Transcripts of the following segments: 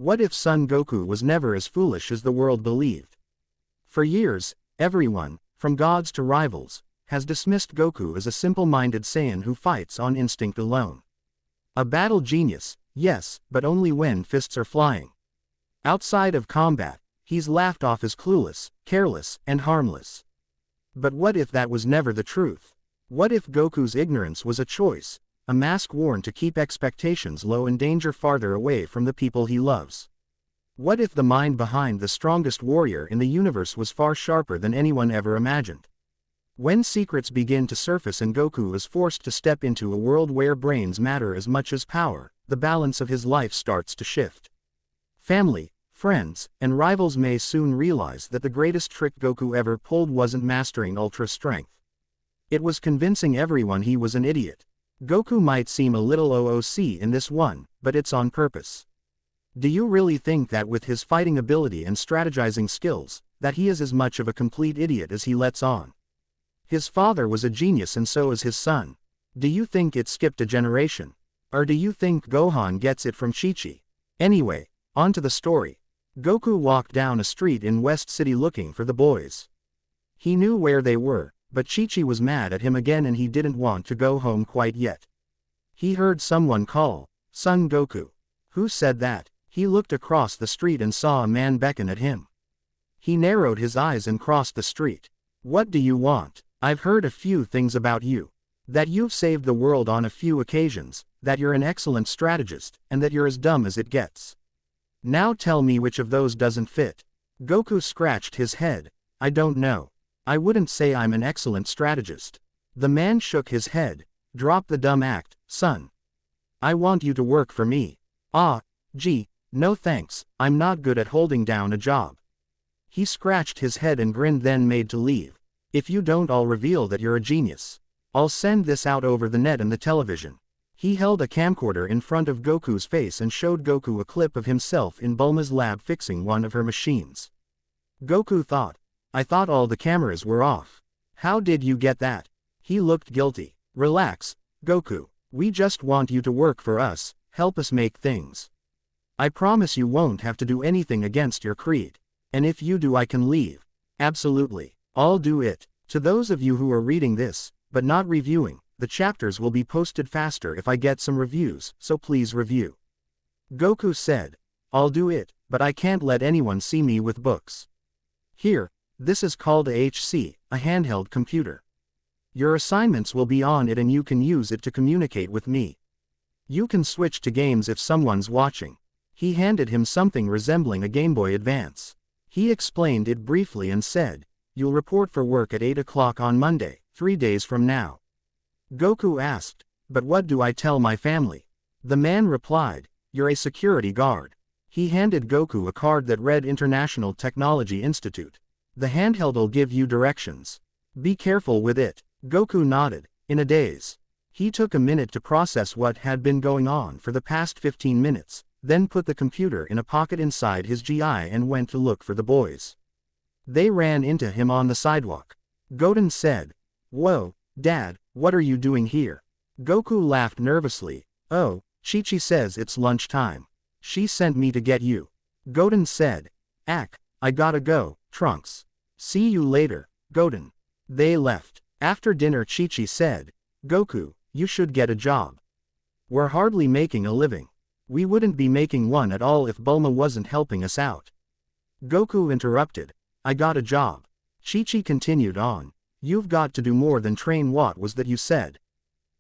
What if Son Goku was never as foolish as the world believed? For years, everyone, from gods to rivals, has dismissed Goku as a simple-minded Saiyan who fights on instinct alone. A battle genius, yes, but only when fists are flying. Outside of combat, he's laughed off as clueless, careless, and harmless. But what if that was never the truth? What if Goku's ignorance was a choice, a mask worn to keep expectations low and danger farther away from the people he loves? What if the mind behind the strongest warrior in the universe was far sharper than anyone ever imagined? When secrets begin to surface and Goku is forced to step into a world where brains matter as much as power, the balance of his life starts to shift. Family, friends, and rivals may soon realize that the greatest trick Goku ever pulled wasn't mastering ultra strength. It was convincing everyone he was an idiot. Goku might seem a little OOC in this one, but it's on purpose. Do you really think that with his fighting ability and strategizing skills, that he is as much of a complete idiot as he lets on? His father was a genius and so is his son. Do you think it skipped a generation? Or do you think Gohan gets it from Chi-Chi? Anyway, on to the story. Goku walked down a street in West City looking for the boys. He knew where they were, but Chi-Chi was mad at him again and he didn't want to go home quite yet. He heard someone call, "Son Goku." Who said that? He looked across the street and saw a man beckon at him. He narrowed his eyes and crossed the street. "What do you want? I've heard a few things about you. That you've saved the world on a few occasions, that you're an excellent strategist, and that you're as dumb as it gets. Now tell me which of those doesn't fit." Goku scratched his head. "I don't know. I wouldn't say I'm an excellent strategist." The man shook his head. "Drop the dumb act, son. I want you to work for me." Gee, no thanks, I'm not good at holding down a job." He scratched his head and grinned then made to leave. "If you don't, I'll reveal that you're a genius. I'll send this out over the net and the television." He held a camcorder in front of Goku's face and showed Goku a clip of himself in Bulma's lab fixing one of her machines. Goku thought, "I thought all the cameras were off. How did you get that?" He looked guilty. "Relax, Goku. We just want you to work for us, help us make things. I promise you won't have to do anything against your creed. And if you do, I can leave." "Absolutely. I'll do it." To those of you who are reading this, but not reviewing, the chapters will be posted faster if I get some reviews, so please review. Goku said, "I'll do it, but I can't let anyone see me with books. Here, this is called a HC, a handheld computer. Your assignments will be on it and you can use it to communicate with me. You can switch to games if someone's watching." He handed him something resembling a Game Boy Advance. He explained it briefly and said, "You'll report for work at 8 o'clock on Monday, 3 days from now." Goku asked, "But what do I tell my family?" The man replied, "You're a security guard." He handed Goku a card that read International Technology Institute. "The handheld'll give you directions. Be careful with it." Goku nodded, in a daze. He took a minute to process what had been going on for the past 15 minutes, then put the computer in a pocket inside his GI and went to look for the boys. They ran into him on the sidewalk. Goten said, "Whoa, Dad, what are you doing here?" Goku laughed nervously. "Oh, Chi-Chi says it's lunchtime. She sent me to get you." Goten said, I gotta go, Trunks. See you later, Goten." They left. After dinner Chi-Chi said, "Goku, you should get a job. We're hardly making a living. We wouldn't be making one at all if Bulma wasn't helping us out." Goku interrupted, "I got a job." Chi-Chi continued on, "You've got to do more than train. What was that you said?"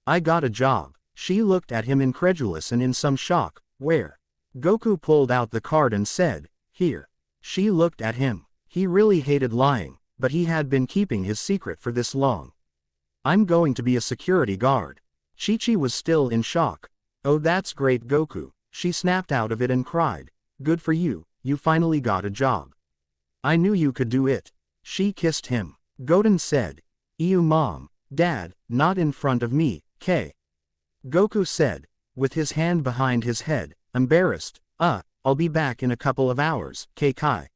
"I got a job." She looked at him incredulous and in some shock. "Where?" Goku pulled out the card and said, "Here." She looked at him. He really hated lying, but he had been keeping his secret for this long. "I'm going to be a security guard." Chi-Chi was still in shock. "Oh, that's great, Goku." She snapped out of it and cried, "Good for you, you finally got a job. I knew you could do it." She kissed him. Goten said, "Ew Mom, Dad, not in front of me, K." Goku said, with his hand behind his head, embarrassed, I'll be back in a couple of hours, Kai.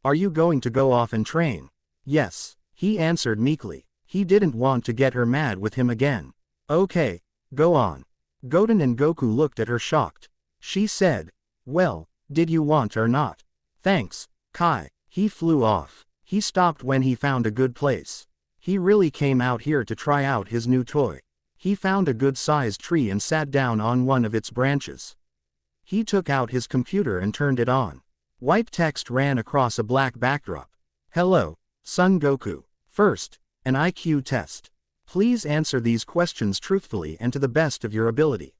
Are you going to go off and train?" "Yes," he answered meekly. He didn't want to get her mad with him again. "Okay, go on." Goten and Goku looked at her shocked. She said, "Well, Did you want or not? Thanks, Kai. He flew off. He stopped when he found a good place. He really came out here to try out his new toy. He found a good-sized tree and sat down on one of its branches. He took out his computer and turned it on. White text ran across a black backdrop. Hello, Son Goku. First, an IQ test. Please answer these questions truthfully and to the best of your ability.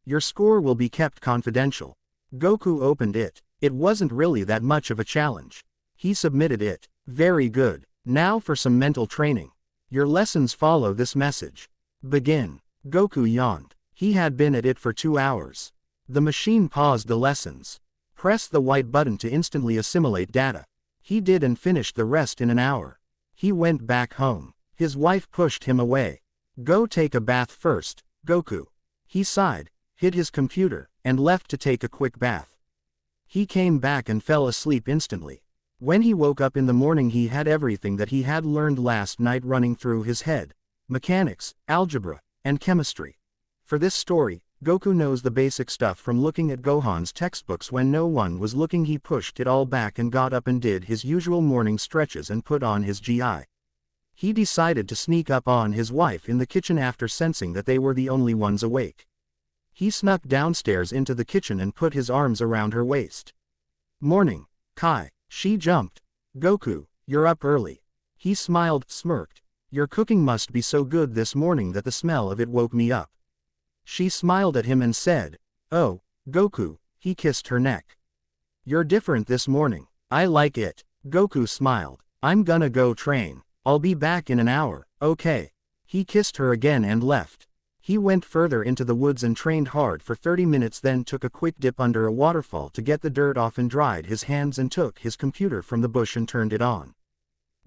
Your score will be kept confidential. Goku opened it. It wasn't really that much of a challenge. He submitted it. Very good. Now for some mental training. Your lessons follow this message. Begin. Goku yawned. He had been at it for 2 hours. The machine paused the lessons. Press the white button to instantly assimilate data. He did and finished the rest in an hour. He went back home. His wife pushed him away. Go take a bath first, Goku. He sighed, hid his computer, and left to take a quick bath. He came back and fell asleep instantly. When he woke up in the morning he had everything that he had learned last night running through his head. Mechanics, algebra, and chemistry. For this story, Goku knows the basic stuff from looking at Gohan's textbooks when no one was looking. He pushed it all back and got up and did his usual morning stretches and put on his GI. He decided to sneak up on his wife in the kitchen after sensing that they were the only ones awake. He snuck downstairs into the kitchen and put his arms around her waist. Morning, Kai. She jumped. Goku, you're up early. He smiled, smirked. Your cooking must be so good this morning that the smell of it woke me up. She smiled at him and said, Oh, Goku. He kissed her neck. You're different this morning. I like it. Goku smiled. I'm gonna go train. I'll be back in an hour, okay. He kissed her again and left. He went further into the woods and trained hard for 30 minutes, then took a quick dip under a waterfall to get the dirt off and dried his hands and took his computer from the bush and turned it on.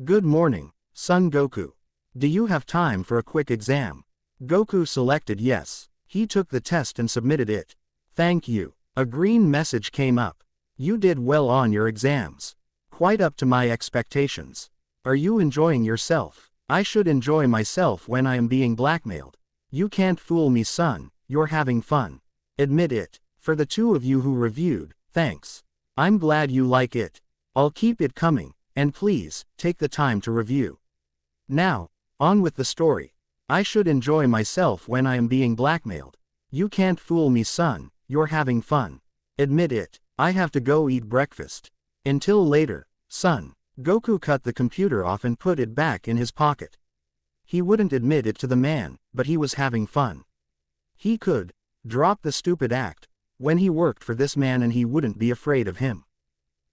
Good morning, Son Goku. Do you have time for a quick exam? Goku selected yes. He took the test and submitted it. Thank you. A green message came up. You did well on your exams. Quite up to my expectations. Are you enjoying yourself? I should enjoy myself when I am being blackmailed. You can't fool me, son. You're having fun. Admit it. For the two of you who reviewed, thanks. I'm glad you like it. I'll keep it coming, and please, take the time to review. Now, on with the story. I should enjoy myself when I am being blackmailed. You can't fool me, son. You're having fun. Admit it. I have to go eat breakfast. Until later, son. Goku cut the computer off and put it back in his pocket. He wouldn't admit it to the man, but he was having fun. He could drop the stupid act when he worked for this man and he wouldn't be afraid of him.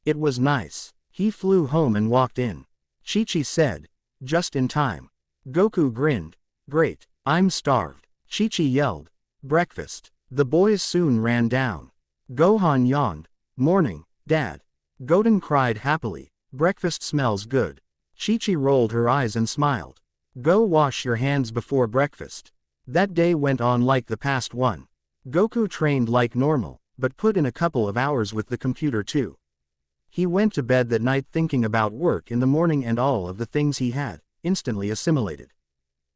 It was nice. He flew home and walked in. Chi-Chi said, just in time. Goku grinned. Great, I'm starved. Chi-Chi yelled, breakfast. The boys soon ran down. Gohan yawned. Morning, Dad. Goten cried happily. Breakfast smells good. Chi-Chi rolled her eyes and smiled. Go wash your hands before breakfast. That day went on like the past one. Goku trained like normal, but put in a couple of hours with the computer too. He went to bed that night thinking about work in the morning and all of the things he had instantly assimilated.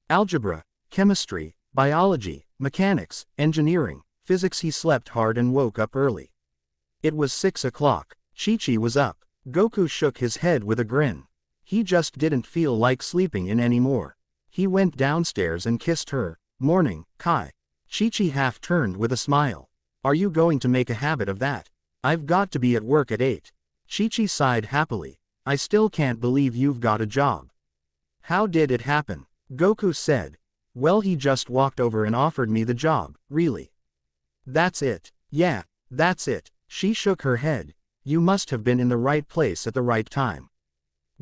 Algebra, chemistry, biology, mechanics, engineering, physics. He slept hard and woke up early. It was 6 o'clock. Chi-Chi was up. Goku shook his head with a grin. He just didn't feel like sleeping in anymore. He went downstairs and kissed her. Morning, Kai. Chi-Chi half turned with a smile. Are you going to make a habit of that? I've got to be at work at 8. Chi-Chi sighed happily. I still can't believe you've got a job. How did it happen? Goku said. Well, he just walked over and offered me the job, really. That's it. Yeah, that's it. She shook her head. You must have been in the right place at the right time.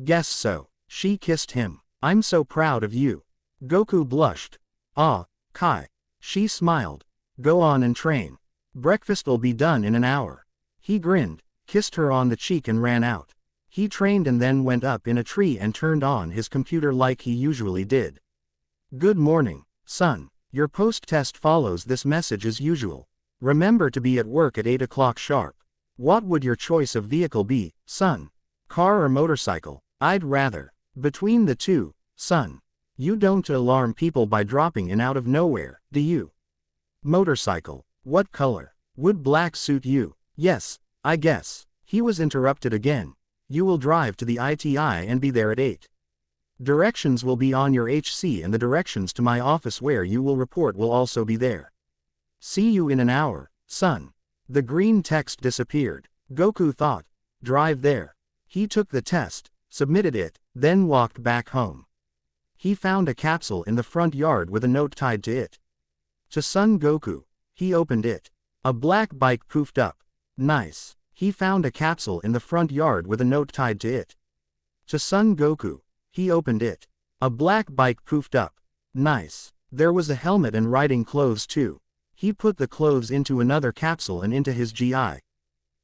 Guess so. She kissed him. I'm so proud of you. Goku blushed. Ah, Kai. She smiled. Go on and train. Breakfast'll be done in an hour. He grinned, kissed her on the cheek and ran out. He trained and then went up in a tree and turned on his computer like he usually did. Good morning, son. Your post-test follows this message as usual. Remember to be at work at 8 o'clock sharp. What would your choice of vehicle be, son? Car or motorcycle? I'd rather. Between the two, son. You don't alarm people by dropping in out of nowhere, do you? Motorcycle. What color? Would black suit you? Yes, I guess. He was interrupted again. You will drive to the ITI and be there at 8. Directions will be on your HC and the directions to my office where you will report will also be there. See you in an hour, son. The green text disappeared. Goku thought, drive there. He took the test, submitted it, then walked back home. He found a capsule in the front yard with a note tied to it. To Son Goku. He opened it. A black bike poofed up. Nice. He found a capsule in the front yard with a note tied to it. To Son Goku. He opened it. A black bike poofed up. Nice. There was a helmet and riding clothes too. He put the clothes into another capsule and into his GI.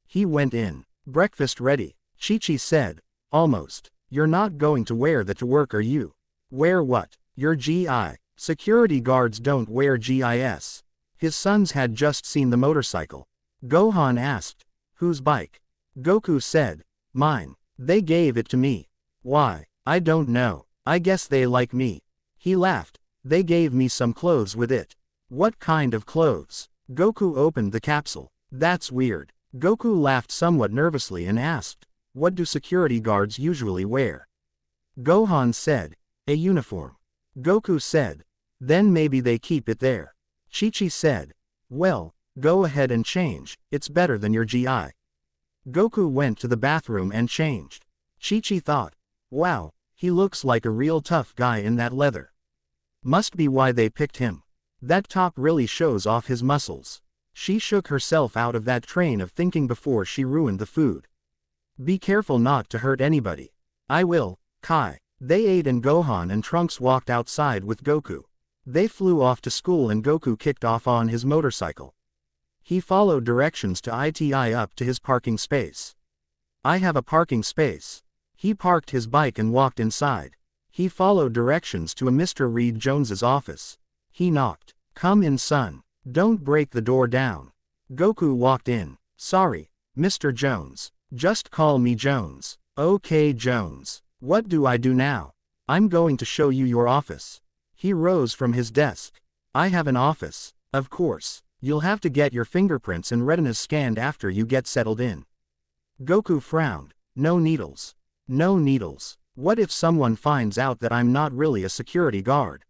He went in. Breakfast ready. Chi-Chi said. Almost. You're not going to wear that to work, are you? Wear what? Your GI. Security guards don't wear GIs. His sons had just seen the motorcycle. Gohan asked. Whose bike? Goku said. Mine. They gave it to me. Why? I don't know. I guess they like me. He laughed. They gave me some clothes with it. What kind of clothes? Goku opened the capsule. That's weird. Goku laughed somewhat nervously and asked. What do security guards usually wear? Gohan said. A uniform. Goku said. Then maybe they keep it there. Chi-Chi said. Well, go ahead and change, it's better than your GI. Goku went to the bathroom and changed. Chi-Chi thought. Wow, he looks like a real tough guy in that leather. Must be why they picked him. That top really shows off his muscles. She shook herself out of that train of thinking before she ruined the food. Be careful not to hurt anybody. I will, Kai. They ate and Gohan and Trunks walked outside with Goku. They flew off to school and Goku kicked off on his motorcycle. He followed directions to ITI up to his parking space. I have a parking space. He parked his bike and walked inside. He followed directions to a Mr. Reed Jones's office. He knocked. Come in, son. Don't break the door down. Goku walked in. Sorry, Mr. Jones. Just call me Jones. Okay, Jones. What do I do now? I'm going to show you your office. He rose from his desk. I have an office. Of course. You'll have to get your fingerprints and retinas scanned after you get settled in. Goku frowned. No needles. No needles. What if someone finds out that I'm not really a security guard?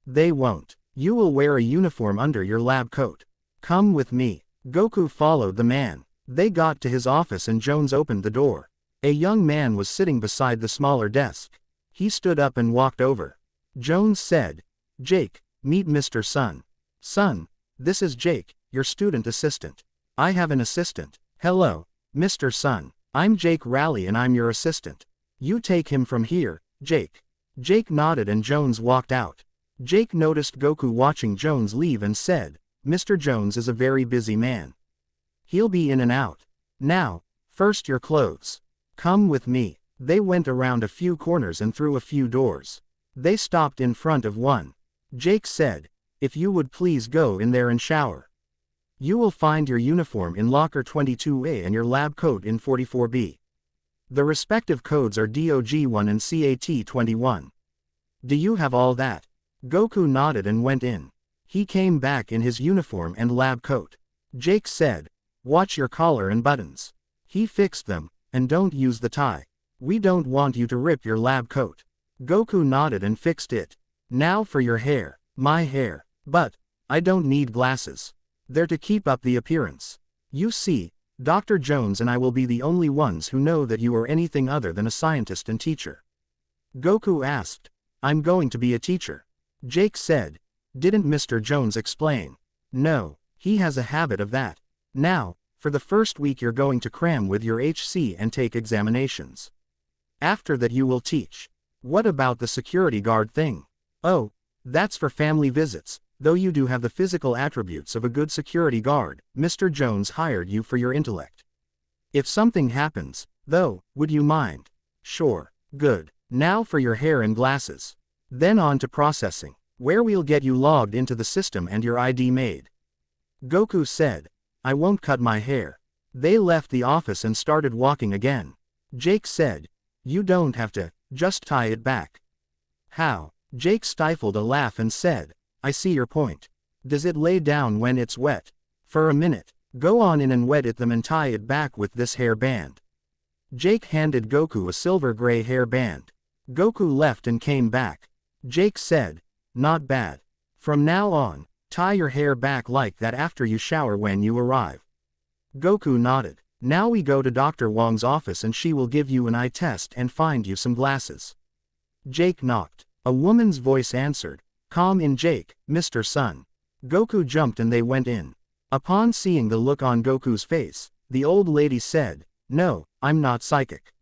They won't. You will wear a uniform under your lab coat. Come with me. Goku followed the man. They got to his office and Jones opened the door. A young man was sitting beside the smaller desk. He stood up and walked over. Jones said, Jake, meet Mr. Sun. Son, this is Jake, your student assistant. I have an assistant. Hello, Mr. Sun. I'm Jake Raleigh and I'm your assistant. You take him from here, Jake. Jake nodded and Jones walked out. Jake noticed Goku watching Jones leave and said, Mr. Jones is a very busy man. He'll be in and out. Now, first your clothes. Come with me. They went around a few corners and through a few doors. They stopped in front of one. Jake said, if you would please go in there and shower. You will find your uniform in locker 22A and your lab coat in 44B. The respective codes are DOG1 and CAT21. Do you have all that? Goku nodded and went in. He came back in his uniform and lab coat. Jake said, watch your collar and buttons. He fixed them, and don't use the tie. We don't want you to rip your lab coat. Goku nodded and fixed it. Now for your hair. My hair. But, I don't need glasses. They're to keep up the appearance. You see, Dr. Jones and I will be the only ones who know that you are anything other than a scientist and teacher. Goku asked. I'm going to be a teacher. Jake said. Didn't Mr. Jones explain? No, he has a habit of that. Now, for the first week you're going to cram with your HC and take examinations. After that you will teach. What about the security guard thing? Oh, that's for family visits. Though you do have the physical attributes of a good security guard, Mr. Jones hired you for your intellect. If something happens, though, would you mind? Sure. Good. Now for your hair and glasses. Then on to processing, where we'll get you logged into the system and your ID made. Goku said, I won't cut my hair. They left the office and started walking again. Jake said, you don't have to, just tie it back. How? Jake stifled a laugh and said, I see your point. Does it lay down when it's wet? For a minute. Go on in and wet it them and tie it back with this hair band. Jake handed Goku a silver gray hair band. Goku left and came back. Jake said, "Not bad. From now on, tie your hair back like that after you shower when you arrive." Goku nodded. "Now we go to Dr. Wong's office and she will give you an eye test and find you some glasses." Jake knocked. A woman's voice answered, "Come in, Jake, Mr. Sun." Goku jumped and they went in. Upon seeing the look on Goku's face, the old lady said, "No, I'm not psychic.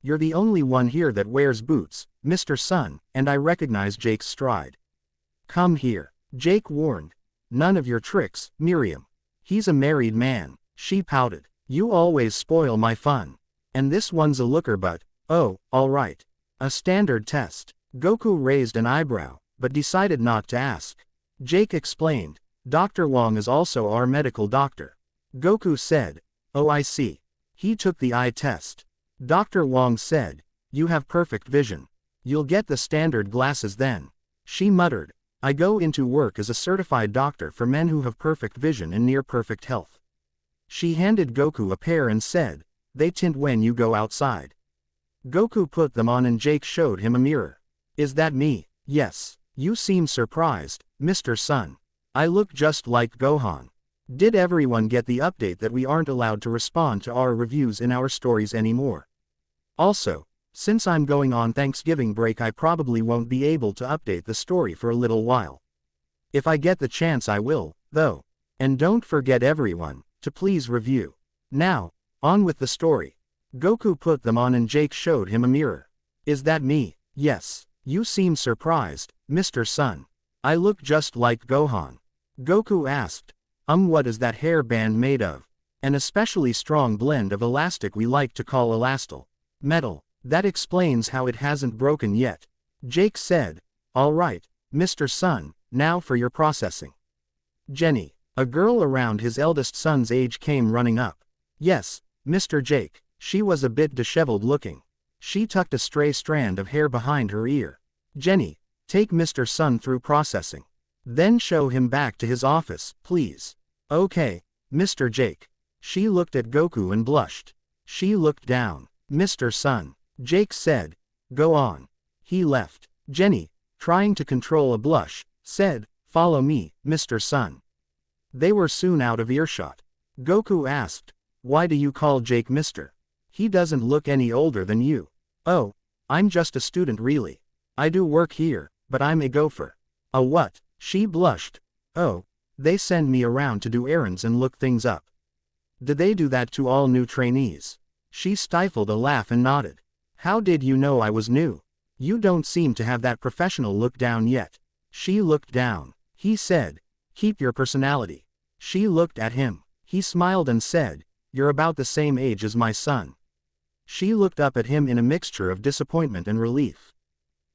You're the only one here that wears boots, Mr. Sun," and I recognize Jake's stride. "Come here," Jake warned. "None of your tricks, Miriam. He's a married man." She pouted. "You always spoil my fun. And this one's a looker, but, oh, alright. A standard test." Goku raised an eyebrow, but decided not to ask. Jake explained, "Dr. Wong is also our medical doctor." Goku said, "Oh, I see." He took the eye test. Dr. Wong said, "You have perfect vision. You'll get the standard glasses then." She muttered, "I go into work as a certified doctor for men who have perfect vision and near perfect health." She handed Goku a pair and said, "They tint when you go outside." Goku put them on and Jake showed him a mirror. "Is that me?" "Yes. You seem surprised, Mr. Sun. I look just like Gohan. Did everyone get the update that we aren't allowed to respond to our reviews in our stories anymore? Also, since I'm going on Thanksgiving break, I probably won't be able to update the story for a little while. If I get the chance I will, though. And don't forget everyone, to please review." Now, on with the story. Goku put them on and Jake showed him a mirror. "Is that me?" "Yes. You seem surprised, Mr. Sun. I look just like Gohan." Goku asked, What is that hair band made of?" "An especially strong blend of elastic we like to call elastal metal. That explains how it hasn't broken yet." Jake said, "Alright, Mr. Sun, now for your processing." Jenny, a girl around his eldest son's age, came running up. "Yes, Mr. Jake." She was a bit disheveled looking. She tucked a stray strand of hair behind her ear. "Jenny, take Mr. Sun through processing. Then show him back to his office, please." "Okay, Mr. Jake." She looked at Goku and blushed. She looked down. "Mr. Sun." Jake said, "Go on." He left. Jenny, trying to control a blush, said, "Follow me, Mr. Sun." They were soon out of earshot. Goku asked, "Why do you call Jake Mr.? He doesn't look any older than you." "Oh, I'm just a student really. I do work here, but I'm a gopher." "A what?" She blushed. "Oh, they send me around to do errands and look things up." "Did they do that to all new trainees?" She stifled a laugh and nodded. "How did you know I was new? You don't seem to have that professional look down yet." She looked down. He said, "Keep your personality." She looked at him. He smiled and said, "You're about the same age as my son." She looked up at him in a mixture of disappointment and relief.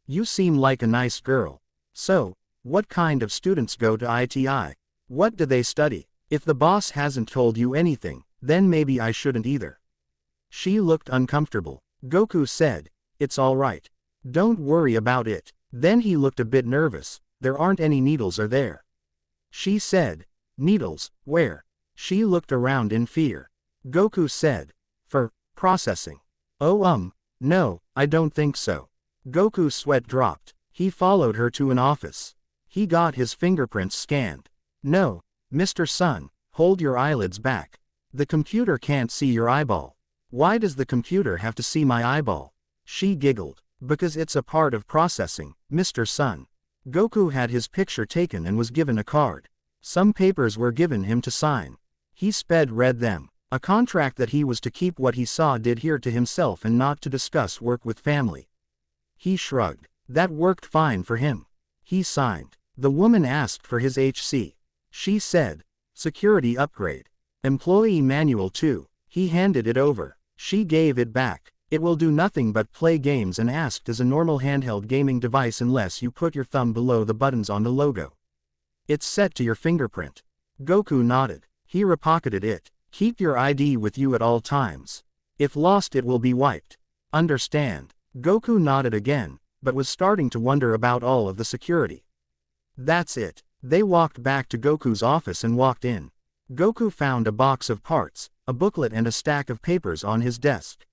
"You seem like a nice girl. So, what kind of students go to ITI? What do they study? If the boss hasn't told you anything, then maybe I shouldn't either." She looked uncomfortable. Goku said, "It's alright. Don't worry about it." Then he looked a bit nervous. "There aren't any needles, are there?" She said, "Needles, where?" She looked around in fear. Goku said, "For processing." "Oh, no, I don't think so." Goku's sweat dropped. He followed her to an office. He got his fingerprints scanned. "No, Mr. Sun, hold your eyelids back. The computer can't see your eyeball." "Why does the computer have to see my eyeball?" She giggled. "Because it's a part of processing, Mr. Sun." Goku had his picture taken and was given a card. Some papers were given him to sign. He read them. A contract that he was to keep what he saw did here to himself and not to discuss work with family. He shrugged. That worked fine for him. He signed. The woman asked for his HC. She said, "Security upgrade. Employee manual too." He handed it over. She gave it back. "It will do nothing but play games and asked as a normal handheld gaming device unless you put your thumb below the buttons on the logo. It's set to your fingerprint." Goku nodded. He repocketed it. "Keep your ID with you at all times. If lost it will be wiped. Understand?" Goku nodded again, but was starting to wonder about all of the security. That's it. They walked back to Goku's office and walked in. Goku found a box of parts, a booklet and a stack of papers on his desk.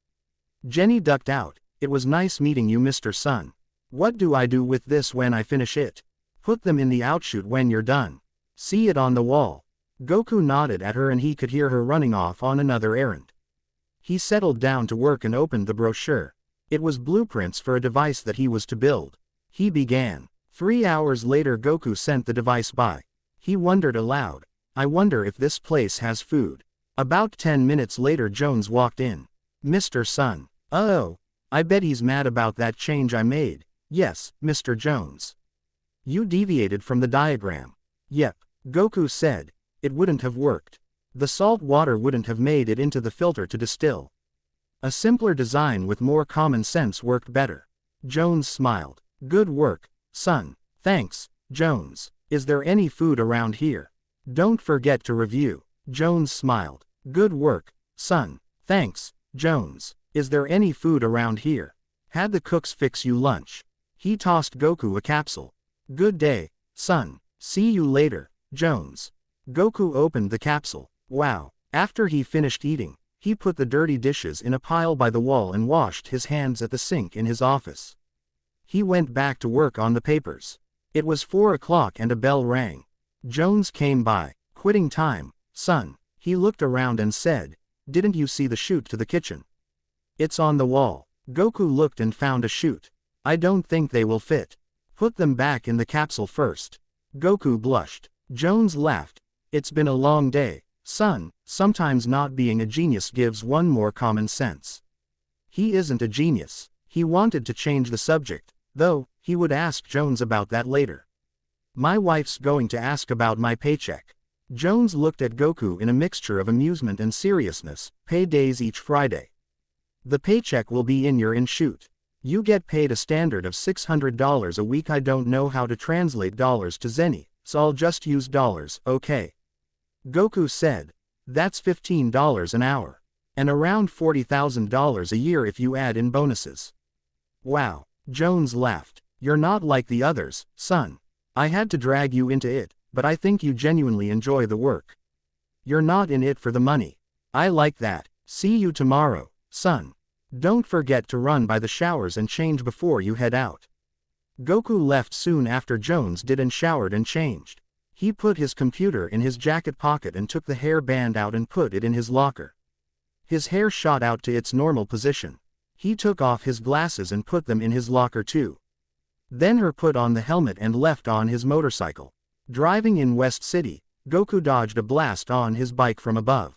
Jenny ducked out. It was nice meeting you, Mr. Sun. What do I do with this when I finish it? Put them in the outshoot when you're done. See it on the wall. Goku nodded at her and he could hear her running off on another errand. He settled down to work and opened the brochure. It was blueprints for a device that he was to build. He began. 3 hours later Goku sent the device by. He wondered aloud, I wonder if this place has food. About 10 minutes later Jones walked in. Mr. Sun. Oh, I bet he's mad about that change I made. Yes, Mr. Jones. You deviated from the diagram. Yep, Goku said. It wouldn't have worked. The salt water wouldn't have made it into the filter to distill. A simpler design with more common sense worked better. Jones smiled. Good work, Sun. Thanks, Jones. Is there any food around here? Don't forget to review. Jones smiled. Good work, Sun. Thanks, Jones. Is there any food around here? Had the cooks fix you lunch. He tossed Goku a capsule. Good day, Sun. See you later, Jones. Goku opened the capsule. Wow. After he finished eating, he put the dirty dishes in a pile by the wall and washed his hands at the sink in his office. He went back to work on the papers. It was 4 o'clock and a bell rang. Jones came by. Quitting time, Sun. He looked around and said, didn't you see the chute to the kitchen? It's on the wall. Goku looked and found a chute. I don't think they will fit. Put them back in the capsule first. Goku blushed. Jones laughed. It's been a long day, Sun. Sometimes not being a genius gives one more common sense. He isn't a genius. He wanted to change the subject, though. He would ask Jones about that later. My wife's going to ask about my paycheck. Jones looked at Goku in a mixture of amusement and seriousness. Paydays each Friday. The paycheck will be in your in-shoot. You get paid a standard of $600 a week. I don't know how to translate dollars to zenny, so I'll just use dollars, okay? Goku said. That's $15 an hour. And around $40,000 a year if you add in bonuses. Wow. Jones laughed. You're not like the others, Sun. I had to drag you into it, but I think you genuinely enjoy the work. You're not in it for the money. I like that. See you tomorrow, Sun. Don't forget to run by the showers and change before you head out. Goku left soon after Jones did and showered and changed. He put his computer in his jacket pocket and took the hair band out and put it in his locker. His hair shot out to its normal position. He took off his glasses and put them in his locker too. Then he put on the helmet and left on his motorcycle. Driving in West City, Goku dodged a blast on his bike from above.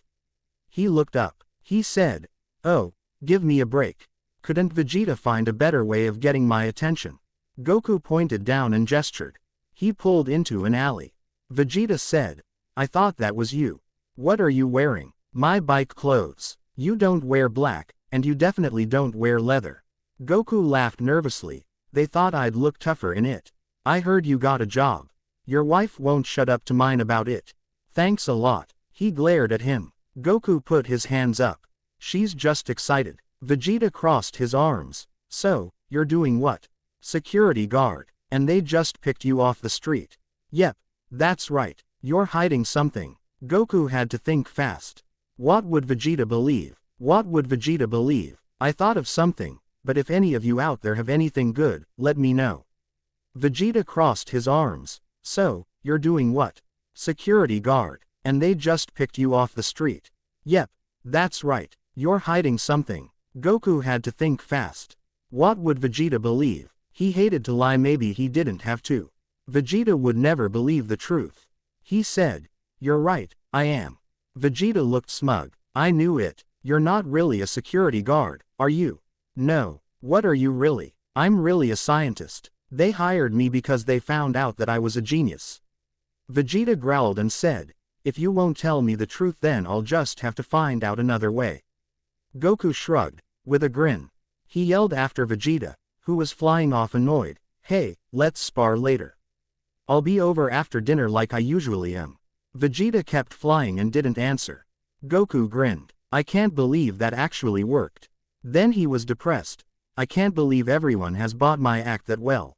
He looked up. He said, oh, give me a break. Couldn't Vegeta find a better way of getting my attention? Goku pointed down and gestured. He pulled into an alley. Vegeta said, I thought that was you. What are you wearing? My bike clothes. You don't wear black, and you definitely don't wear leather. Goku laughed nervously. They thought I'd look tougher in it. I heard you got a job. Your wife won't shut up to mine about it. Thanks a lot. He glared at him. Goku put his hands up. She's just excited. Vegeta crossed his arms. So, you're doing what? Security guard. And they just picked you off the street. Yep, that's right. You're hiding something. Goku had to think fast. What would Vegeta believe? What would Vegeta believe? I thought of something, but if any of you out there have anything good, let me know. Vegeta crossed his arms. So, you're doing what? Security guard. And they just picked you off the street. Yep, that's right. You're hiding something. Goku had to think fast. What would Vegeta believe? He hated to lie. Maybe he didn't have to. Vegeta would never believe the truth. He said, you're right, I am. Vegeta looked smug. I knew it. You're not really a security guard, are you? No. What are you really? I'm really a scientist. They hired me because they found out that I was a genius. Vegeta growled and said, if you won't tell me the truth then I'll just have to find out another way. Goku shrugged, with a grin. He yelled after Vegeta, who was flying off annoyed, hey, let's spar later. I'll be over after dinner like I usually am. Vegeta kept flying and didn't answer. Goku grinned. I can't believe that actually worked. Then he was depressed. I can't believe everyone has bought my act that well.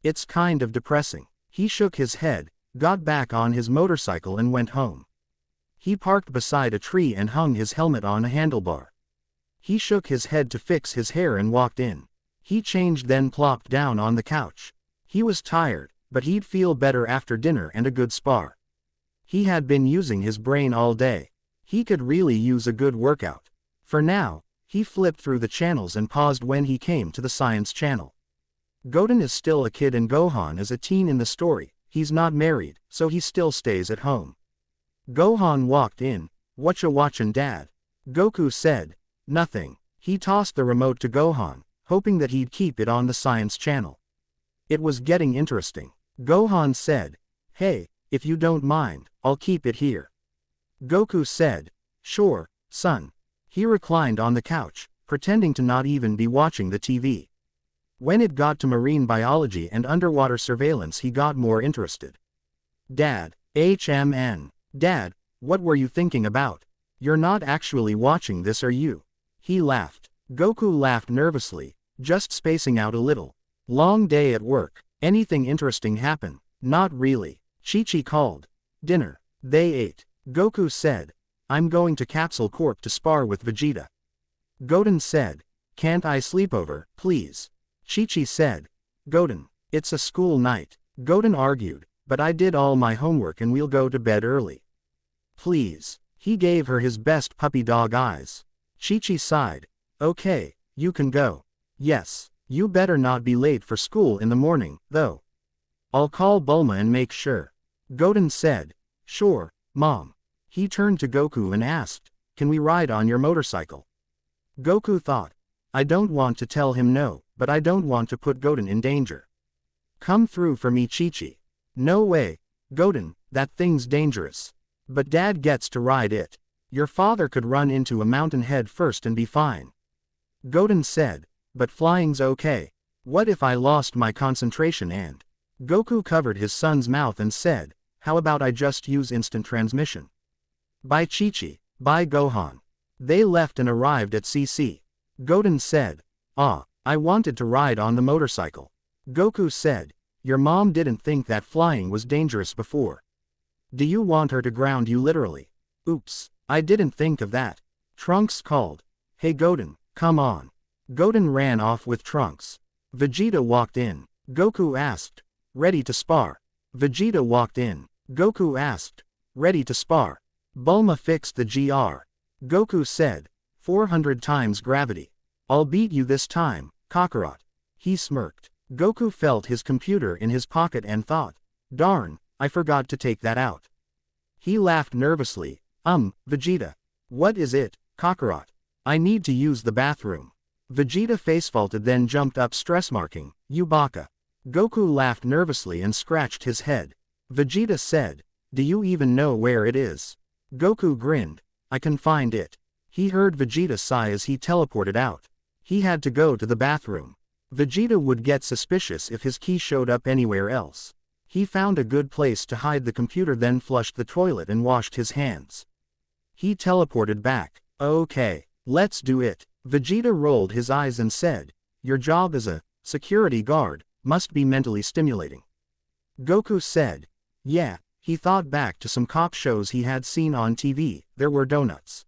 It's kind of depressing. He shook his head, got back on his motorcycle and went home. He parked beside a tree and hung his helmet on a handlebar. He shook his head to fix his hair and walked in. He changed then plopped down on the couch. He was tired, but he'd feel better after dinner and a good spar. He had been using his brain all day. He could really use a good workout. For now, he flipped through the channels and paused when he came to the science channel. Goten is still a kid and Gohan is a teen in the story. He's not married, so he still stays at home. Gohan walked in. "Whatcha watchin', Dad?" Goku said. "Nothing." He tossed the remote to Gohan, hoping that he'd keep it on the science channel. It was getting interesting. Gohan said, "Hey, if you don't mind, I'll keep it here." Goku said, "Sure, son." He reclined on the couch, pretending to not even be watching the TV. When it got to marine biology and underwater surveillance, he got more interested. "Dad, Dad, what were you thinking about? You're not actually watching this, are you?" He laughed. Goku laughed nervously, just spacing out a little. "Long day at work. Anything interesting happen?" "Not really." Chi-Chi called. "Dinner." They ate. Goku said, "I'm going to Capsule Corp to spar with Vegeta." Goten said, "Can't I sleep over, please?" Chi-Chi said, "Goten, it's a school night." Goten argued, "But I did all my homework and we'll go to bed early." "Please." He gave her his best puppy dog eyes. Chi-Chi sighed. "Okay, you can go." "Yes, you better not be late for school in the morning, though." "I'll call Bulma and make sure." Goten said, "Sure, Mom." He turned to Goku and asked, "Can we ride on your motorcycle?" Goku thought, "I don't want to tell him no, but I don't want to put Goten in danger." "Come through for me, Chi-Chi." "No way, Goten, that thing's dangerous." "But Dad gets to ride it. Your father could run into a mountain head first and be fine." Goten said, "But flying's okay. What if I lost my concentration and—" Goku covered his son's mouth and said, "How about I just use instant transmission?" "Bye Chi-Chi, bye Gohan." They left and arrived at CC. Goten said, I wanted to ride on the motorcycle." Goku said, "Your mom didn't think that flying was dangerous before. Do you want her to ground you literally?" "Oops, I didn't think of that." Trunks called, "Hey Goten, come on." Goten ran off with Trunks. Vegeta walked in. Goku asked, "Ready to spar?" Vegeta walked in. Goku asked, "Ready to spar?" Bulma fixed the GR. Goku said, 400 times gravity. "I'll beat you this time, Kakarot." He smirked. Goku felt his computer in his pocket and thought, "Darn, I forgot to take that out." He laughed nervously. Vegeta." "What is it, Kakarot?" "I need to use the bathroom." Vegeta facefaulted then jumped up stress marking, "You baka." Goku laughed nervously and scratched his head. Vegeta said, "Do you even know where it is?" Goku grinned, "I can find it." He heard Vegeta sigh as he teleported out. He had to go to the bathroom. Vegeta would get suspicious if his key showed up anywhere else. He found a good place to hide the computer then flushed the toilet and washed his hands. He teleported back. "Okay, let's do it." Vegeta rolled his eyes and said, "Your job as a security guard must be mentally stimulating." Goku said, "Yeah." He thought back to some cop shows he had seen on TV. There were donuts.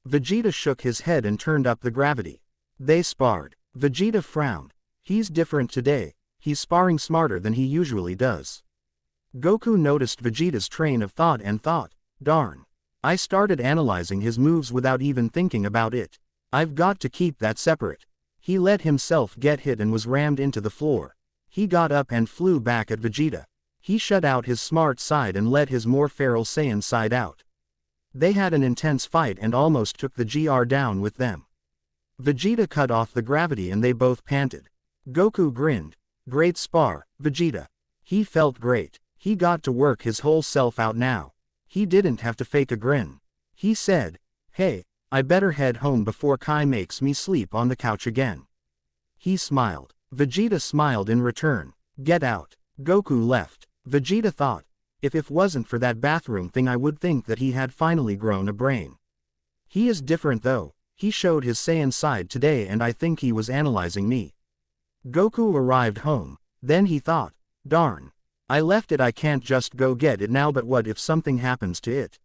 Vegeta shook his head and turned up the gravity. They sparred. Vegeta frowned. He's different today. He's sparring smarter than he usually does. Goku noticed Vegeta's train of thought and thought, "Darn. I started analyzing his moves without even thinking about it. I've got to keep that separate." He let himself get hit and was rammed into the floor. He got up and flew back at Vegeta. He shut out his smart side and let his more feral Saiyan side out. They had an intense fight and almost took the GR down with them. Vegeta cut off the gravity and they both panted. Goku grinned. "Great spar, Vegeta." He felt great. He got to work his whole self out now. He didn't have to fake a grin. He said, "Hey, I better head home before Kai makes me sleep on the couch again." He smiled. Vegeta smiled in return. "Get out." Goku left. Vegeta thought, if it wasn't for that bathroom thing I would think that he had finally grown a brain. He is different though. He showed his Saiyan side today and I think he was analyzing me. Goku arrived home. Then he thought, darn. I left it, I can't just go get it now, but what if something happens to it?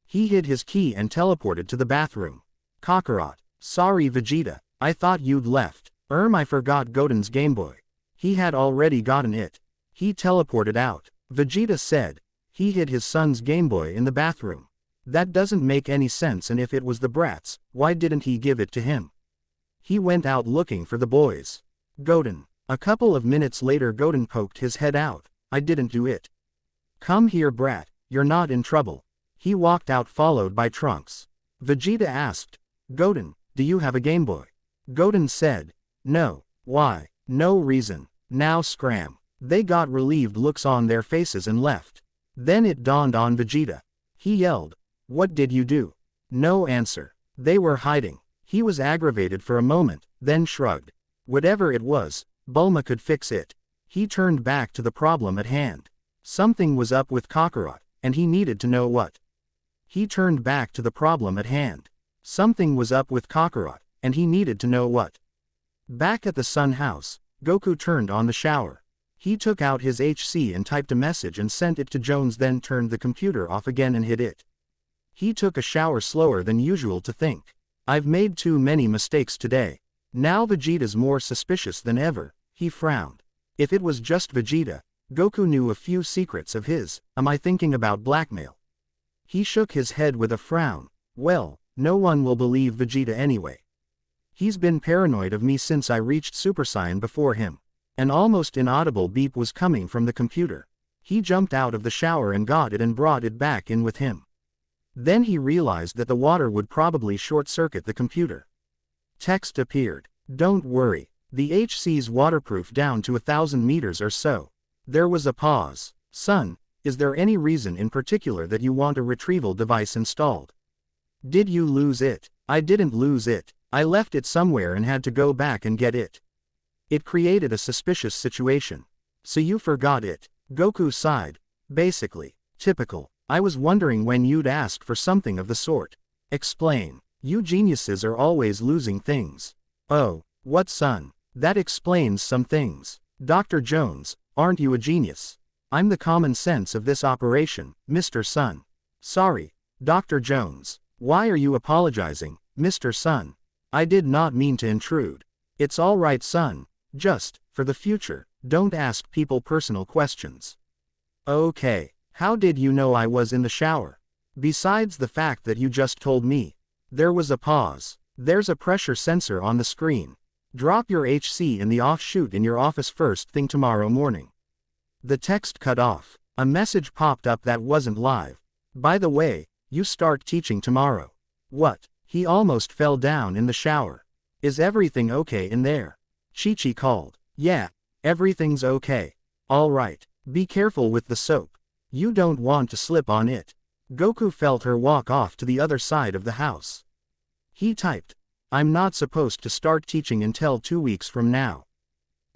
He hid his key and teleported to the bathroom. Kakarot. Sorry Vegeta, I thought you'd left. I forgot Goten's Game Boy. He had already gotten it. He teleported out. Vegeta said. He hid his son's Game Boy in the bathroom. That doesn't make any sense, and if it was the brat's, why didn't he give it to him? He went out looking for the boys. Goten. A couple of minutes later Goten poked his head out. I didn't do it. Come here brat, you're not in trouble. He walked out followed by Trunks. Vegeta asked. Goten, do you have a Game Boy? Goten said. No. Why? No reason. Now scram. They got relieved looks on their faces and left. Then it dawned on Vegeta. He yelled. What did you do? No answer. They were hiding. He was aggravated for a moment, then shrugged. Whatever it was, Bulma could fix it. He turned back to the problem at hand. Something was up with Kakarot, and he needed to know what. He turned back to the problem at hand. Something was up with Kakarot, and he needed to know what. Back at the Sun House, Goku turned on the shower. He took out his HC and typed a message and sent it to Jones, then turned the computer off again and hid it. He took a shower slower than usual to think. I've made too many mistakes today. Now Vegeta's more suspicious than ever. He frowned. If it was just Vegeta, Goku knew a few secrets of his. Am I thinking about blackmail? He shook his head with a frown. Well, no one will believe Vegeta anyway. He's been paranoid of me since I reached Super Saiyan before him. An almost inaudible beep was coming from the computer. He jumped out of the shower and got it and brought it back in with him. Then he realized that the water would probably short-circuit the computer. Text appeared. Don't worry. The HC's waterproof down to 1,000 meters or so. There was a pause. Son, is there any reason in particular that you want a retrieval device installed? Did you lose it? I didn't lose it. I left it somewhere and had to go back and get it. It created a suspicious situation. So you forgot it. Goku sighed. Basically. Typical. I was wondering when you'd ask for something of the sort. Explain. You geniuses are always losing things. Oh, what son? That explains some things. Dr. Jones, aren't you a genius? I'm the common sense of this operation, Mr. Sun. Sorry, Dr. Jones. Why are you apologizing, Mr. Sun? I did not mean to intrude. It's all right, son. Just, for the future, don't ask people personal questions. Okay. How did you know I was in the shower? Besides the fact that you just told me. There was a pause. There's a pressure sensor on the screen. Drop your HC in the offshoot in your office first thing tomorrow morning. The text cut off. A message popped up that wasn't live. By the way, you start teaching tomorrow. What? He almost fell down in the shower. Is everything okay in there? Chi-Chi called. Yeah, everything's okay. All right. Be careful with the soap. You don't want to slip on it. Goku felt her walk off to the other side of the house. He typed. I'm not supposed to start teaching until 2 weeks from now.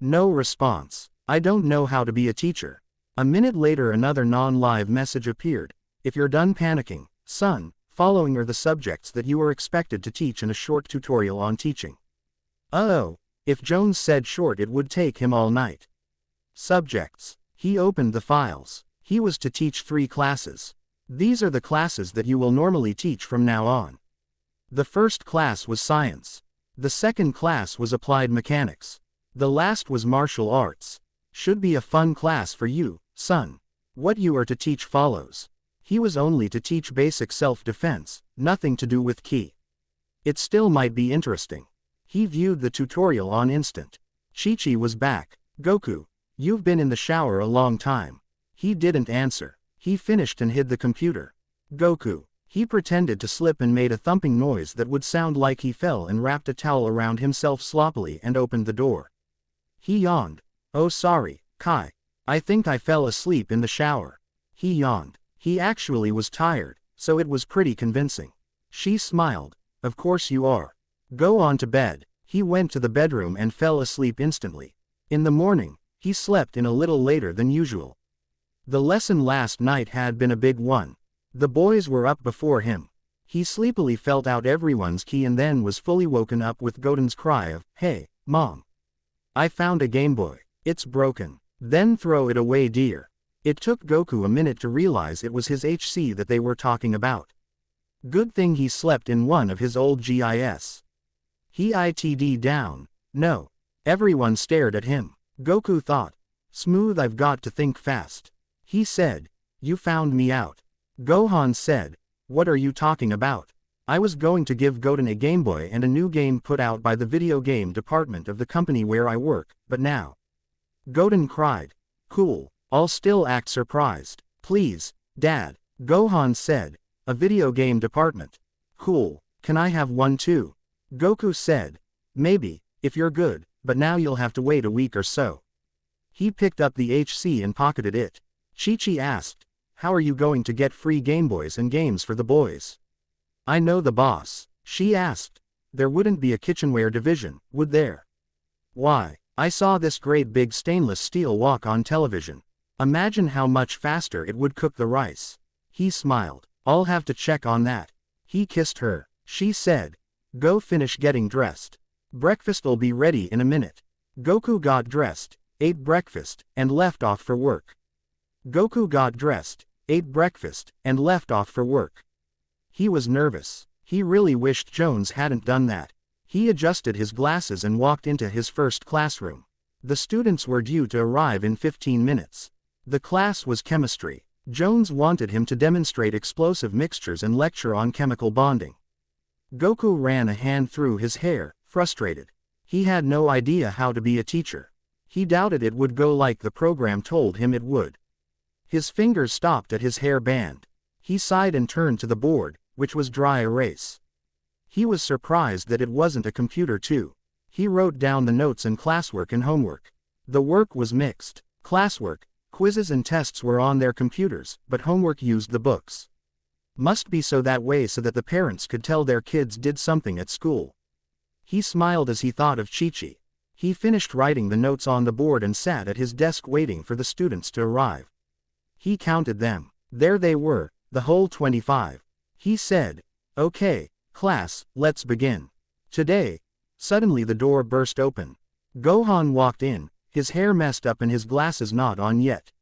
No response. I don't know how to be a teacher. A minute later another non-live message appeared. If you're done panicking, son, following are the subjects that you are expected to teach in a short tutorial on teaching. Oh, if Jones said short it would take him all night. Subjects. He opened the files. He was to teach 3 classes. These are the classes that you will normally teach from now on. The first class was science. The second class was applied mechanics. The last was martial arts. Should be a fun class for you, son. What you are to teach follows. He was only to teach basic self-defense, nothing to do with ki. It still might be interesting. He viewed the tutorial on instant. Chi-Chi was back. Goku, you've been in the shower a long time. He didn't answer. He finished and hid the computer. Goku. He pretended to slip and made a thumping noise that would sound like he fell and wrapped a towel around himself sloppily and opened the door. He yawned. Oh sorry, Kai. I think I fell asleep in the shower. He yawned. He actually was tired, so it was pretty convincing. She smiled. Of course you are. Go on to bed. He went to the bedroom and fell asleep instantly. In the morning, he slept in a little later than usual. The lesson last night had been a big one. The boys were up before him. He sleepily felt out everyone's key and then was fully woken up with Goten's cry of, "Hey, Mom. I found a Game Boy. It's broken." Then throw it away dear. It took Goku a minute to realize it was his HC that they were talking about. Good thing he slept in one of his old GIS. He it'd down. No. Everyone stared at him. Goku thought. Smooth, I've got to think fast. He said. You found me out. Gohan said. What are you talking about? I was going to give Goten a Game Boy and a new game put out by the video game department of the company where I work, but now. Goten cried. Cool. I'll still act surprised. Please, Dad. Gohan said. A video game department. Cool. Can I have one too? Goku said. Maybe, if you're good, but now you'll have to wait a week or so. He picked up the HC and pocketed it. Chi-Chi asked. How are you going to get free Game Boys and games for the boys? I know the boss. She asked. There wouldn't be a kitchenware division, would there? Why, I saw this great big stainless steel wok on television. Imagine how much faster it would cook the rice. He smiled. I'll have to check on that. He kissed her. She said. Go finish getting dressed. Breakfast'll be ready in a minute. Goku got dressed, ate breakfast, and left off for work. Goku got dressed, ate breakfast, and left off for work. He was nervous. He really wished Jones hadn't done that. He adjusted his glasses and walked into his first classroom. The students were due to arrive in 15 minutes. The class was chemistry. Jones wanted him to demonstrate explosive mixtures and lecture on chemical bonding. Goku ran a hand through his hair, frustrated. He had no idea how to be a teacher. He doubted it would go like the program told him it would. His fingers stopped at his hair band. He sighed and turned to the board, which was dry erase. He was surprised that it wasn't a computer too. He wrote down the notes and classwork and homework. The work was mixed. Classwork, quizzes and tests were on their computers, but homework used the books. Must be so that way so that the parents could tell their kids did something at school. He smiled as he thought of Chi-Chi. He finished writing the notes on the board and sat at his desk waiting for the students to arrive. He counted them. There they were, the whole 25. He said, Okay, class, let's begin. Today. Suddenly the door burst open. Gohan walked in, his hair messed up and his glasses not on yet.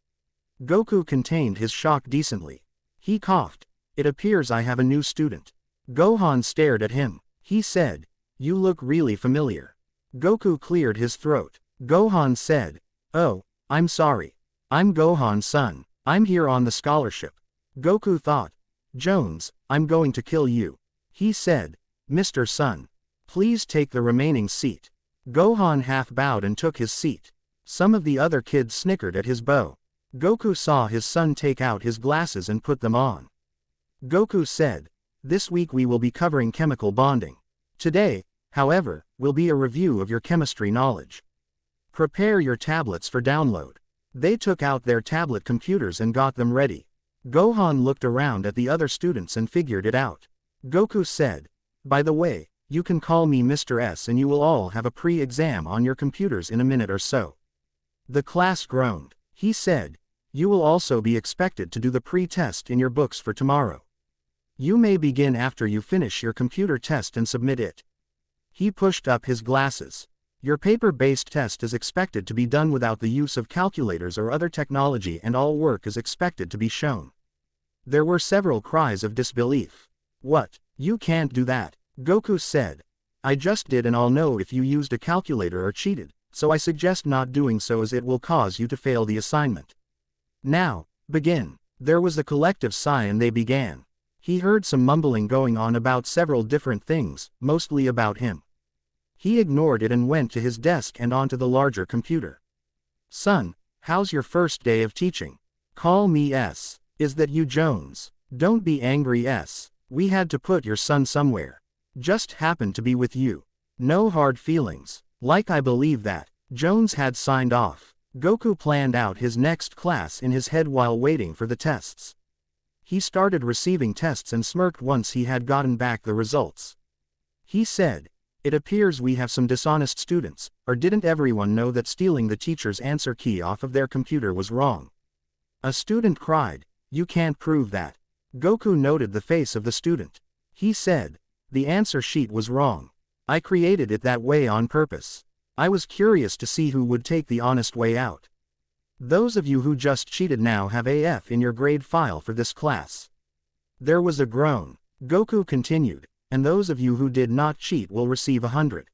Goku contained his shock decently. He coughed. It appears I have a new student. Gohan stared at him. He said, You look really familiar. Goku cleared his throat. Gohan said, Oh, I'm sorry. I'm Gohan's son. I'm here on the scholarship. Goku thought. Jones, I'm going to kill you. He said, Mr. Sun. Please take the remaining seat. Gohan half bowed and took his seat. Some of the other kids snickered at his bow. Goku saw his son take out his glasses and put them on. Goku said, This week we will be covering chemical bonding. Today, however, will be a review of your chemistry knowledge. Prepare your tablets for download. They took out their tablet computers and got them ready. Gohan looked around at the other students and figured it out. Goku said, By the way, you can call me Mr. S and you will all have a pre-exam on your computers in a minute or so. The class groaned. He said, You will also be expected to do the pre-test in your books for tomorrow. You may begin after you finish your computer test and submit it. He pushed up his glasses. Your paper-based test is expected to be done without the use of calculators or other technology and all work is expected to be shown. There were several cries of disbelief. What? You can't do that. Goku said. I just did and I'll know if you used a calculator or cheated, so I suggest not doing so as it will cause you to fail the assignment. Now, begin. There was a collective sigh and they began. He heard some mumbling going on about several different things, mostly about him. He ignored it and went to his desk and onto the larger computer. Son, how's your first day of teaching? Call me S. Is that you, Jones? Don't be angry, S. We had to put your son somewhere. Just happened to be with you. No hard feelings. Like I believe that. Jones had signed off. Goku planned out his next class in his head while waiting for the tests. He started receiving tests and smirked once he had gotten back the results. He said, It appears we have some dishonest students, or didn't everyone know that stealing the teacher's answer key off of their computer was wrong? A student cried, You can't prove that. Goku noted the face of the student. He said, The answer sheet was wrong. I created it that way on purpose. I was curious to see who would take the honest way out. Those of you who just cheated now have AF in your grade file for this class. There was a groan. Goku continued, and those of you who did not cheat will receive 100.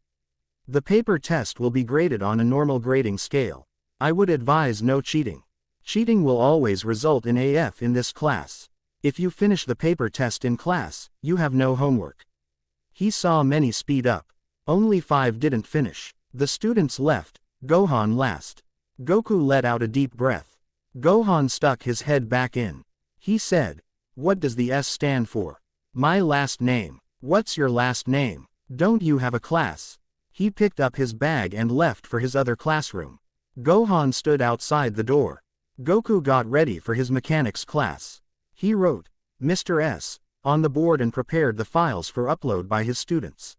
The paper test will be graded on a normal grading scale. I would advise no cheating. Cheating will always result in AF in this class. If you finish the paper test in class, you have no homework. He saw many speed up. Only 5 didn't finish. The students left, Gohan last. Goku let out a deep breath. Gohan stuck his head back in. He said, "What does the S stand for?" "My last name." "What's your last name? Don't you have a class?" He picked up his bag and left for his other classroom. Gohan stood outside the door. Goku got ready for his mechanics class. He wrote, "Mr. S," on the board and prepared the files for upload by his students.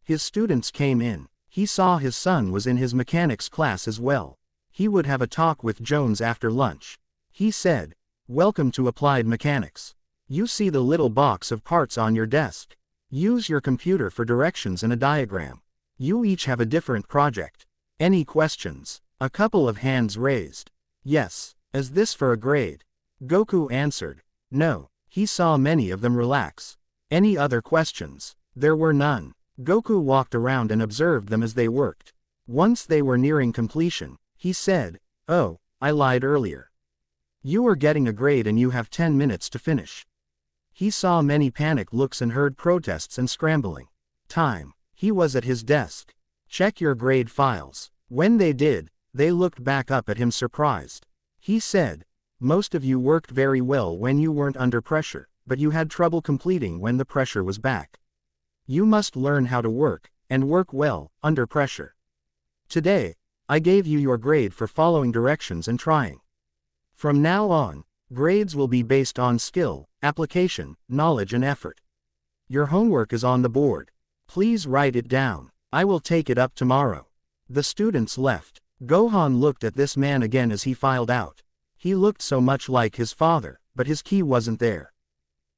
His students came in. He saw his son was in his mechanics class as well. He would have a talk with Jones after lunch. He said, "Welcome to Applied Mechanics. You see the little box of parts on your desk. Use your computer for directions and a diagram. You each have a different project. Any questions?" A couple of hands raised. "Yes. Is this for a grade?" Goku answered, "No." He saw many of them relax. Any other questions? There were none. Goku walked around and observed them as they worked. Once they were nearing completion, he said, "Oh, I lied earlier. You are getting a grade and you have 10 minutes to finish." He saw many panic looks and heard protests and scrambling. Time. He was at his desk. "Check your grade files." When they did, they looked back up at him surprised. He said, "Most of you worked very well when you weren't under pressure, but you had trouble completing when the pressure was back. You must learn how to work, and work well, under pressure. Today, I gave you your grade for following directions and trying. From now on, grades will be based on skill, application, knowledge and effort. Your homework is on the board. Please write it down. I will take it up tomorrow." The students left. Gohan looked at this man again as he filed out. He looked so much like his father, but his key wasn't there.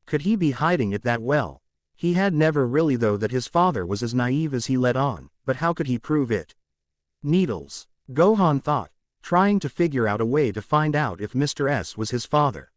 Could he be hiding it that well? He had never really thought that his father was as naive as he let on, but how could he prove it? Needles. Gohan thought, trying to figure out a way to find out if Mr. S was his father.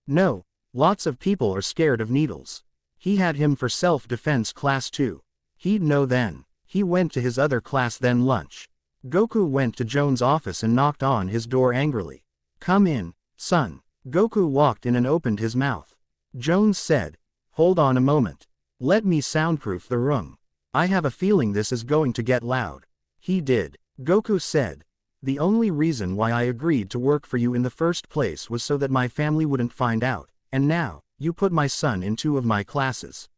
No, lots of people are scared of needles. He had him for self-defense class too. He'd know then. He went to his other class then lunch. Goku went to Jones' office and knocked on his door angrily. "Come in, son." Goku walked in and opened his mouth. Jones said, "Hold on a moment. Let me soundproof the room. I have a feeling this is going to get loud." He did. Goku said, "The only reason why I agreed to work for you in the first place was so that my family wouldn't find out, and now, you put my son in 2 of my classes.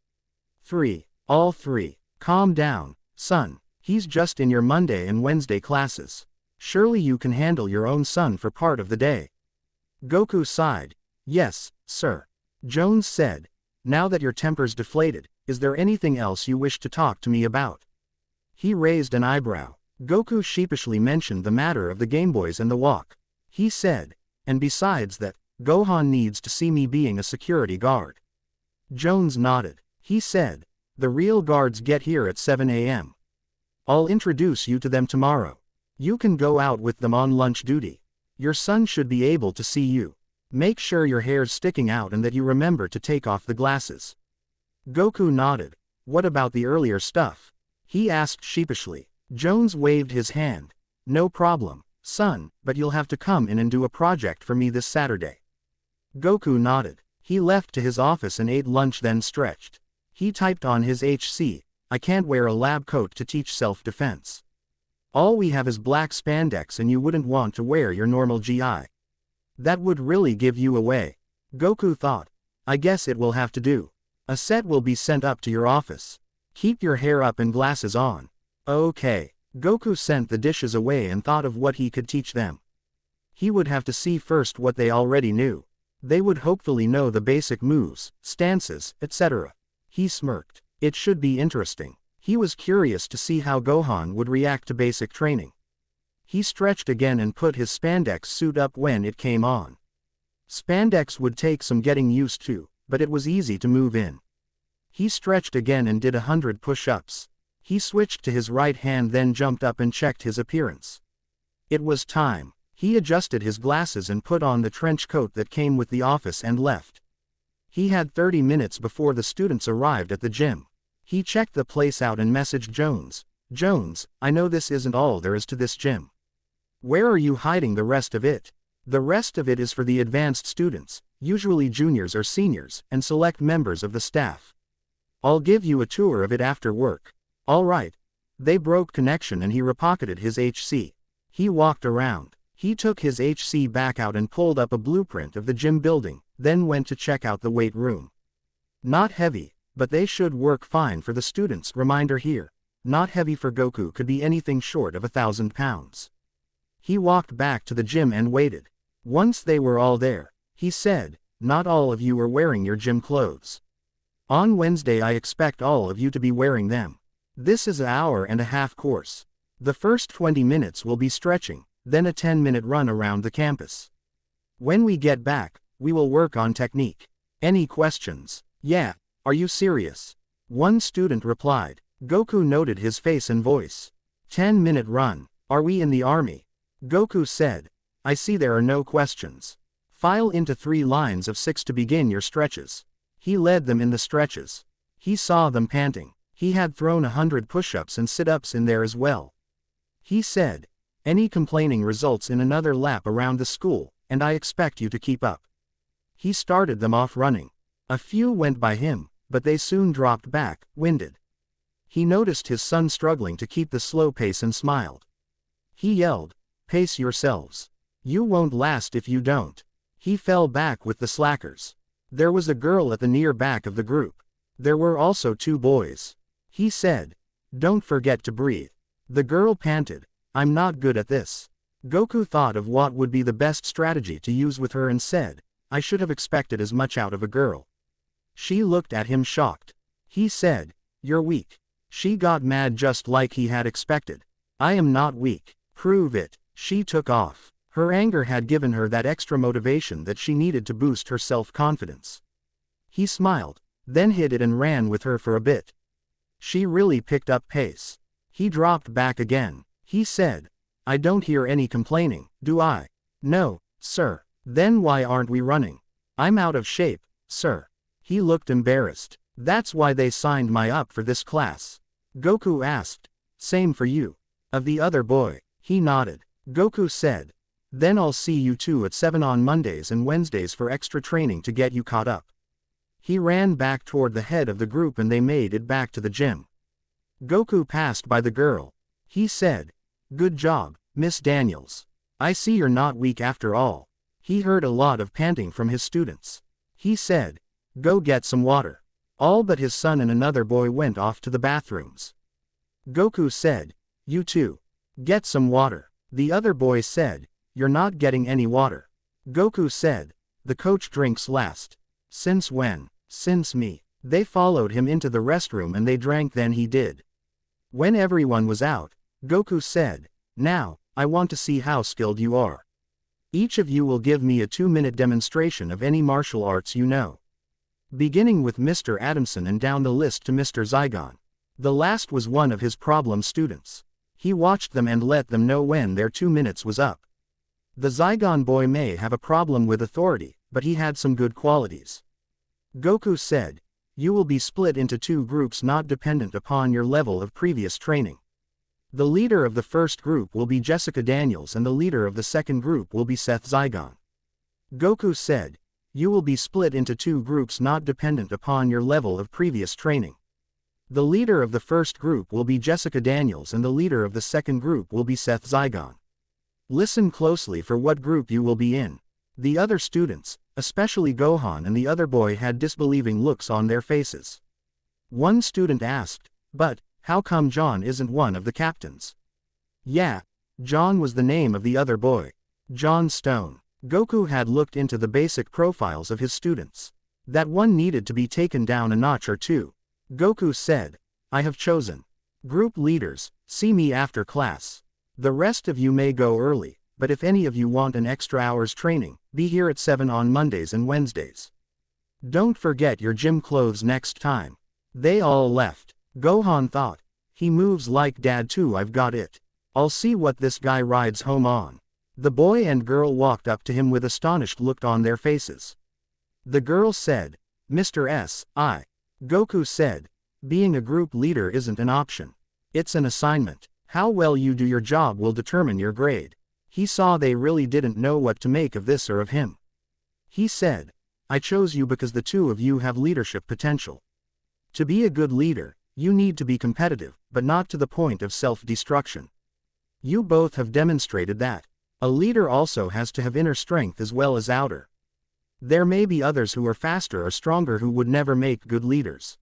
3. All 3. Calm down, son. He's just in your Monday and Wednesday classes. Surely you can handle your own son for part of the day." Goku sighed. "Yes, sir." Jones said, "Now that your temper's deflated, is there anything else you wish to talk to me about?" He raised an eyebrow. Goku sheepishly mentioned the matter of the Game Boys and the walk. He said, "And besides that, Gohan needs to see me being a security guard." Jones nodded. He said, "The real guards get here at 7 a.m. I'll introduce you to them tomorrow. You can go out with them on lunch duty. Your son should be able to see you. Make sure your hair's sticking out and that you remember to take off the glasses." Goku nodded. "What about the earlier stuff?" he asked sheepishly. Jones waved his hand. "No problem, son, but you'll have to come in and do a project for me this Saturday." Goku nodded. He left to his office and ate lunch then stretched. He typed on his HC, "I can't wear a lab coat to teach self-defense. All we have is black spandex and you wouldn't want to wear your normal GI. That would really give you away." Goku thought, "I guess it will have to do. A set will be sent up to your office. Keep your hair up and glasses on." Okay. Goku sent the dishes away and thought of what he could teach them. He would have to see first what they already knew. They would hopefully know the basic moves, stances, etc. He smirked. It should be interesting. He was curious to see how Gohan would react to basic training. He stretched again and put his spandex suit up when it came on. Spandex would take some getting used to, but it was easy to move in. He stretched again and did 100 push-ups. He switched to his right hand then jumped up and checked his appearance. It was time. He adjusted his glasses and put on the trench coat that came with the office and left. He had 30 minutes before the students arrived at the gym. He checked the place out and messaged Jones. Jones, I know this isn't all there is to this gym. Where are you hiding the rest of it? The rest of it is for the advanced students, usually juniors or seniors, and select members of the staff. I'll give you a tour of it after work. All right. They broke connection and he repocketed his HC. He walked around. He took his HC back out and pulled up a blueprint of the gym building, then went to check out the weight room. Not heavy, but they should work fine for the students. Reminder here. Not heavy for Goku could be anything short of 1,000 pounds. He walked back to the gym and waited. Once they were all there, he said, not all of you are wearing your gym clothes. On Wednesday I expect all of you to be wearing them. This is an hour-and-a-half course. The first 20 minutes will be stretching, then a 10-minute run around the campus. When we get back, we will work on technique. Any questions? Yeah, are you serious? One student replied. Goku noted his face and voice. 10-minute run. Are we in the army? Goku said. I see there are no questions. File into 3 lines of 6 to begin your stretches. He led them in the stretches. He saw them panting. He had thrown 100 push-ups and sit-ups in there as well. He said, any complaining results in another lap around the school, and I expect you to keep up. He started them off running. A few went by him, but they soon dropped back, winded. He noticed his son struggling to keep the slow pace and smiled. He yelled, pace yourselves. You won't last if you don't. He fell back with the slackers. There was a girl at the near back of the group. There were also 2 boys. He said, don't forget to breathe. The girl panted, I'm not good at this. Goku thought of what would be the best strategy to use with her and said, I should have expected as much out of a girl. She looked at him shocked. He said, you're weak. She got mad just like he had expected. I am not weak. Prove it. She took off. Her anger had given her that extra motivation that she needed to boost her self-confidence. He smiled, then hid it and ran with her for a bit. She really picked up pace. He dropped back again. He said, I don't hear any complaining, do I? No, sir. Then why aren't we running? I'm out of shape, sir. He looked embarrassed. That's why they signed me up for this class. Goku asked. Same for you. Of the other boy. He nodded. Goku said. Then I'll see you 2 at 7 on Mondays and Wednesdays for extra training to get you caught up. He ran back toward the head of the group and they made it back to the gym. Goku passed by the girl. He said. Good job, Miss Daniels. I see you're not weak after all. He heard a lot of panting from his students. He said. Go get some water. All but his son and another boy went off to the bathrooms. Goku said. You too. Get some water. The other boy said. You're not getting any water. Goku said. The coach drinks last. Since when? Since me. They followed him into the restroom and they drank then he did. When everyone was out, Goku said. Now, I want to see how skilled you are. Each of you will give me a 2-minute demonstration of any martial arts you know. Beginning with Mr. Adamson and down the list to Mr. Zygon. The last was one of his problem students. He watched them and let them know when their 2 minutes was up. The Zygon boy may have a problem with authority, but he had some good qualities. Goku said, you will be split into 2 groups not dependent upon your level of previous training. The leader of the first group will be Jessica Daniels and the leader of the second group will be Seth Zygon. Goku said, you will be split into 2 groups not dependent upon your level of previous training. The leader of the first group will be Jessica Daniels and the leader of the second group will be Seth Zygon. Listen closely for what group you will be in. The other students, especially Gohan and the other boy, had disbelieving looks on their faces. One student asked, but, how come John isn't one of the captains? Yeah, John was the name of the other boy. John Stone. Goku had looked into the basic profiles of his students. That one needed to be taken down a notch or 2. Goku said, I have chosen. Group leaders, see me after class. The rest of you may go early, but if any of you want an extra hour's training, be here at 7 on Mondays and Wednesdays. Don't forget your gym clothes next time. They all left. Gohan thought. He moves like dad too. I've got it. I'll see what this guy rides home on. The boy and girl walked up to him with astonished look on their faces. The girl said, Mr. S, Goku said. Being a group leader isn't an option. It's an assignment. How well you do your job will determine your grade. He saw they really didn't know what to make of this or of him. He said, I chose you because the two of you have leadership potential. To be a good leader, you need to be competitive, but not to the point of self-destruction. You both have demonstrated that. A leader also has to have inner strength as well as outer. There may be others who are faster or stronger who would never make good leaders.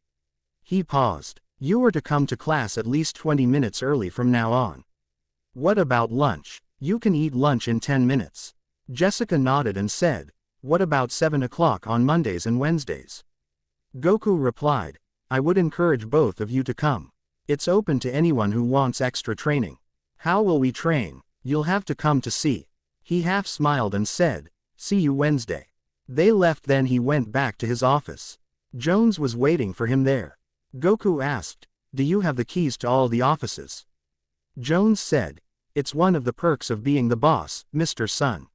He paused. You are to come to class at least 20 minutes early from now on. What about lunch? You can eat lunch in 10 minutes. Jessica nodded and said, what about 7 o'clock on Mondays and Wednesdays? Goku replied, I would encourage both of you to come. It's open to anyone who wants extra training. How will we train? You'll have to come to see. He half smiled and said, see you Wednesday. They left, then he went back to his office. Jones was waiting for him there. Goku asked, do you have the keys to all the offices? Jones said, it's one of the perks of being the boss, Mr. Sun.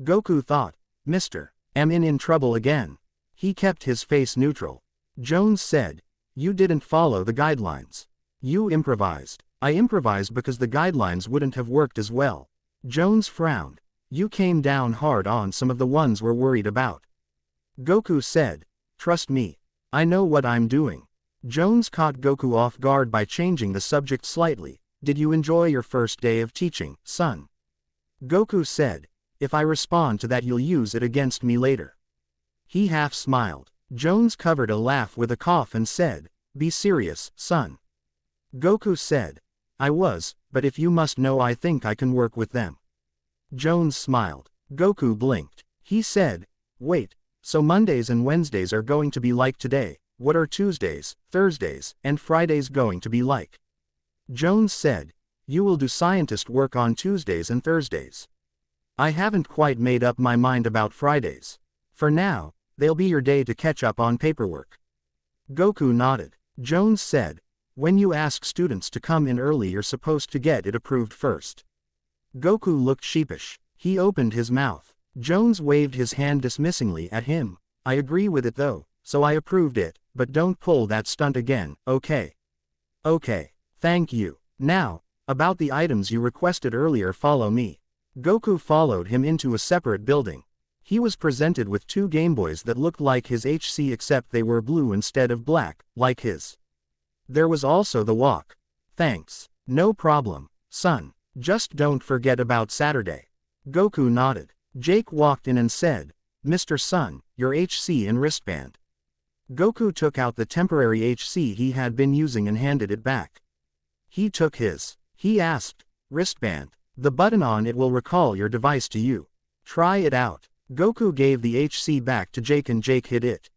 Goku thought, Mr. M in trouble again. He kept his face neutral. Jones said, you didn't follow the guidelines. You improvised. I improvised because the guidelines wouldn't have worked as well. Jones frowned. You came down hard on some of the ones we're worried about. Goku said, trust me. I know what I'm doing. Jones caught Goku off guard by changing the subject slightly. Did you enjoy your first day of teaching, son? Goku said, if I respond to that you'll use it against me later. He half smiled. Jones covered a laugh with a cough and said, be serious, son. Goku said, I was, but if you must know, I think I can work with them. Jones smiled. Goku blinked. He said, wait, so Mondays and Wednesdays are going to be like today, what are Tuesdays, Thursdays, and Fridays going to be like? Jones said, you will do scientist work on Tuesdays and Thursdays. I haven't quite made up my mind about Fridays. For now, they'll be your day to catch up on paperwork. Goku nodded. Jones said, when you ask students to come in early, you're supposed to get it approved first. Goku looked sheepish. He opened his mouth. Jones waved his hand dismissingly at him. I agree with it though, so I approved it, but don't pull that stunt again, okay? Okay. Thank you. Now, about the items you requested earlier, follow me. Goku followed him into a separate building. He was presented with 2 Game Boys that looked like his HC except they were blue instead of black, like his. There was also the walk. Thanks. No problem, son. Just don't forget about Saturday. Goku nodded. Jake walked in and said, Mr. Sun, your HC and wristband. Goku took out the temporary HC he had been using and handed it back. He took his. He asked, wristband. The button on it will recall your device to you. Try it out. Goku gave the HC back to Jake and Jake hit it.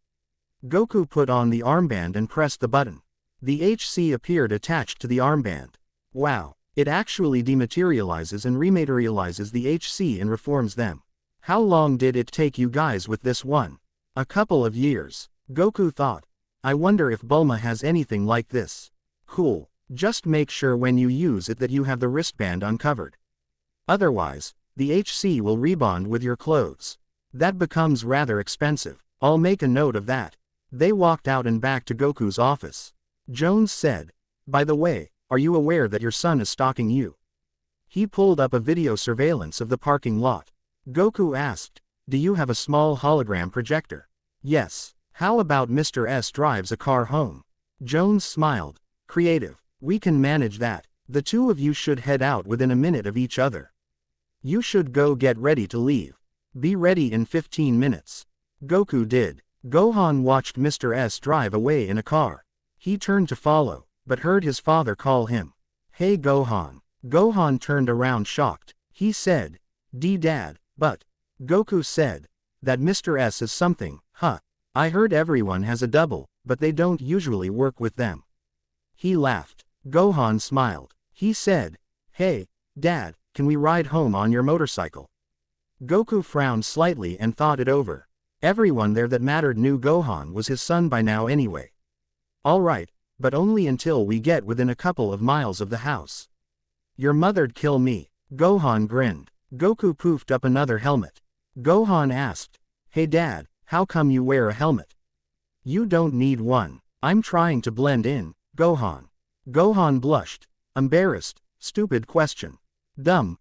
Goku put on the armband and pressed the button. The HC appeared attached to the armband. Wow, it actually dematerializes and rematerializes the HC and reforms them. How long did it take you guys with this one? A couple of years. Goku thought. I wonder if Bulma has anything like this. Cool. Just make sure when you use it that you have the wristband uncovered. Otherwise, the HC will rebond with your clothes. That becomes rather expensive. I'll make a note of that. They walked out and back to Goku's office. Jones said, by the way, are you aware that your son is stalking you? He pulled up a video surveillance of the parking lot. Goku asked, do you have a small hologram projector? Yes. How about Mr. S drives a car home? Jones smiled. Creative. We can manage that. The two of you should head out within a minute of each other. You should go get ready to leave. Be ready in 15 minutes. Goku did. Gohan watched Mr. S drive away in a car. He turned to follow, but heard his father call him. Hey Gohan. Gohan turned around shocked. He said, Dad, but. Goku said, that Mr. S is something, huh? I heard everyone has a double, but they don't usually work with them. He laughed. Gohan smiled. He said, hey, Dad, can we ride home on your motorcycle? Goku frowned slightly and thought it over. Everyone there that mattered knew Gohan was his son by now anyway. All right, but only until we get within a couple of miles of the house. Your mother'd kill me. Gohan grinned. Goku poofed up another helmet. Gohan asked, hey Dad, how come you wear a helmet? You don't need one. I'm trying to blend in, Gohan. Gohan blushed. Embarrassed. Stupid question. Dumb.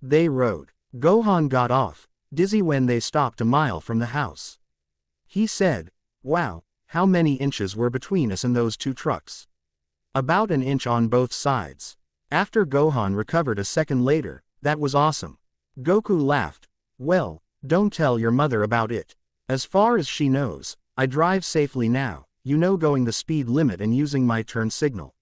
They rode. Gohan got off, dizzy when they stopped a mile from the house. He said, "Wow, how many inches were between us and those two trucks?" "About an inch on both sides." After Gohan recovered a second later, "That was awesome." Goku laughed. "Well, don't tell your mother about it. As far as she knows, I drive safely now, going the speed limit and using my turn signal."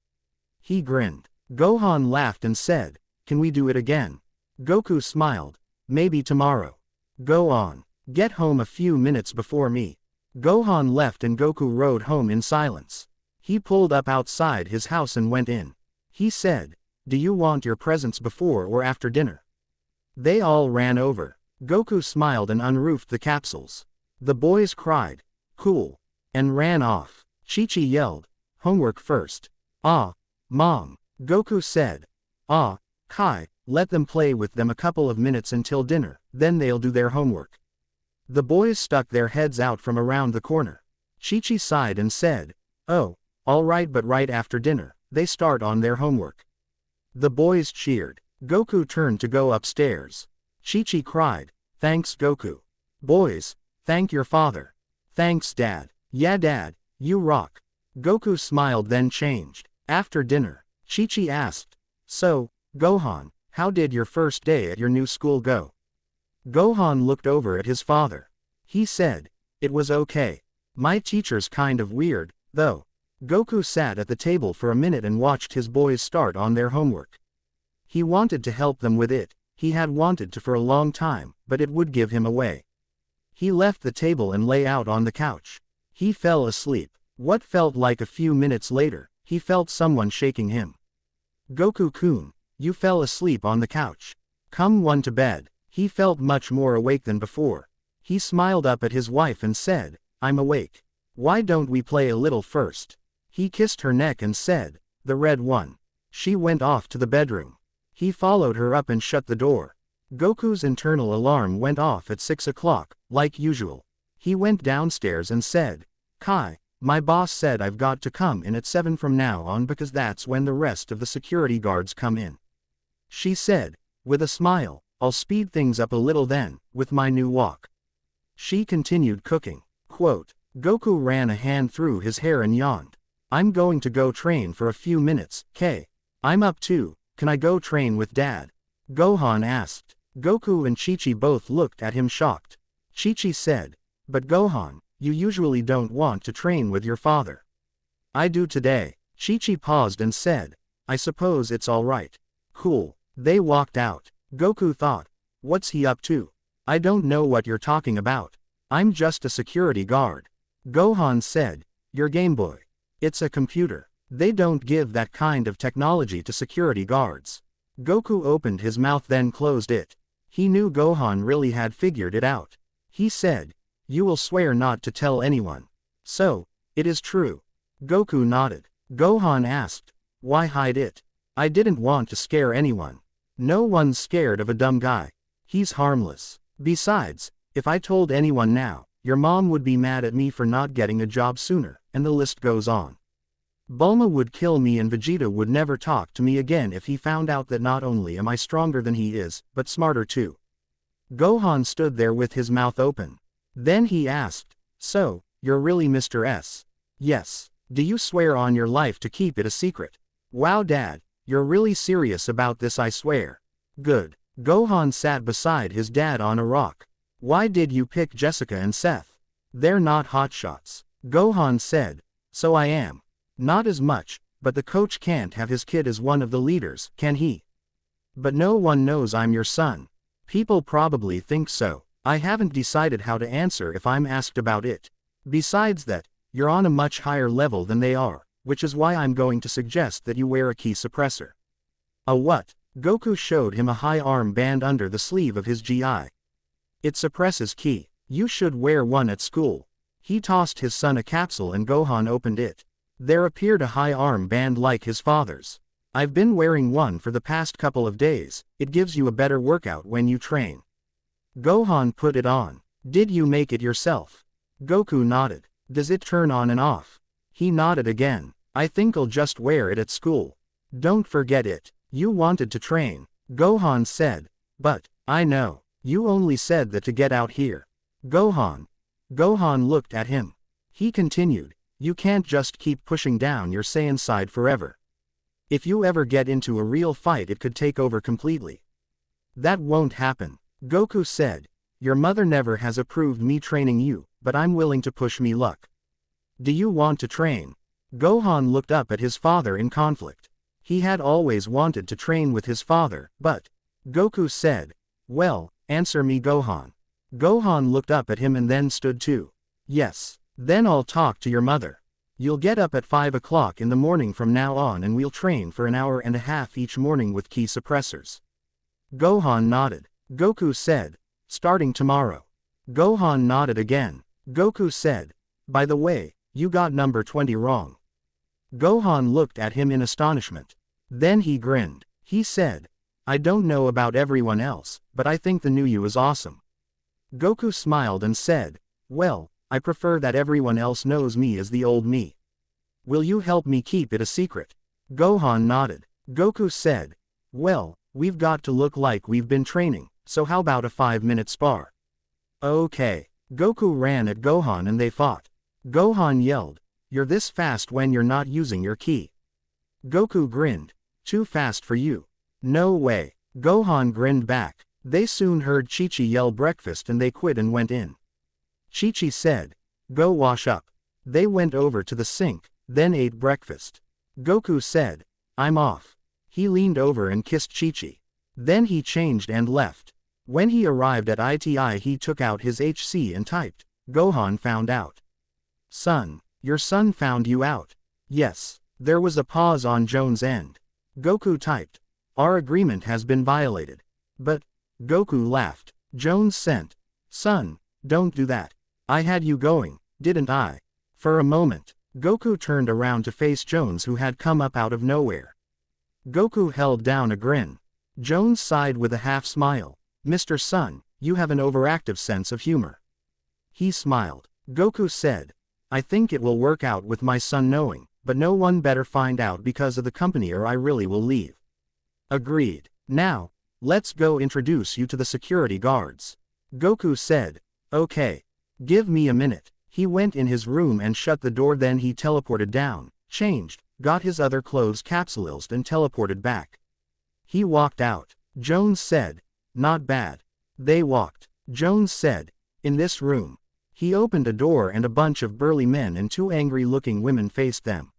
He grinned. Gohan laughed and said, "Can we do it again?" Goku smiled. "Maybe tomorrow. Go on. Get home a few minutes before me." Gohan left and Goku rode home in silence. He pulled up outside his house and went in. He said, "Do you want your presents before or after dinner?" They all ran over. Goku smiled and unroofed the capsules. The boys cried, "Cool," and ran off. Chi-Chi yelled, "Homework first." "Ah, Mom." Goku said, "Ah, Kai, let them play with them a couple of minutes until dinner, then they'll do their homework." The boys stuck their heads out from around the corner. Chi-Chi sighed and said, "Oh, all right, but right after dinner, they start on their homework." The boys cheered. Goku turned to go upstairs. Chi-Chi cried, "Thanks, Goku." "Boys, thank your father." "Thanks, Dad." "Yeah, Dad, you rock." Goku smiled then changed. After dinner, Chi-Chi asked, "So, Gohan, how did your first day at your new school go?" Gohan looked over at his father. He said, "It was okay. My teacher's kind of weird, though." Goku sat at the table for a minute and watched his boys start on their homework. He wanted to help them with it, he had wanted to for a long time, but it would give him away. He left the table and lay out on the couch. He fell asleep. What felt like a few minutes later, he felt someone shaking him. "Goku-kun, you fell asleep on the couch. Come on to bed." He felt much more awake than before. He smiled up at his wife and said, "I'm awake. Why don't we play a little first?" He kissed her neck and said, "The red one." She went off to the bedroom. He followed her up and shut the door. Goku's internal alarm went off at 6 o'clock, like usual. He went downstairs and said, "Kai, my boss said I've got to come in at 7 from now on because that's when the rest of the security guards come in." She said, with a smile, "I'll speed things up a little then, with my new walk." She continued cooking. Quote, Goku ran a hand through his hair and yawned. "I'm going to go train for a few minutes, K. I'm up too, can I go train with Dad?" Gohan asked. Goku and Chi-Chi both looked at him shocked. Chi-Chi said, "But Gohan, you usually don't want to train with your father." "I do today." Chi-Chi paused and said, "I suppose it's alright." Cool. They walked out. Goku thought, "What's he up to? I don't know what you're talking about. I'm just a security guard." Gohan said, "Your Game Boy. It's a computer. They don't give that kind of technology to security guards." Goku opened his mouth then closed it. He knew Gohan really had figured it out. He said, "You will swear not to tell anyone." "So, it is true." Goku nodded. Gohan asked, "Why hide it?" "I didn't want to scare anyone." "No one's scared of a dumb guy. He's harmless. Besides, if I told anyone now, your mom would be mad at me for not getting a job sooner, and the list goes on. Bulma would kill me and Vegeta would never talk to me again if he found out that not only am I stronger than he is, but smarter too." Gohan stood there with his mouth open. Then he asked, "So, you're really Mr. S?" "Yes. Do you swear on your life to keep it a secret?" "Wow, Dad, you're really serious about this, I swear." "Good." Gohan sat beside his dad on a rock. "Why did you pick Jessica and Seth?" "They're not hotshots." Gohan said, "So I am." "Not as much, but the coach can't have his kid as one of the leaders, can he?" "But no one knows I'm your son." "People probably think so. I haven't decided how to answer if I'm asked about it. Besides that, you're on a much higher level than they are, which is why I'm going to suggest that you wear a ki suppressor." "A what?" Goku showed him a high arm band under the sleeve of his GI. "It suppresses ki. You should wear one at school." He tossed his son a capsule and Gohan opened it. There appeared a high arm band like his father's. "I've been wearing one for the past couple of days, it gives you a better workout when you train." Gohan put it on. "Did you make it yourself?" Goku nodded. Does it turn on and off? He nodded again. I think I'll just wear it at school. Don't forget it. You wanted to train. Gohan said. But, I know. You only said that to get out here. Gohan. Gohan looked at him. He continued. You can't just keep pushing down your Saiyan side forever. If you ever get into a real fight it could take over completely. That won't happen. Goku said. Your mother never has approved me training you, but I'm willing to push me luck. Do you want to train? Gohan looked up at his father in conflict. He had always wanted to train with his father, but Goku said, well, answer me Gohan. Gohan looked up at him and then stood too. Yes. Then I'll talk to your mother. You'll get up at 5 o'clock in the morning from now on and we'll train for an hour and a half each morning with ki suppressors. Gohan nodded. Goku said, starting tomorrow. Gohan nodded again. Goku said, by the way, you got number 20 wrong. Gohan looked at him in astonishment. Then he grinned. He said, I don't know about everyone else, but I think the new you is awesome. Goku smiled and said, well, I prefer that everyone else knows me as the old me. Will you help me keep it a secret? Gohan nodded. Goku said, well, we've got to look like we've been training, so how about a 5-minute spar? Okay. Goku ran at Gohan and they fought. Gohan yelled, you're this fast when you're not using your ki. Goku grinned, too fast for you. No way. Gohan grinned back. They soon heard Chi-Chi yell breakfast and they quit and went in. Chi-Chi said, go wash up. They went over to the sink, then ate breakfast. Goku said, I'm off. He leaned over and kissed Chi-Chi. Then he changed and left. When he arrived at ITI he took out his HC and typed, Gohan found out. Son, your son found you out. Yes. There was a pause on Jones' end. Goku typed, our agreement has been violated. But, Goku laughed. Jones sent, son, don't do that. I had you going, didn't I? For a moment, Goku turned around to face Jones who had come up out of nowhere. Goku held down a grin. Jones sighed with a half smile. Mr. Sun, you have an overactive sense of humor. He smiled. Goku said, I think it will work out with my son knowing, but no one better find out because of the company or I really will leave. Agreed. Now, let's go introduce you to the security guards. Goku said, okay. Give me a minute. He went in his room and shut the door, then he teleported down, changed, got his other clothes capsulized and teleported back. He walked out. Jones said, not bad. They walked. Jones said, in this room. He opened a door and a bunch of burly men and 2 angry-looking women faced them.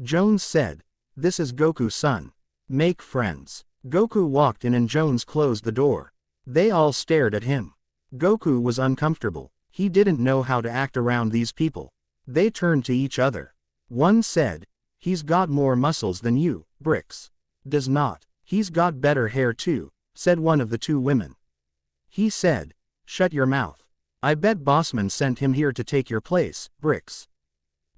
Jones said, this is Goku's son. Make friends. Goku walked in and Jones closed the door. They all stared at him. Goku was uncomfortable. He didn't know how to act around these people. They turned to each other. One said, he's got more muscles than you, Bricks. Does not. He's got better hair too, said one of the 2 women. He said, shut your mouth. I bet Bossman sent him here to take your place, Bricks.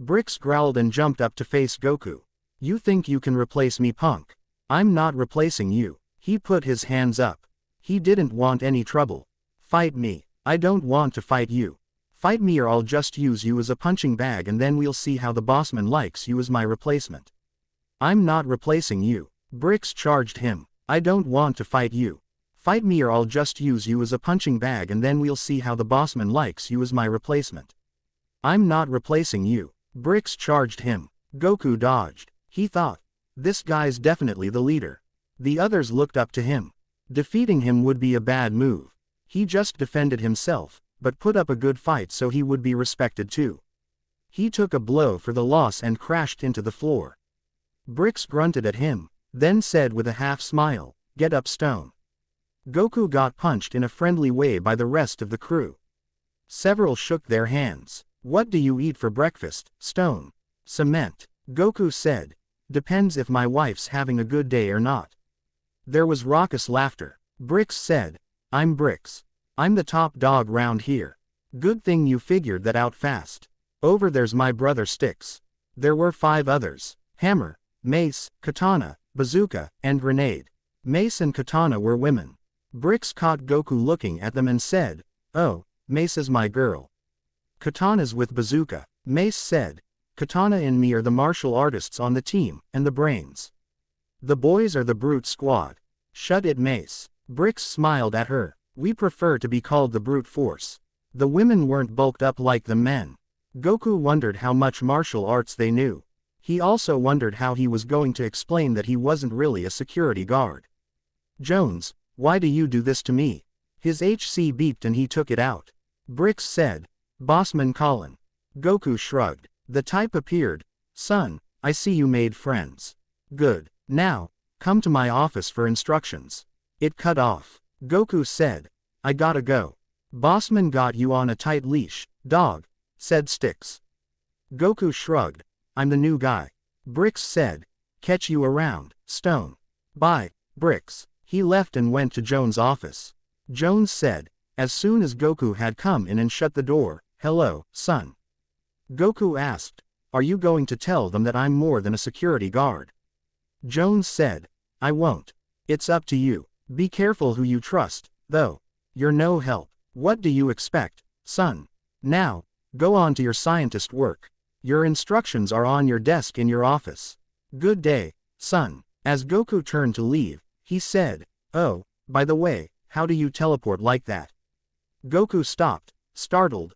Bricks growled and jumped up to face Goku. You think you can replace me, punk? I'm not replacing you. He put his hands up. He didn't want any trouble. Fight me. I don't want to fight you. Fight me or I'll just use you as a punching bag and then we'll see how the Bossman likes you as my replacement. I'm not replacing you. Bricks charged him. I don't want to fight you. Fight me or I'll just use you as a punching bag and then we'll see how the Bossman likes you as my replacement. I'm not replacing you. Bricks charged him. Goku dodged. He thought, this guy's definitely the leader. The others looked up to him. Defeating him would be a bad move. He just defended himself, but put up a good fight so he would be respected too. He took a blow for the loss and crashed into the floor. Bricks grunted at him, then said with a half smile, get up, Stone. Goku got punched in a friendly way by the rest of the crew. Several shook their hands. What do you eat for breakfast, Stone? Cement. Goku said, depends if my wife's having a good day or not. There was raucous laughter. Bricks said, I'm Bricks. I'm the top dog round here. Good thing you figured that out fast. Over there's my brother Sticks. There were 5 others. Hammer, Mace, Katana, Bazooka, and Grenade. Mace and Katana were women. Bricks caught Goku looking at them and said, oh, Mace is my girl. Katana's with Bazooka. Mace said. Katana and me are the martial artists on the team, and the brains. The boys are the brute squad. Shut it, Mace. Bricks smiled at her. We prefer to be called the brute force. The women weren't bulked up like the men. Goku wondered how much martial arts they knew. He also wondered how he was going to explain that he wasn't really a security guard. Jones, why do you do this to me? His HC beeped and he took it out. Bricks said. Bossman Colin. Goku shrugged. The type appeared. Son, I see you made friends. Good. Now, come to my office for instructions. It cut off. Goku said. I gotta go. Bossman got you on a tight leash, dog, said Sticks. Goku shrugged. I'm the new guy. Bricks said. Catch you around, Stone. Bye, Bricks. He left and went to Jones' office. Jones said, as soon as Goku had come in and shut the door, hello, son. Goku asked, are you going to tell them that I'm more than a security guard? Jones said, I won't. It's up to you. Be careful who you trust, though. You're no help. What do you expect, son? Now, go on to your scientist work. Your instructions are on your desk in your office. Good day, son. As Goku turned to leave, he said, oh, by the way, how do you teleport like that? Goku stopped, startled.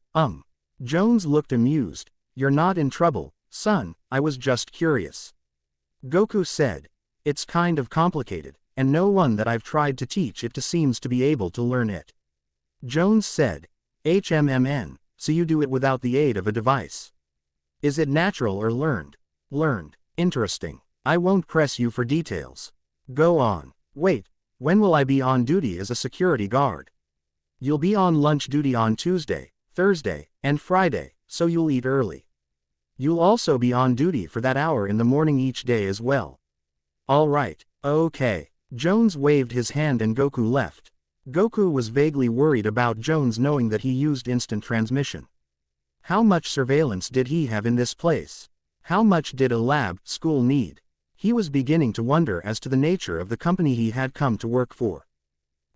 Jones looked amused. You're not in trouble, son, I was just curious. Goku said, it's kind of complicated, and no one that I've tried to teach it to seems to be able to learn it. Jones said, so you do it without the aid of a device. Is it natural or learned? Learned. Interesting. I won't press you for details. Go on. Wait, when will I be on duty as a security guard? You'll be on lunch duty on Tuesday, Thursday, and Friday, so you'll eat early. You'll also be on duty for that hour in the morning each day as well. All right, okay. Jones waved his hand and Goku left. Goku was vaguely worried about Jones knowing that he used instant transmission. How much surveillance did he have in this place? How much did a school need? He was beginning to wonder as to the nature of the company he had come to work for.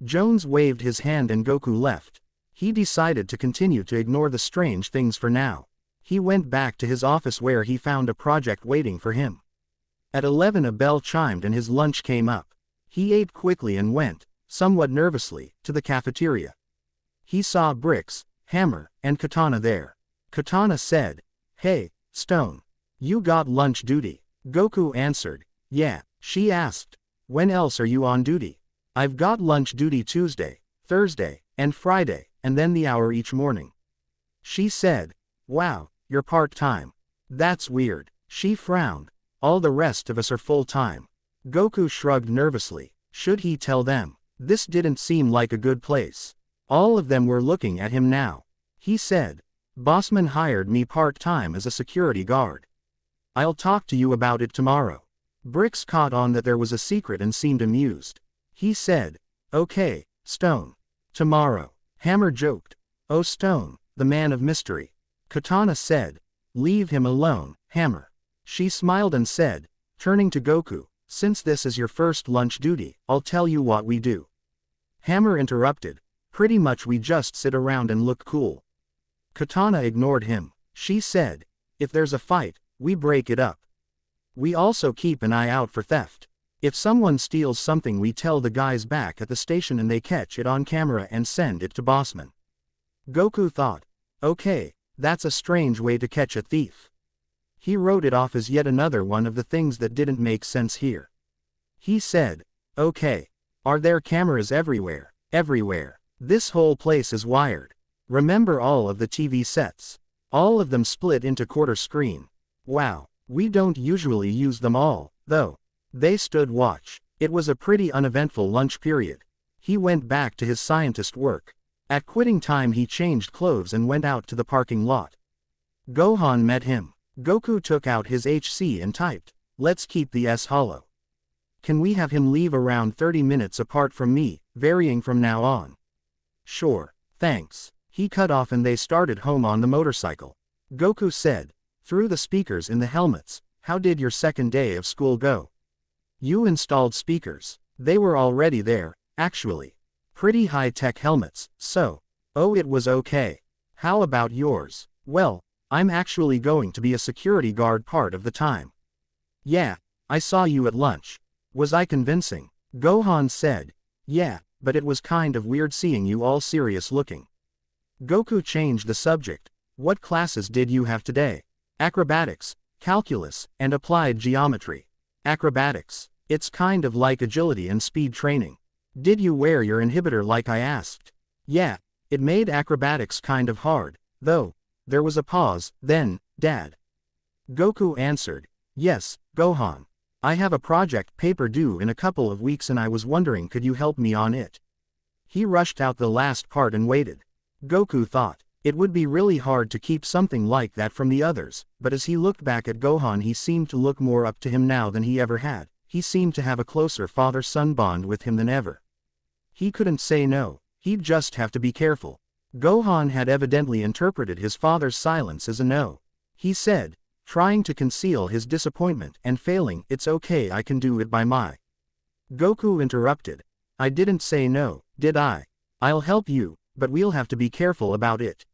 Jones waved his hand and Goku left. He decided to continue to ignore the strange things for now. He went back to his office where he found a project waiting for him. At 11 a bell chimed and his lunch came up. He ate quickly and went, somewhat nervously, to the cafeteria. He saw Bricks, Hammer, and Katana there. Katana said, hey, Stone. You got lunch duty. Goku answered, yeah. She asked, when else are you on duty? I've got lunch duty Tuesday, Thursday, and Friday, and then the hour each morning. She said, wow, you're part-time. That's weird. She frowned. All the rest of us are full-time. Goku shrugged nervously. Should he tell them? This didn't seem like a good place. All of them were looking at him now. He said, Bossman hired me part-time as a security guard. I'll talk to you about it tomorrow. Bricks caught on that there was a secret and seemed amused. He said, okay, Stone. Tomorrow. Hammer joked. Oh Stone, the man of mystery. Katana said, leave him alone, Hammer. She smiled and said, turning to Goku, since this is your first lunch duty, I'll tell you what we do. Hammer interrupted, pretty much we just sit around and look cool. Katana ignored him. She said, if there's a fight, we break it up. We also keep an eye out for theft. If someone steals something we tell the guys back at the station and they catch it on camera and send it to Bossman. Goku thought, okay, that's a strange way to catch a thief. He wrote it off as yet another one of the things that didn't make sense here. He said, okay. Are there cameras everywhere? Everywhere. This whole place is wired. Remember all of the TV sets? All of them split into quarter screen. Wow, we don't usually use them all, though. They stood watch. It was a pretty uneventful lunch period. He went back to his scientist work. At quitting time he changed clothes and went out to the parking lot. Gohan met him. Goku took out his HC and typed, let's keep the S hollow. Can we have him leave around 30 minutes apart from me, varying from now on? Sure, thanks. He cut off and they started home on the motorcycle. Goku said, through the speakers in the helmets, how did your second day of school go? You installed speakers. They were already there, actually. Pretty high-tech helmets, so. Oh, it was okay. How about yours? Well, I'm actually going to be a security guard part of the time. Yeah, I saw you at lunch. Was I convincing? Gohan said. Yeah, but it was kind of weird seeing you all serious looking. Goku changed the subject. What classes did you have today? Acrobatics, calculus, and applied geometry. Acrobatics. It's kind of like agility and speed training. Did you wear your inhibitor like I asked? Yeah, it made acrobatics kind of hard, though. There was a pause, then, Dad. Goku answered. Yes, Gohan. I have a project paper due in a couple of weeks and I was wondering could you help me on it? He rushed out the last part and waited. Goku thought, it would be really hard to keep something like that from the others, but as he looked back at Gohan he seemed to look more up to him now than he ever had. He seemed to have a closer father-son bond with him than ever. He couldn't say no, he'd just have to be careful. Gohan had evidently interpreted his father's silence as a no. He said, trying to conceal his disappointment and failing, it's okay, I can do it by my. Goku interrupted. I didn't say no, did I? I'll help you, but we'll have to be careful about it.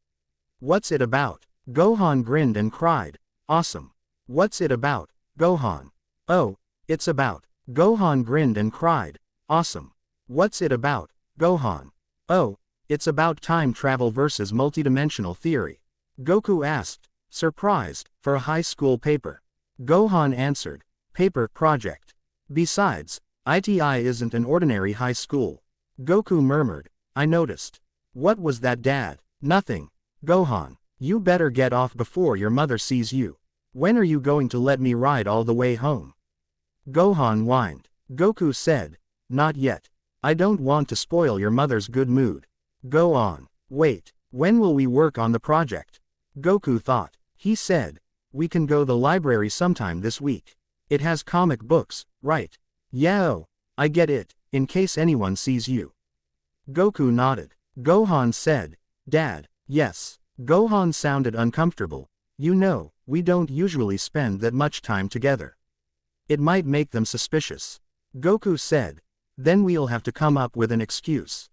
What's it about? Gohan grinned and cried. Awesome. What's it about, Gohan? Oh, it's about. Gohan grinned and cried. Awesome. What's it about, Gohan? Oh, it's about time travel versus multidimensional theory. Goku asked, surprised, for a high school paper. Gohan answered, paper project. Besides, ITI isn't an ordinary high school. Goku murmured, I noticed. What was that, Dad? Nothing. Gohan, you better get off before your mother sees you. When are you going to let me ride all the way home? Gohan whined. Goku said, not yet. I don't want to spoil your mother's good mood. Go on. Wait, when will we work on the project? Goku thought. He said, we can go the library sometime this week. It has comic books, right? Yeah, oh, I get it, in case anyone sees you. Goku nodded. Gohan said, Dad, yes. Gohan sounded uncomfortable. You know, we don't usually spend that much time together. It might make them suspicious. Goku said, then we'll have to come up with an excuse.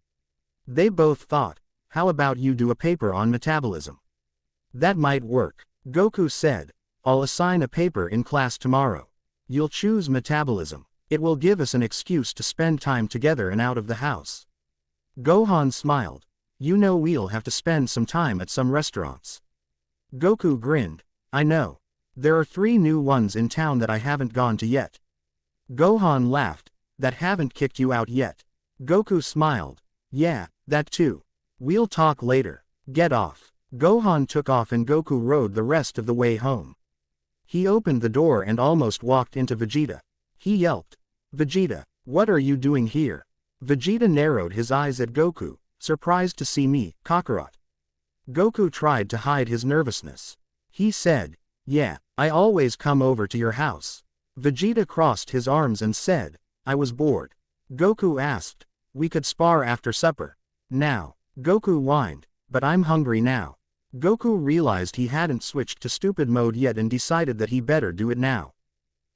They both thought, how about you do a paper on metabolism? That might work. Goku said, I'll assign a paper in class tomorrow. You'll choose metabolism. It will give us an excuse to spend time together and out of the house. Gohan smiled. You know we'll have to spend some time at some restaurants. Goku grinned. I know. There are 3 new ones in town that I haven't gone to yet. Gohan laughed. That haven't kicked you out yet. Goku smiled. Yeah, that too. We'll talk later. Get off. Gohan took off and Goku rode the rest of the way home. He opened the door and almost walked into Vegeta. He yelped. Vegeta, what are you doing here? Vegeta narrowed his eyes at Goku, surprised to see me, Kakarot. Goku tried to hide his nervousness. He said, yeah, I always come over to your house. Vegeta crossed his arms and said, I was bored. Goku asked, we could spar after supper. Now. Goku whined, but I'm hungry now. Goku realized he hadn't switched to stupid mode yet and decided that he better do it now.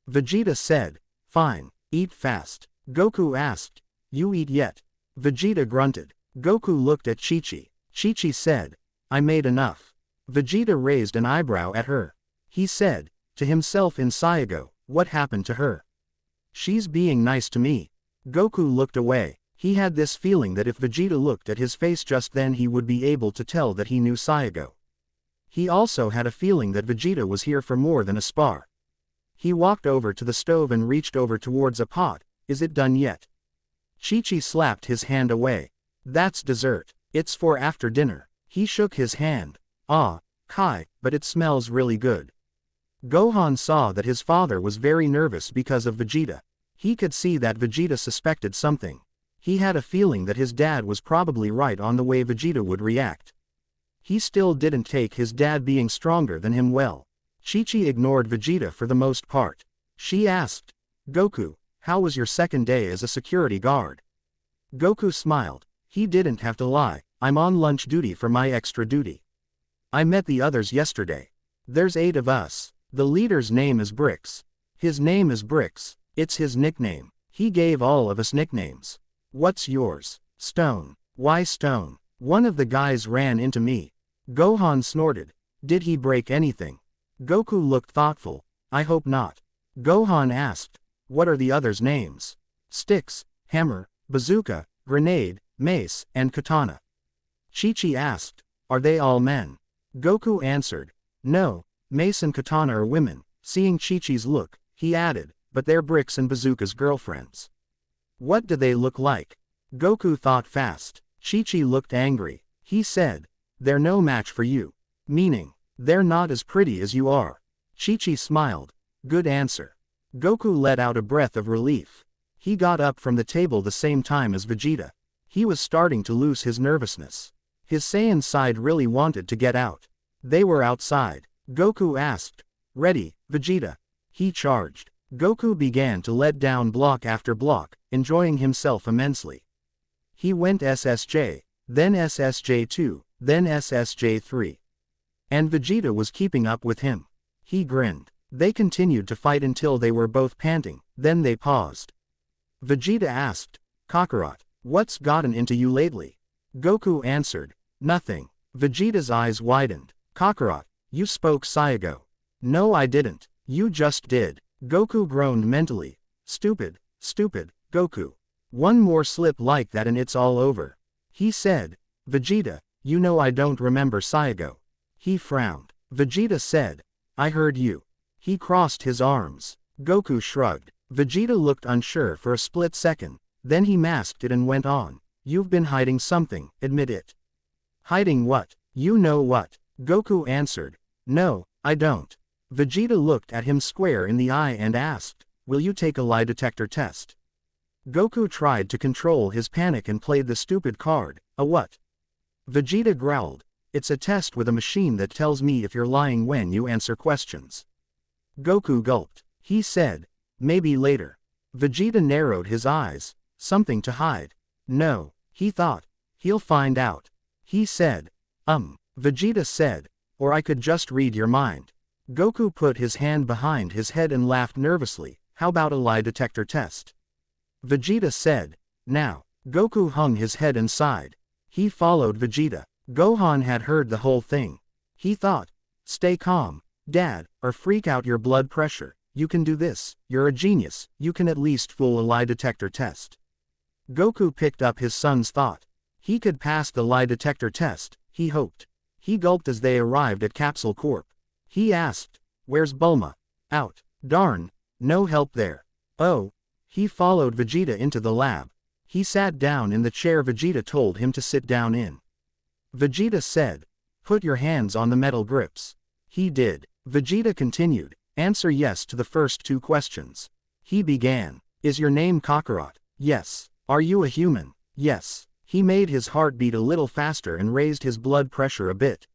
Vegeta said, fine, eat fast. Goku asked, you eat yet? Vegeta grunted. Goku looked at Chi-Chi. Chi-Chi said, I made enough. Vegeta raised an eyebrow at her. He said, to himself in Saigo, what happened to her? She's being nice to me. Goku looked away. He had this feeling that if Vegeta looked at his face just then he would be able to tell that he knew Saigo. He also had a feeling that Vegeta was here for more than a spar. He walked over to the stove and reached over towards a pot. Is it done yet? Chi-Chi slapped his hand away. That's dessert. It's for after dinner. He shook his hand. Ah, Kai, but it smells really good. Gohan saw that his father was very nervous because of Vegeta. He could see that Vegeta suspected something. He had a feeling that his dad was probably right on the way Vegeta would react. He still didn't take his dad being stronger than him well. Chi-Chi ignored Vegeta for the most part. She asked, Goku, how was your second day as a security guard? Goku smiled. He didn't have to lie. I'm on lunch duty for my extra duty. I met the others yesterday. There's 8 of us. The leader's name is Bricks. His name is Bricks. It's his nickname. He gave all of us nicknames. What's yours? Stone. Why Stone? One of the guys ran into me. Gohan snorted. Did he break anything? Goku looked thoughtful. I hope not. Gohan asked. What are the others' names? Sticks, hammer, bazooka, grenade, mace, and katana. Chi-Chi asked. Are they all men? Goku answered. No, mace and katana are women. Seeing Chi-Chi's look, he added, but they're Bricks and Bazooka's girlfriends. What do they look like? Goku thought fast. Chi-Chi looked angry. He said, they're no match for you. Meaning, they're not as pretty as you are. Chi-Chi smiled. Good answer. Goku let out a breath of relief. He got up from the table the same time as Vegeta. He was starting to lose his nervousness. His Saiyan side really wanted to get out. They were outside. Goku asked, ready, Vegeta? He charged. Goku began to let down block after block, enjoying himself immensely. He went SSJ, then SSJ2, then SSJ3. And Vegeta was keeping up with him. He grinned. They continued to fight until they were both panting, then they paused. Vegeta asked, Kakarot, what's gotten into you lately? Goku answered, nothing. Vegeta's eyes widened. Kakarot, you spoke Saigo. No, I didn't. You just did. Goku groaned mentally. Stupid, Goku. One more slip like that and it's all over. He said, Vegeta, you know I don't remember Saigo. He frowned. Vegeta said, I heard you. He crossed his arms. Goku shrugged. Vegeta looked unsure for a split second, then he masked it and went on. You've been hiding something, admit it. Hiding what? You know what? Goku answered. No, I don't. Vegeta looked at him square in the eye and asked, will you take a lie detector test? Goku tried to control his panic and played the stupid card. A what? Vegeta growled. It's a test with a machine that tells me if you're lying when you answer questions. Goku gulped. He said, maybe later. Vegeta narrowed his eyes. Something to hide. No, he thought. He'll find out. He said. Vegeta said. Or I could just read your mind. Goku put his hand behind his head and laughed nervously. How about a lie detector test? Vegeta said. Now. Goku hung his head and sighed. He followed Vegeta. Gohan had heard the whole thing. He thought. Stay calm, Dad, or freak out your blood pressure. You can do this. You're a genius. You can at least fool a lie detector test. Goku picked up his son's thought. He could pass the lie detector test, he hoped. He gulped as they arrived at Capsule Corp. He asked, where's Bulma? Out. Darn, no help there. Oh. He followed Vegeta into the lab. He sat down in the chair Vegeta told him to sit down in. Vegeta said, put your hands on the metal grips. He did. Vegeta continued, answer yes to the first two questions. He began, is your name Kakarot? Yes. Are you a human? Yes. He made his heart beat a little faster and raised his blood pressure a bit.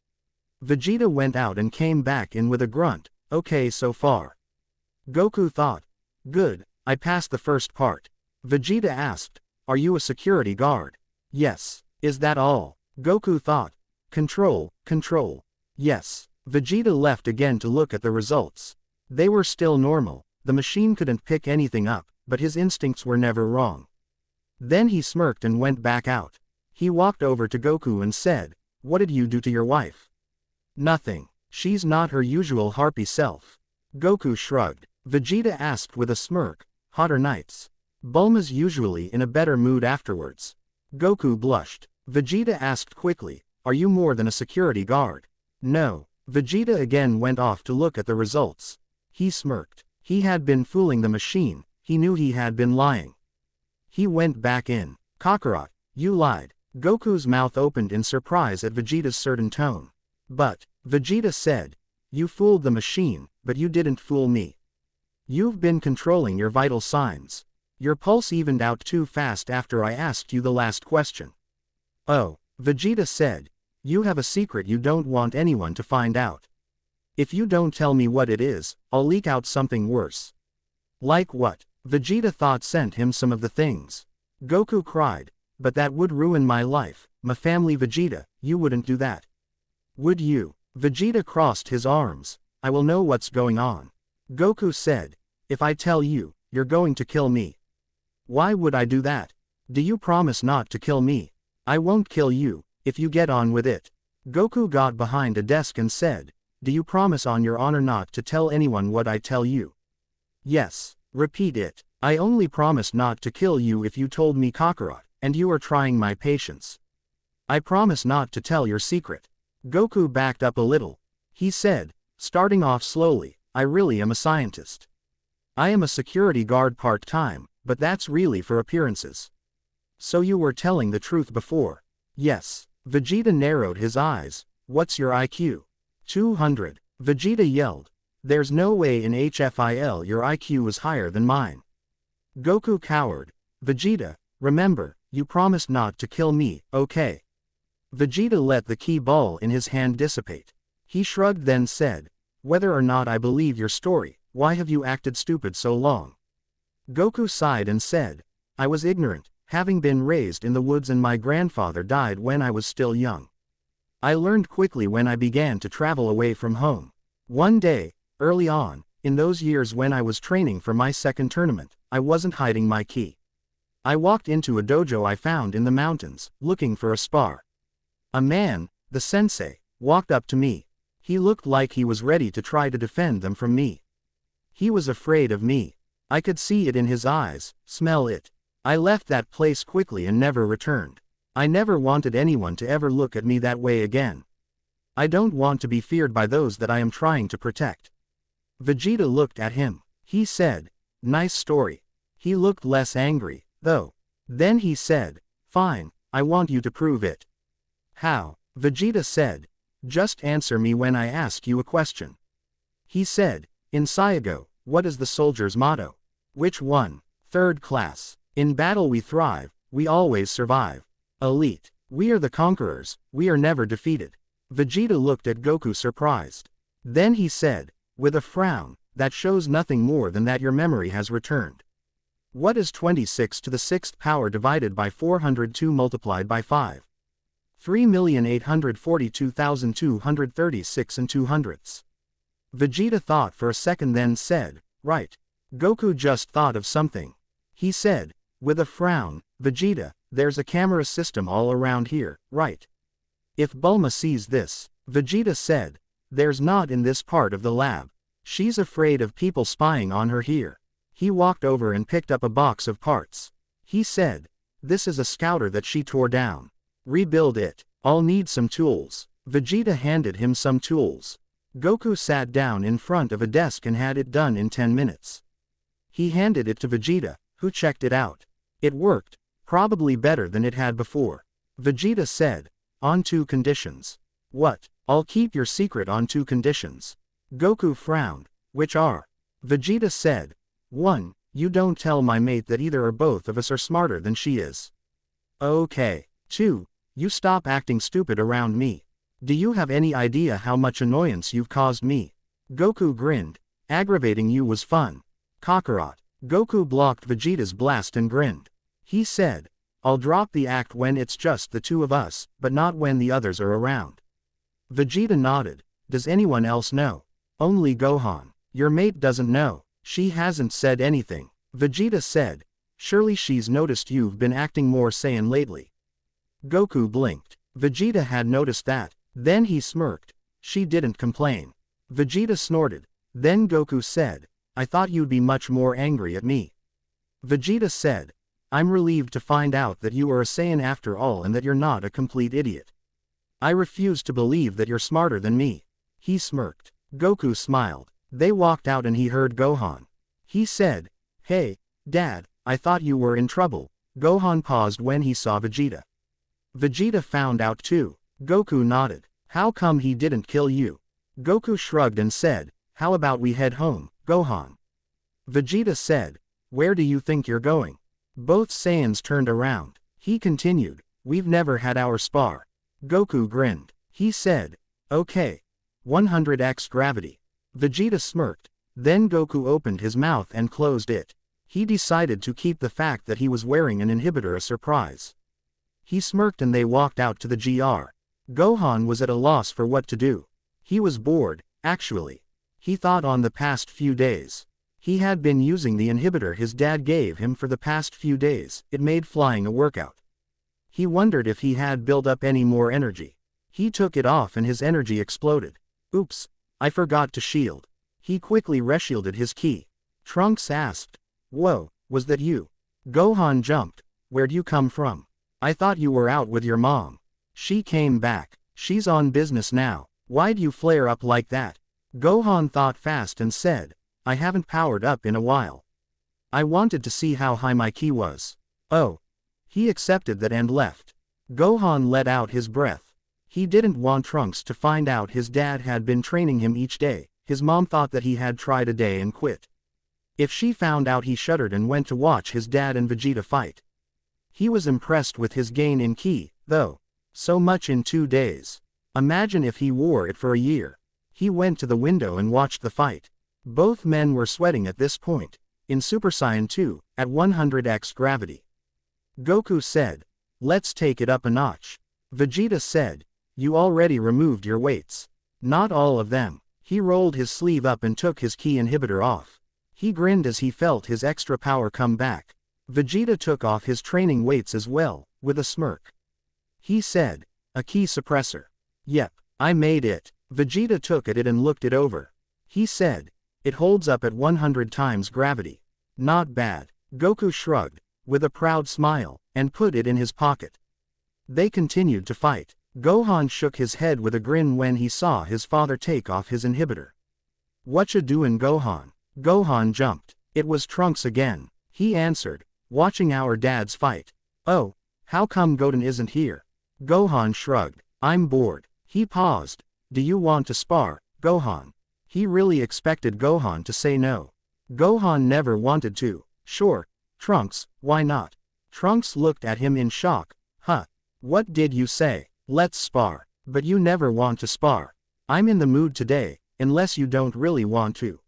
Vegeta went out and came back in with a grunt. Okay so far. Goku thought. Good, I passed the first part. Vegeta asked, are you a security guard? Yes. Is that all? Goku thought. Control. Yes. Vegeta left again to look at the results. They were still normal. The machine couldn't pick anything up, but his instincts were never wrong. Then he smirked and went back out. He walked over to Goku and said, what did you do to your wife? Nothing. She's not her usual harpy self. Goku shrugged. Vegeta asked with a smirk, hotter nights. Bulma's usually in a better mood afterwards. Goku blushed. Vegeta asked quickly, are you more than a security guard? No. Vegeta again went off to look at the results. He smirked. He had been fooling the machine. He knew he had been lying. He went back in. Kakarot, you lied. Goku's mouth opened in surprise at Vegeta's certain tone. But, Vegeta said, you fooled the machine, but you didn't fool me. You've been controlling your vital signs. Your pulse evened out too fast after I asked you the last question. Oh, Vegeta said, you have a secret you don't want anyone to find out. If you don't tell me what it is, I'll leak out something worse. Like what? Vegeta thought sent him some of the things. Goku cried, but that would ruin my life, my family. Vegeta, you wouldn't do that. Would you? Vegeta crossed his arms. I will know what's going on. Goku said, if I tell you, you're going to kill me. Why would I do that? Do you promise not to kill me? I won't kill you, if you get on with it. Goku got behind a desk and said, do you promise on your honor not to tell anyone what I tell you? Yes. Repeat it. I only promise not to kill you if you told me Kakarot, and you are trying my patience. I promise not to tell your secret. Goku backed up a little. He said, starting off slowly, I really am a scientist. I am a security guard part-time, but that's really for appearances. So you were telling the truth before? Yes. Vegeta narrowed his eyes. What's your IQ? 200. Vegeta yelled. There's no way in HFIL your IQ is higher than mine. Goku cowered. Vegeta, remember, you promised not to kill me, okay? Vegeta let the key ball in his hand dissipate. He shrugged then said, whether or not I believe your story, why have you acted stupid so long? Goku sighed and said, I was ignorant, having been raised in the woods and my grandfather died when I was still young. I learned quickly when I began to travel away from home. One day, early on, in those years when I was training for my second tournament, I wasn't hiding my ki. I walked into a dojo I found in the mountains, looking for a spar. A man, the sensei, walked up to me. He looked like he was ready to try to defend them from me. He was afraid of me. I could see it in his eyes, smell it. I left that place quickly and never returned. I never wanted anyone to ever look at me that way again. I don't want to be feared by those that I am trying to protect. Vegeta looked at him. He said, nice story. He looked less angry, though. Then he said, fine, I want you to prove it. How? Vegeta said, just answer me when I ask you a question. He said, in Saigo, what is the soldier's motto? Which one? Third class. In battle we thrive, we always survive. Elite. We are the conquerors, we are never defeated. Vegeta looked at Goku surprised. Then he said, with a frown, that shows nothing more than that your memory has returned. What is 26 to the 6th power divided by 402 multiplied by 5? 3,842,236 and 200ths. Vegeta thought for a second then said, right. Goku just thought of something. He said, with a frown, Vegeta, there's a camera system all around here, right? If Bulma sees this, Vegeta said, there's not in this part of the lab. She's afraid of people spying on her here. He walked over and picked up a box of parts. He said, this is a scouter that she tore down. Rebuild it. I'll need some tools. Vegeta handed him some tools. Goku sat down in front of a desk and had it done in 10 minutes. He handed it to Vegeta, who checked it out. It worked, probably better than it had before. Vegeta said, on 2 conditions. What? I'll keep your secret on 2 conditions. Goku frowned. Which are? Vegeta said, 1. You don't tell my mate that either or both of us are smarter than she is. Okay. 2. You stop acting stupid around me. Do you have any idea how much annoyance you've caused me? Goku grinned. Aggravating you was fun. Kakarot. Goku blocked Vegeta's blast and grinned. He said, I'll drop the act when it's just the 2 of us, but not when the others are around. Vegeta nodded. Does anyone else know? Only Gohan. Your mate doesn't know. She hasn't said anything. Vegeta said, surely she's noticed you've been acting more Saiyan lately. Goku blinked. Vegeta had noticed that. Then he smirked. She didn't complain. Vegeta snorted. Then Goku said, I thought you'd be much more angry at me. Vegeta said, I'm relieved to find out that you are a Saiyan after all and that you're not a complete idiot. I refuse to believe that you're smarter than me. He smirked. Goku smiled. They walked out and he heard Gohan. He said, hey, Dad, I thought you were in trouble. Gohan paused when he saw Vegeta. Vegeta found out too. Goku nodded. How come he didn't kill you? Goku shrugged and said, how about we head home, Gohan? Vegeta said, where do you think you're going? Both Saiyans turned around. He continued, we've never had our spar. Goku grinned. He said, okay. 100x gravity. Vegeta smirked. Then Goku opened his mouth and closed it. He decided to keep the fact that he was wearing an inhibitor a surprise. He smirked and they walked out to the GR. Gohan was at a loss for what to do. He was bored, actually. He thought on the past few days. He had been using the inhibitor his dad gave him for the past few days. It made flying a workout. He wondered if he had built up any more energy. He took it off and his energy exploded. Oops. I forgot to shield. He quickly reshielded his ki. Trunks asked. Whoa, was that you? Gohan jumped. Where'd you come from? I thought you were out with your mom. She came back. She's on business now. Why'd you flare up like that? Gohan thought fast and said, I haven't powered up in a while. I wanted to see how high my ki was. Oh. He accepted that and left. Gohan let out his breath. He didn't want Trunks to find out his dad had been training him each day. His mom thought that he had tried a day and quit. If she found out, he shuddered and went to watch his dad and Vegeta fight. He was impressed with his gain in ki, though. So much in 2 days. Imagine if he wore it for a year. He went to the window and watched the fight. Both men were sweating at this point. In Super Saiyan 2, at 100x gravity. Goku said, let's take it up a notch. Vegeta said, you already removed your weights. Not all of them. He rolled his sleeve up and took his ki inhibitor off. He grinned as he felt his extra power come back. Vegeta took off his training weights as well, with a smirk. He said, a ki suppressor. Yep, I made it. Vegeta took at it and looked it over. He said, it holds up at 100 times gravity. Not bad. Goku shrugged, with a proud smile, and put it in his pocket. They continued to fight. Gohan shook his head with a grin when he saw his father take off his inhibitor. Whatcha doin', Gohan? Gohan jumped. It was Trunks again. He answered, watching our dads fight. Oh, how come Goten isn't here? Gohan shrugged. I'm bored. He paused. Do you want to spar, Gohan? He really expected Gohan to say no. Gohan never wanted to. Sure, Trunks, why not? Trunks looked at him in shock. Huh? What did you say? Let's spar. But you never want to spar. I'm in the mood today, unless you don't really want to.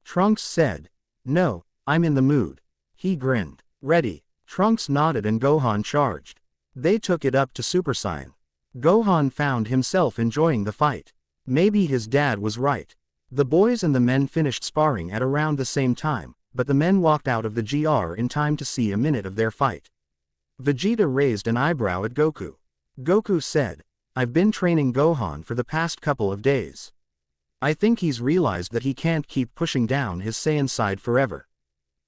Trunks said. No, I'm in the mood. He grinned. Ready. Trunks nodded and Gohan charged. They took it up to Super Saiyan. Gohan found himself enjoying the fight. Maybe his dad was right. The boys and the men finished sparring at around the same time, but the men walked out of the GR in time to see a minute of their fight. Vegeta raised an eyebrow at Goku. Goku said, I've been training Gohan for the past couple of days. I think he's realized that he can't keep pushing down his Saiyan side forever.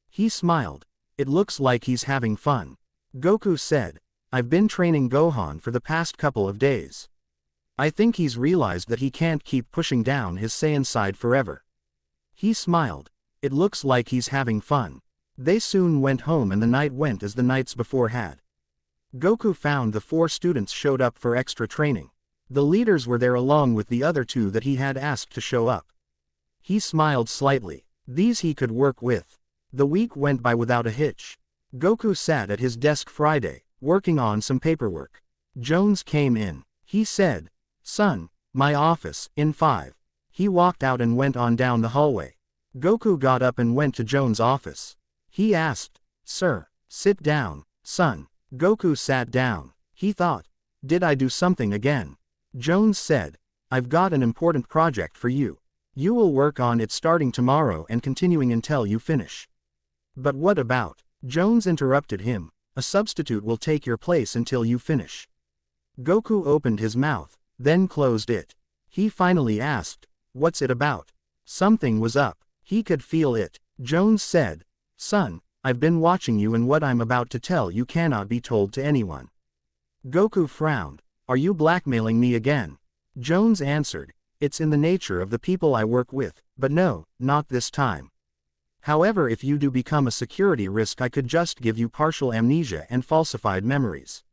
He smiled. It looks like he's having fun. Goku said, I've been training Gohan for the past couple of days. I think he's realized that he can't keep pushing down his Saiyan side forever. He smiled. It looks like he's having fun. They soon went home and the night went as the nights before had. Goku found the 4 students showed up for extra training. The leaders were there along with the other 2 that he had asked to show up. He smiled slightly. These he could work with. The week went by without a hitch. Goku sat at his desk Friday, working on some paperwork. Jones came in. He said, Son, my office, in 5. He walked out and went on down the hallway. Goku got up and went to Jones' office. He asked, Sir, sit down, son. Goku sat down. He thought, did I do something again? Jones said, I've got an important project for you. You will work on it starting tomorrow and continuing until you finish. But what about? Jones interrupted him. A substitute will take your place until you finish. Goku opened his mouth, then closed it. He finally asked, what's it about? Something was up. He could feel it. Jones said, Son, I've been watching you and what I'm about to tell you cannot be told to anyone. Goku frowned. Are you blackmailing me again? Jones answered, it's in the nature of the people I work with, but no, not this time. However, if you do become a security risk, I could just give you partial amnesia and falsified memories.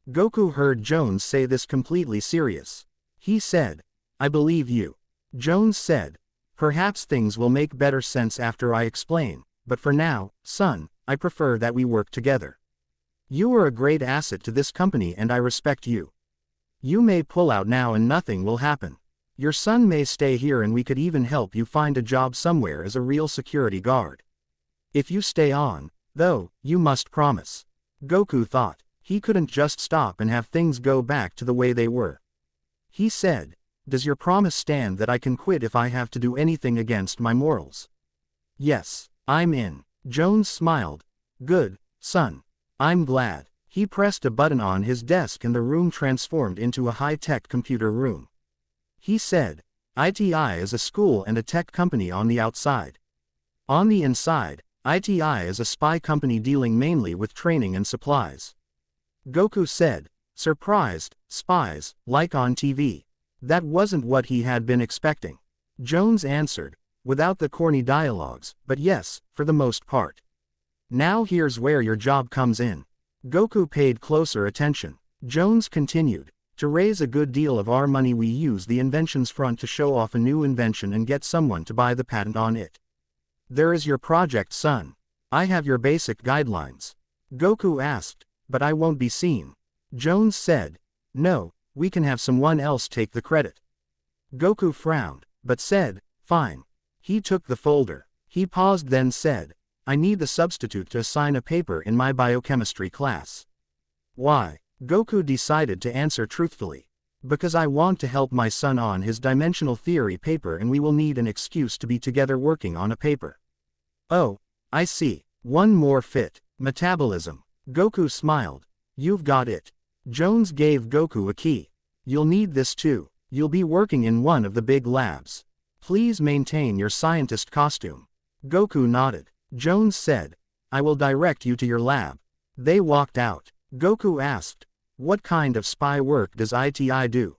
Goku heard Jones say this completely serious. He said, I believe you. Jones said, perhaps things will make better sense after I explain, but for now, son, I prefer that we work together. You are a great asset to this company and I respect you. You may pull out now and nothing will happen. Your son may stay here and we could even help you find a job somewhere as a real security guard. If you stay on, though, you must promise. Goku thought, he couldn't just stop and have things go back to the way they were. He said, does your promise stand that I can quit if I have to do anything against my morals? Yes, I'm in. Jones smiled. Good, son. I'm glad. He pressed a button on his desk and the room transformed into a high-tech computer room. He said, ITI is a school and a tech company on the outside. On the inside, ITI is a spy company dealing mainly with training and supplies. Goku said, surprised. Spies, like on TV. That wasn't what he had been expecting. Jones answered, without the corny dialogues, but yes, for the most part. Now here's where your job comes in. Goku paid closer attention. Jones continued, to raise a good deal of our money we use the inventions front to show off a new invention and get someone to buy the patent on it. There is your project, son. I have your basic guidelines. Goku asked, but I won't be seen. Jones said, no, we can have someone else take the credit. Goku frowned, but said, fine. He took the folder. He paused then said, I need the substitute to assign a paper in my biochemistry class. Why? Goku decided to answer truthfully. Because I want to help my son on his dimensional theory paper and we will need an excuse to be together working on a paper. Oh, I see. One more fit. Metabolism. Goku smiled. You've got it. Jones gave Goku a key. You'll need this too. You'll be working in one of the big labs. Please maintain your scientist costume. Goku nodded. Jones said, I will direct you to your lab. They walked out. Goku asked, what kind of spy work does ITI do?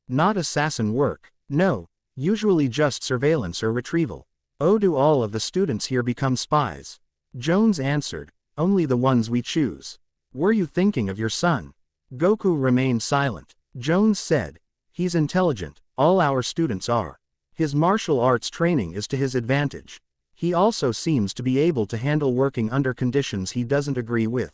Not assassin work, no, usually just surveillance or retrieval. Oh, do all of the students here become spies? Jones answered, only the ones we choose. Were you thinking of your son? Goku remained silent. Jones said, he's intelligent, all our students are. His martial arts training is to his advantage. He also seems to be able to handle working under conditions he doesn't agree with.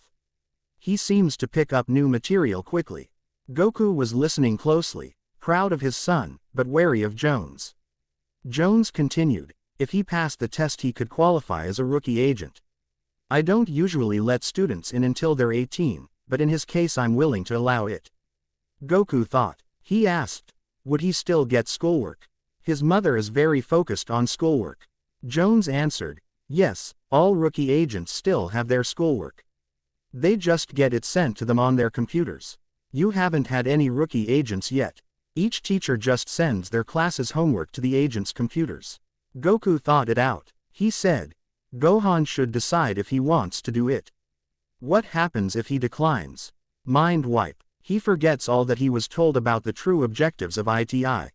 He seems to pick up new material quickly. Goku was listening closely, proud of his son, but wary of Jones. Jones continued, if he passed the test he could qualify as a rookie agent. I don't usually let students in until they're 18, but in his case I'm willing to allow it. Goku thought. He asked, would he still get schoolwork? His mother is very focused on schoolwork. Jones answered, yes, all rookie agents still have their schoolwork. They just get it sent to them on their computers. You haven't had any rookie agents yet. Each teacher just sends their class's homework to the agents' computers. Goku thought it out. He said, Gohan should decide if he wants to do it. What happens if he declines? Mind wipe. He forgets all that he was told about the true objectives of ITI.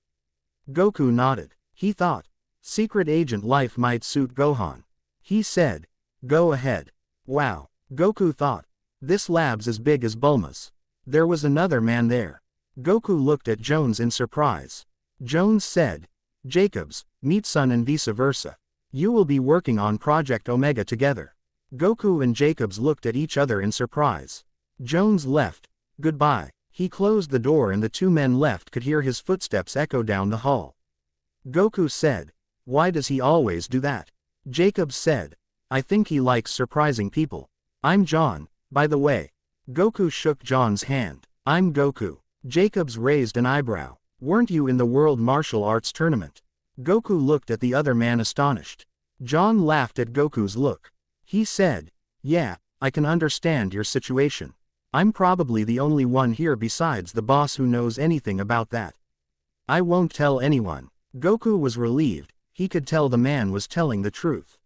Goku nodded. He thought, secret agent life might suit Gohan. He said, go ahead. Wow. Goku thought, this lab's as big as Bulma's. There was another man there. Goku looked at Jones in surprise. Jones said, Jacobs, meet son and vice versa. You will be working on Project Omega together. Goku and Jacobs looked at each other in surprise. Jones left. Goodbye. He closed the door and the two men left could hear his footsteps echo down the hall. Goku said, why does he always do that? Jacobs said, I think he likes surprising people. I'm John, by the way. Goku shook John's hand. I'm Goku. Jacobs raised an eyebrow. Weren't you in the World Martial Arts Tournament? Goku looked at the other man astonished. John laughed at Goku's look. He said, yeah, I can understand your situation. I'm probably the only one here besides the boss who knows anything about that. I won't tell anyone. Goku was relieved. He could tell the man was telling the truth.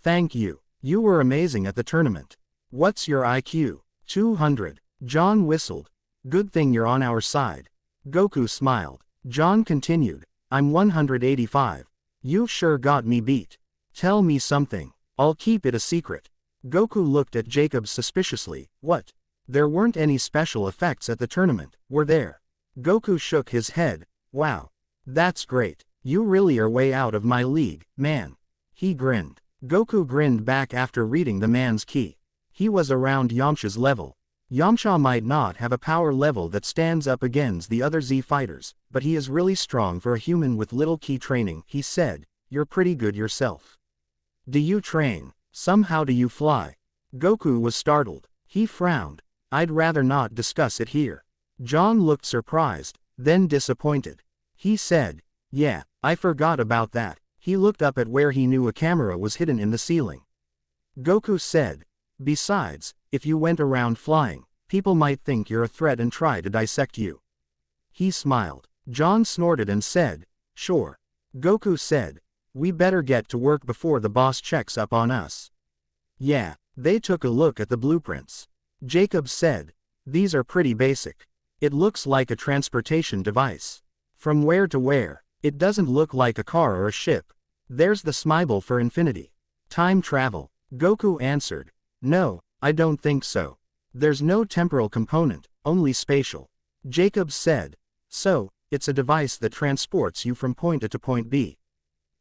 Thank you. You were amazing at the tournament. What's your IQ? 200. John whistled. Good thing you're on our side. Goku smiled. John continued, I'm 185. You sure got me beat. Tell me something. I'll keep it a secret. Goku looked at Jacob suspiciously. What? There weren't any special effects at the tournament, were there? Goku shook his head. Wow. That's great. You really are way out of my league, man. He grinned. Goku grinned back after reading the man's key. He was around Yamcha's level. Yamcha might not have a power level that stands up against the other Z fighters, but he is really strong for a human with little key training. He said, you're pretty good yourself. Do you train? Somehow do you fly? Goku was startled. He frowned. I'd rather not discuss it here. John looked surprised, then disappointed. He said, yeah, I forgot about that. He looked up at where he knew a camera was hidden in the ceiling. Goku said, besides, if you went around flying, people might think you're a threat and try to dissect you. He smiled. John snorted and said, Sure. Goku said. We better get to work before the boss checks up on us. Yeah. They took a look at the blueprints. Jacob said. These are pretty basic. It looks like a transportation device. From where to where? It doesn't look like a car or a ship. There's the smile for infinity. Time travel. Goku answered. No, I don't think so. There's no temporal component, only spatial. Jacob said. So, it's a device that transports you from point A to point B.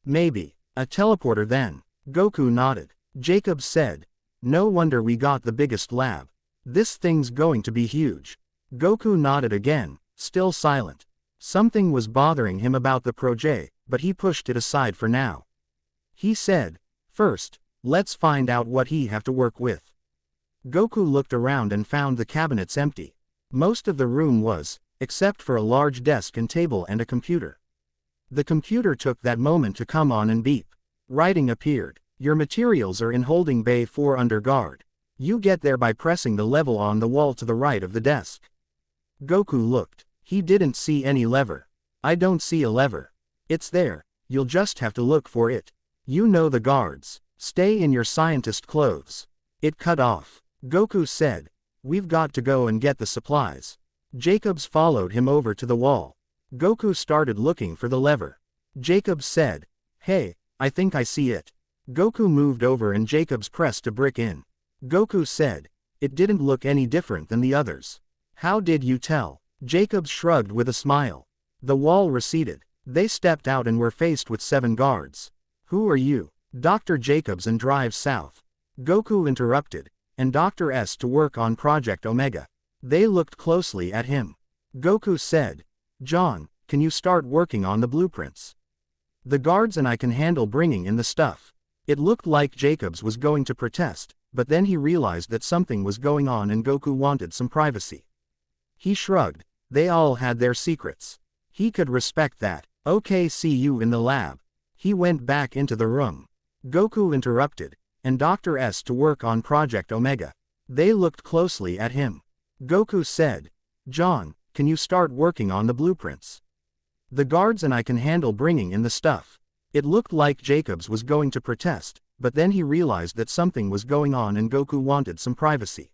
Maybe. A teleporter then. Goku nodded. Jacob said. No wonder we got the biggest lab. This thing's going to be huge. Goku nodded again, still silent. Something was bothering him about the project, but he pushed it aside for now. He said, first, let's find out what he have to work with. Goku looked around and found the cabinets empty. Most of the room was, except for a large desk and table and a computer. The computer took that moment to come on and beep. Writing appeared. Your materials are in holding bay 4 under guard. You get there by pressing the lever on the wall to the right of the desk. Goku looked. He didn't see any lever. I don't see a lever. It's there. You'll just have to look for it. You know the guards. Stay in your scientist clothes. It cut off. Goku said. We've got to go and get the supplies. Jacobs followed him over to the wall. Goku started looking for the lever. Jacobs said. Hey, I think I see it. Goku moved over and Jacobs pressed a brick in. Goku said. It didn't look any different than the others. How did you tell? Jacobs shrugged with a smile. The wall receded. They stepped out and were faced with 7 guards. Who are you? Dr. Jacobs and drive south. Goku interrupted. And Dr. S to work on Project Omega. They looked closely at him. Goku said. John, can you start working on the blueprints? The guards and I can handle bringing in the stuff. It looked like Jacobs was going to protest, but then he realized that something was going on and Goku wanted some privacy. He shrugged. They all had their secrets. He could respect that. Okay, see you in the lab. He went back into the room. Goku interrupted. And Dr. S to work on Project Omega. They looked closely at him. Goku said. John, can you start working on the blueprints? The guards and I can handle bringing in the stuff. It looked like Jacobs was going to protest, but then he realized that something was going on and Goku wanted some privacy.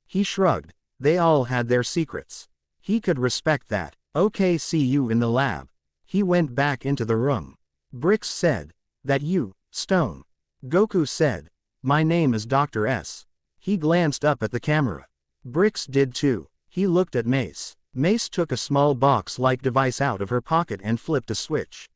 He shrugged. They all had their secrets. He could respect that. Okay, see you in the lab. He went back into the room. Bricks said. That you, Stone. Goku said. My name is Dr. S. He glanced up at the camera. Bricks did too. He looked at Mace. Mace took a small box-like device out of her pocket and flipped a switch.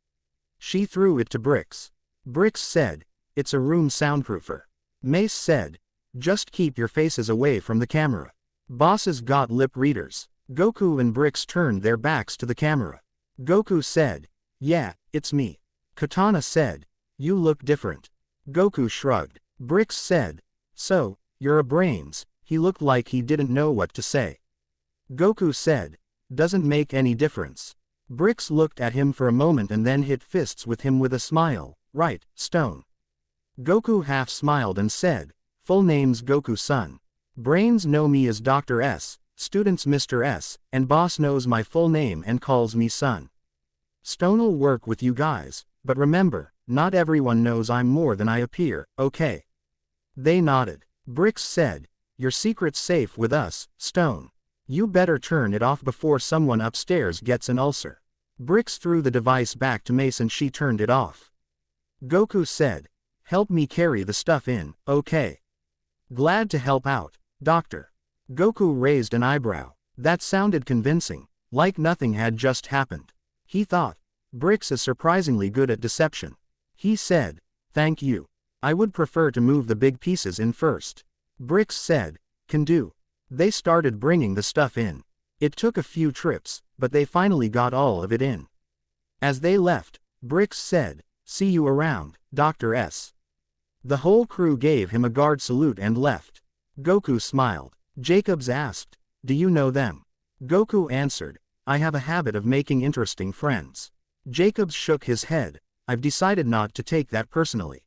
She threw it to Bricks. Bricks said. It's a room soundproofer. Mace said. Just keep your faces away from the camera. Bosses got lip readers. Goku and Bricks turned their backs to the camera. Goku said. Yeah, it's me. Katana said. You look different. Goku shrugged. Bricks said. So, you're a brains. He looked like he didn't know what to say. Goku said. Doesn't make any difference. Bricks looked at him for a moment and then hit fists with him with a smile. Right, Stone. Goku half smiled and said. Full name's Goku-san. Brains know me as Dr. S, students Mr. S, and boss knows my full name and calls me son. Stone'll work with you guys, but remember, not everyone knows I'm more than I appear, okay? They nodded. Bricks said. Your secret's safe with us, Stone. You better turn it off before someone upstairs gets an ulcer. Bricks threw the device back to Mace and she turned it off. Goku said. Help me carry the stuff in, okay? Glad to help out, Doctor. Goku raised an eyebrow. That sounded convincing, like nothing had just happened. He thought. Bricks is surprisingly good at deception. He said. Thank you. I would prefer to move the big pieces in first. Bricks said. Can do. They started bringing the stuff in. It took a few trips, but they finally got all of it in. As they left, Bricks said. See you around, Dr. S. The whole crew gave him a guard salute and left. Goku smiled. Jacobs asked. Do you know them? Goku answered. I have a habit of making interesting friends. Jacobs shook his head. I've decided not to take that personally.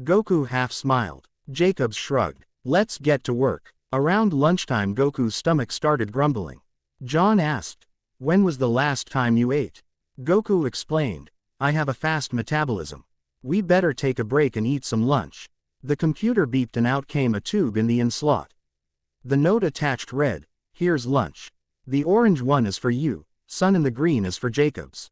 Goku half smiled. Jacobs shrugged. Let's get to work. Around lunchtime Goku's stomach started grumbling. John asked. When was the last time you ate? Goku explained. I have a fast metabolism. We better take a break and eat some lunch. The computer beeped and out came a tube in the in slot. The note attached read, here's lunch. The orange one is for you, son, and the green is for Jacobs.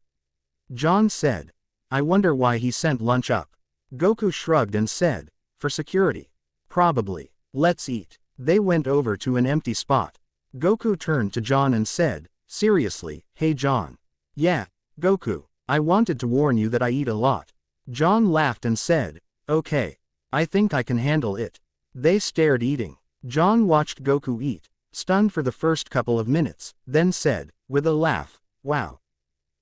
John said. I wonder why he sent lunch up. Goku shrugged and said, for security. Probably. Let's eat. They went over to an empty spot. Goku turned to John and said, seriously, hey John. Yeah, Goku, I wanted to warn you that I eat a lot. John laughed and said, okay. I think I can handle it. They stared eating. John watched Goku eat, stunned for the first couple of minutes, then said, with a laugh, wow.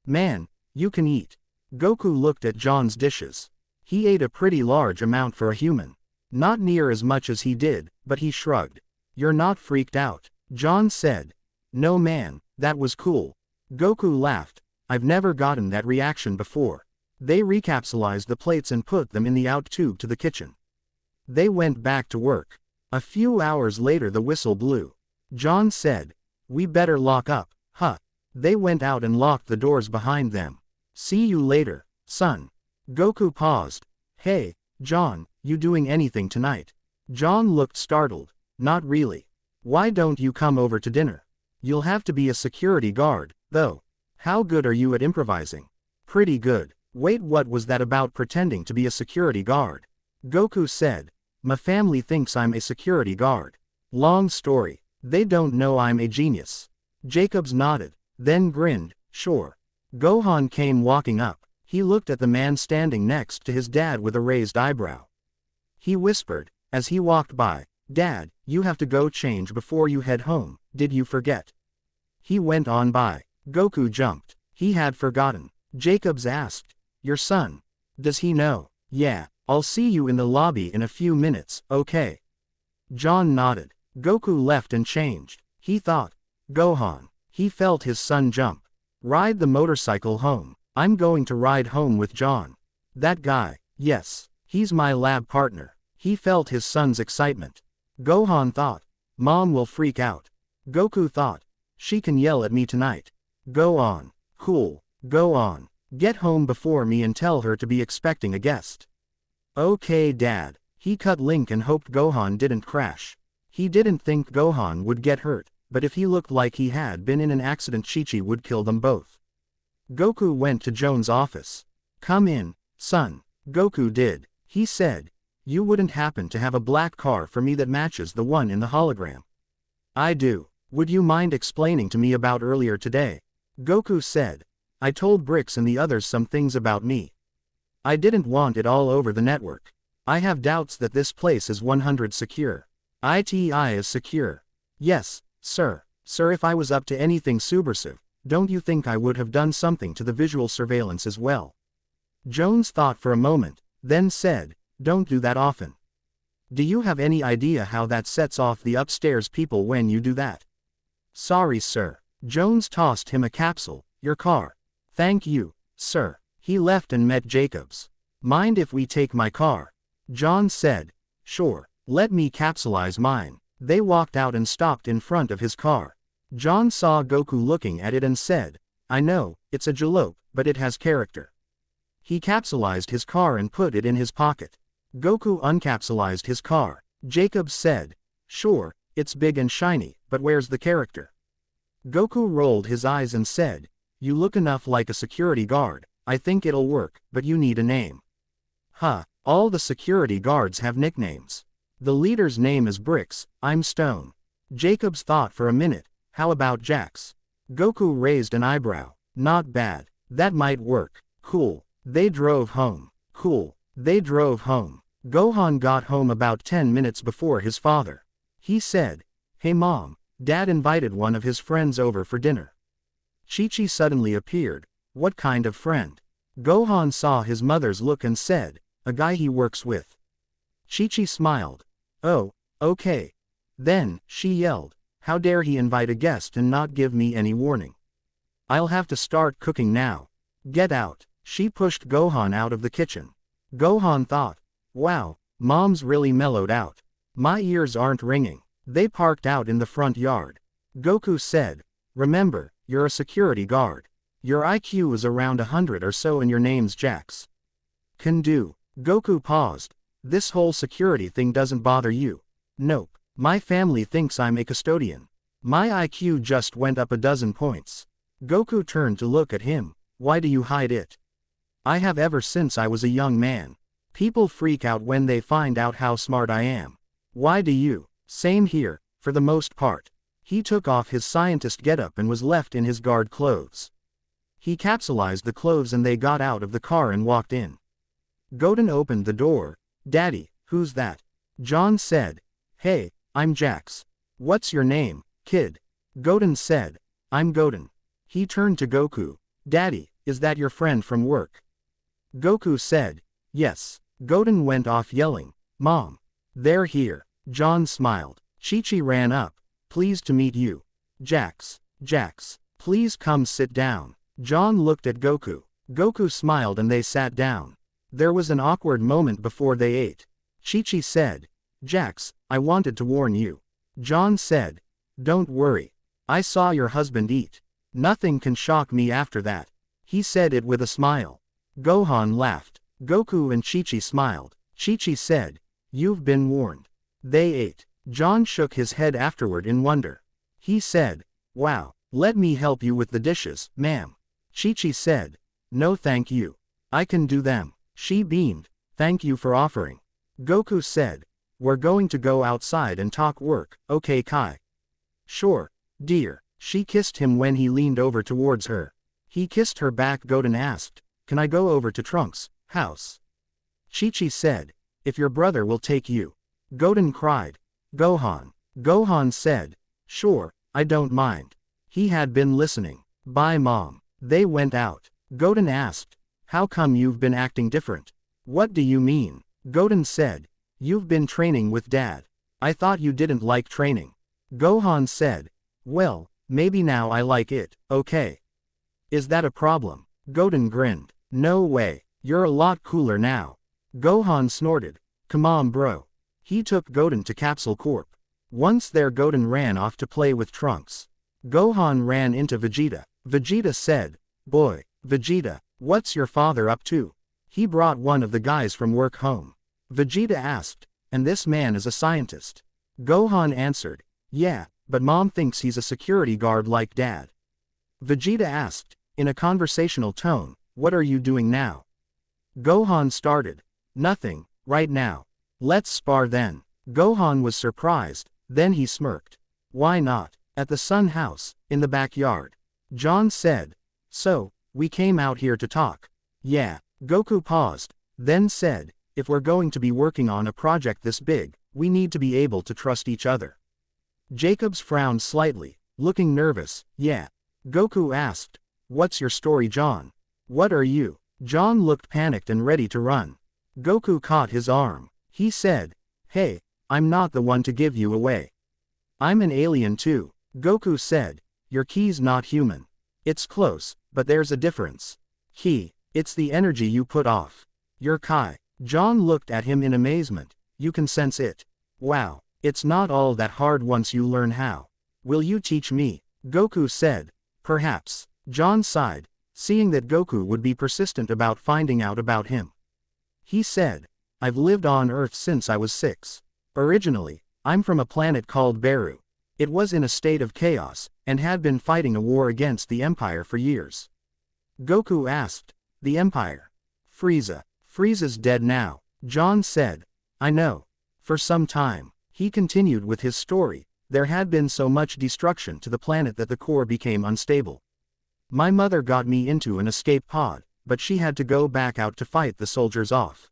Man, you can eat. Goku looked at John's dishes. He ate a pretty large amount for a human. Not near as much as he did, but he shrugged. You're not freaked out? John said. No man, that was cool. Goku laughed. I've never gotten that reaction before. They recapsulized the plates and put them in the out tube to the kitchen. They went back to work. A few hours later the whistle blew. John said, we better lock up, huh? They went out and locked the doors behind them. See you later, son. Goku paused. Hey, John, you doing anything tonight? John looked startled. Not really. Why don't you come over to dinner? You'll have to be a security guard, though. How good are you at improvising? Pretty good. Wait, what was that about pretending to be a security guard? Goku said. My family thinks I'm a security guard. Long story. They don't know I'm a genius. Jacobs nodded, then grinned, sure. Gohan came walking up. He looked at the man standing next to his dad with a raised eyebrow. He whispered, as he walked by, Dad, you have to go change before you head home, did you forget? He went on by. Goku jumped. He had forgotten. Jacobs asked, your son? Does he know? Yeah, I'll see you in the lobby in a few minutes, okay? John nodded. Goku left and changed. He thought, Gohan. He felt his son jump. Ride the motorcycle home. I'm going to ride home with John. That guy, yes, he's my lab partner. He felt his son's excitement. Gohan thought, Mom will freak out. Goku thought, she can yell at me tonight. Go on. Cool. Go on. Get home before me and tell her to be expecting a guest. Okay, Dad. He cut Link and hoped Gohan didn't crash. He didn't think Gohan would get hurt, but if he looked like he had been in an accident, Chi-Chi would kill them both. Goku went to Joan's office. Come in, son. Goku did. He said, you wouldn't happen to have a black car for me that matches the one in the hologram? I do. Would you mind explaining to me about earlier today? Goku said. I told Bricks and the others some things about me. I didn't want it all over the network. I have doubts that this place is 100% secure. ITI is secure. Yes, sir. Sir, if I was up to anything subversive, don't you think I would have done something to the visual surveillance as well? Jones thought for a moment, then said, don't do that often. Do you have any idea how that sets off the upstairs people when you do that? Sorry, sir. Jones tossed him a capsule. Your car. Thank you, sir. He left and met Jacobs. Mind if we take my car? John said. Sure. Let me capsulize mine. They walked out and stopped in front of his car. John saw Goku looking at it and said, I know, it's a jalop, but it has character. He capsulized his car and put it in his pocket. Goku uncapsulized his car. Jacobs said, sure, it's big and shiny, but where's the character? Goku rolled his eyes and said, you look enough like a security guard, I think it'll work, but you need a name. Huh, all the security guards have nicknames. The leader's name is Bricks, I'm Stone. Jacobs thought for a minute, how about Jax? Goku raised an eyebrow. Not bad. That might work. Cool. They drove home. Cool. They drove home. Gohan got home about 10 minutes before his father. He said, hey Mom, Dad invited one of his friends over for dinner. Chi-Chi suddenly appeared. What kind of friend? Gohan saw his mother's look and said, a guy he works with. Chi-Chi smiled. Oh, okay. Then, she yelled, how dare he invite a guest and not give me any warning? I'll have to start cooking now. Get out. She pushed Gohan out of the kitchen. Gohan thought, wow, Mom's really mellowed out. My ears aren't ringing. They parked out in the front yard. Goku said, remember, you're a security guard. Your IQ is around 100 or so and your name's Jax. Can do. Goku paused. This whole security thing doesn't bother you? Nope. My family thinks I'm a custodian. My IQ just went up a dozen points. Goku turned to look at him. Why do you hide it? I have ever since I was a young man. People freak out when they find out how smart I am. Why do you? Same here, for the most part. He took off his scientist getup and was left in his guard clothes. He capsulized the clothes and they got out of the car and walked in. Goten opened the door. Daddy, who's that? John said. Hey, I'm Jax. What's your name, kid? Goten said. I'm Goten. He turned to Goku. Daddy, is that your friend from work? Goku said. Yes. Goten went off yelling. Mom. They're here. John smiled. Chi-Chi ran up. Pleased to meet you. Jax. Jax. Please come sit down. John looked at Goku. Goku smiled and they sat down. There was an awkward moment before they ate. Chi-Chi said. Jax, I wanted to warn you. John said. Don't worry. I saw your husband eat. Nothing can shock me after that. He said it with a smile. Gohan laughed. Goku and Chi-Chi smiled. Chi-Chi said. You've been warned. They ate. John shook his head afterward in wonder. He said. Wow. Let me help you with the dishes, ma'am. Chi-Chi said. No thank you. I can do them. She beamed. Thank you for offering. Goku said. We're going to go outside and talk work, okay Kai? Sure, dear. She kissed him when he leaned over towards her. He kissed her back. Goten asked. Can I go over to Trunks' house? Chi-Chi said. If your brother will take you. Goten cried. Gohan. Gohan said. Sure, I don't mind. He had been listening. Bye mom. They went out. Goten asked. How come you've been acting different? What do you mean? Goten said. You've been training with dad. I thought you didn't like training. Gohan said. Well, maybe now I like it, okay. Is that a problem? Goten grinned. No way. You're a lot cooler now. Gohan snorted. Come on bro. He took Goten to Capsule Corp. Once there Goten ran off to play with Trunks. Gohan ran into Vegeta. Vegeta said. Boy, Vegeta, what's your father up to? He brought one of the guys from work home. Vegeta asked. And this man is a scientist? Gohan answered. Yeah, but mom thinks he's a security guard like dad. Vegeta asked, in a conversational tone, what are you doing now? Gohan started. Nothing, right now. Let's spar then. Gohan was surprised, then he smirked. Why not? At the Sun House, in the backyard. John said. So, we came out here to talk. Yeah. Goku paused, then said, if we're going to be working on a project this big, we need to be able to trust each other. Jacobs frowned slightly, looking nervous. Yeah. Goku asked. What's your story John? What are you? John looked panicked and ready to run. Goku caught his arm. He said. Hey, I'm not the one to give you away. I'm an alien too. Goku said. Your ki's not human. It's close, but there's a difference. Ki, it's the energy you put off. You're Kai. John looked at him in amazement. You can sense it. Wow, it's not all that hard once you learn how. Will you teach me? Goku said. Perhaps. John sighed, seeing that Goku would be persistent about finding out about him. He said. I've lived on Earth since I was 6. Originally, I'm from a planet called Beru. It was in a state of chaos, and had been fighting a war against the Empire for years. Goku asked. The Empire? Frieza. Frieza's dead now. John said. I know. For some time. He continued with his story. There had been so much destruction to the planet that the core became unstable. My mother got me into an escape pod, but she had to go back out to fight the soldiers off.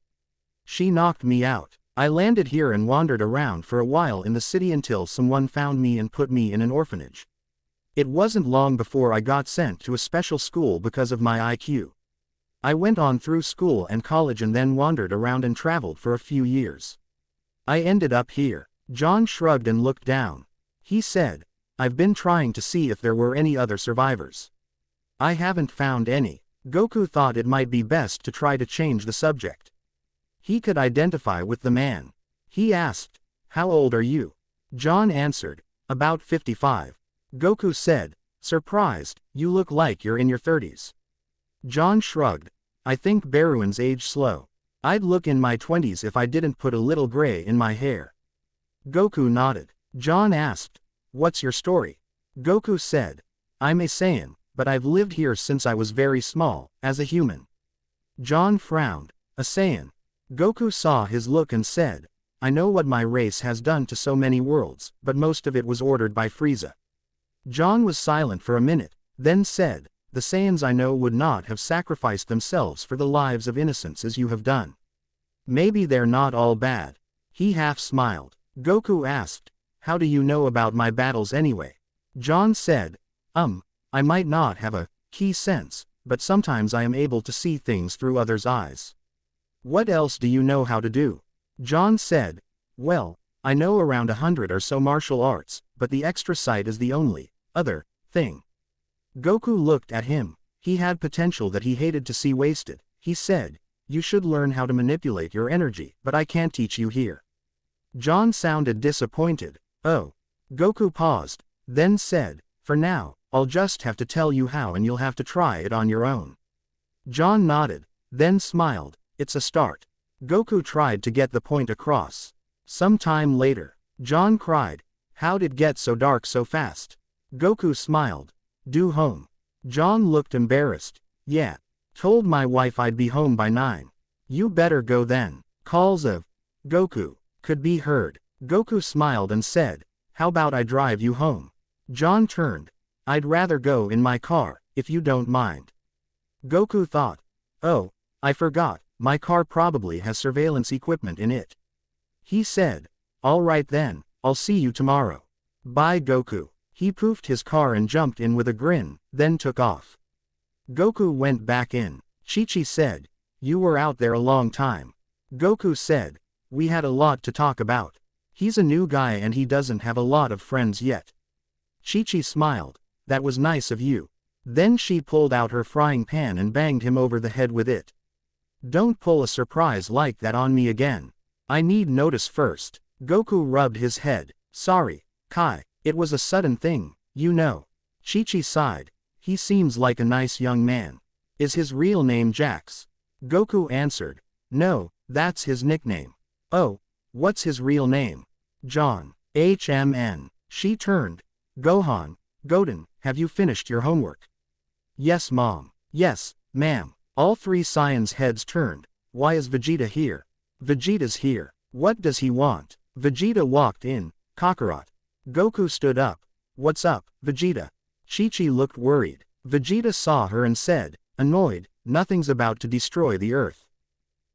She knocked me out. I landed here and wandered around for a while in the city until someone found me and put me in an orphanage. It wasn't long before I got sent to a special school because of my IQ. I went on through school and college and then wandered around and traveled for a few years. I ended up here. John shrugged and looked down. He said. I've been trying to see if there were any other survivors. I haven't found any. Goku thought it might be best to try to change the subject. He could identify with the man. He asked. How old are you? John answered. About 55. Goku said. Surprised, you look like you're in your 30s. John shrugged. I think Baruans age slow. I'd look in my 20s if I didn't put a little gray in my hair. Goku nodded. John asked, what's your story? Goku said, I'm a Saiyan, but I've lived here since I was very small, as a human. John frowned. A Saiyan. Goku saw his look and said, I know what my race has done to so many worlds, but most of it was ordered by Frieza. John was silent for a minute, then said, the Saiyans I know would not have sacrificed themselves for the lives of innocents as you have done. Maybe they're not all bad. He half smiled. Goku asked, how do you know about my battles anyway? John said, I might not have a key sense, but sometimes I am able to see things through others' eyes. What else do you know how to do? John said, well, I know around 100 or so martial arts, but the extra sight is the only other thing. Goku looked at him. He had potential that he hated to see wasted. He said, you should learn how to manipulate your energy, but I can't teach you here. John sounded disappointed. Oh. Goku paused, then said, for now, I'll just have to tell you how and you'll have to try it on your own. John nodded, then smiled. It's a start. Goku tried to get the point across. Some time later, John cried, how'd it get so dark so fast? Goku smiled. Due home. John looked embarrassed. Yeah. Told my wife I'd be home by 9. You better go then. Calls of Goku could be heard. Goku smiled and said, how about I drive you home? John turned. I'd rather go in my car, if you don't mind. Goku thought. Oh, I forgot, my car probably has surveillance equipment in it. He said, all right then, I'll see you tomorrow. Bye Goku. He poofed his car and jumped in with a grin, then took off. Goku went back in. Chi-Chi said, you were out there a long time. Goku said, we had a lot to talk about. He's a new guy and he doesn't have a lot of friends yet. Chi-Chi smiled. That was nice of you. Then she pulled out her frying pan and banged him over the head with it. Don't pull a surprise like that on me again. I need notice first. Goku rubbed his head. Sorry, Kai, it was a sudden thing, you know. Chi-Chi sighed. He seems like a nice young man. Is his real name Jax? Goku answered. No, that's his nickname. Oh, what's his real name? John. HMN. She turned. Gohan, Goten, have you finished your homework? Yes mom. Yes, ma'am. All three Saiyans' heads turned. Why is Vegeta here? Vegeta's here. What does he want? Vegeta walked in. Kakarot. Goku stood up. What's up, Vegeta? Chi-Chi looked worried. Vegeta saw her and said, annoyed, nothing's about to destroy the earth.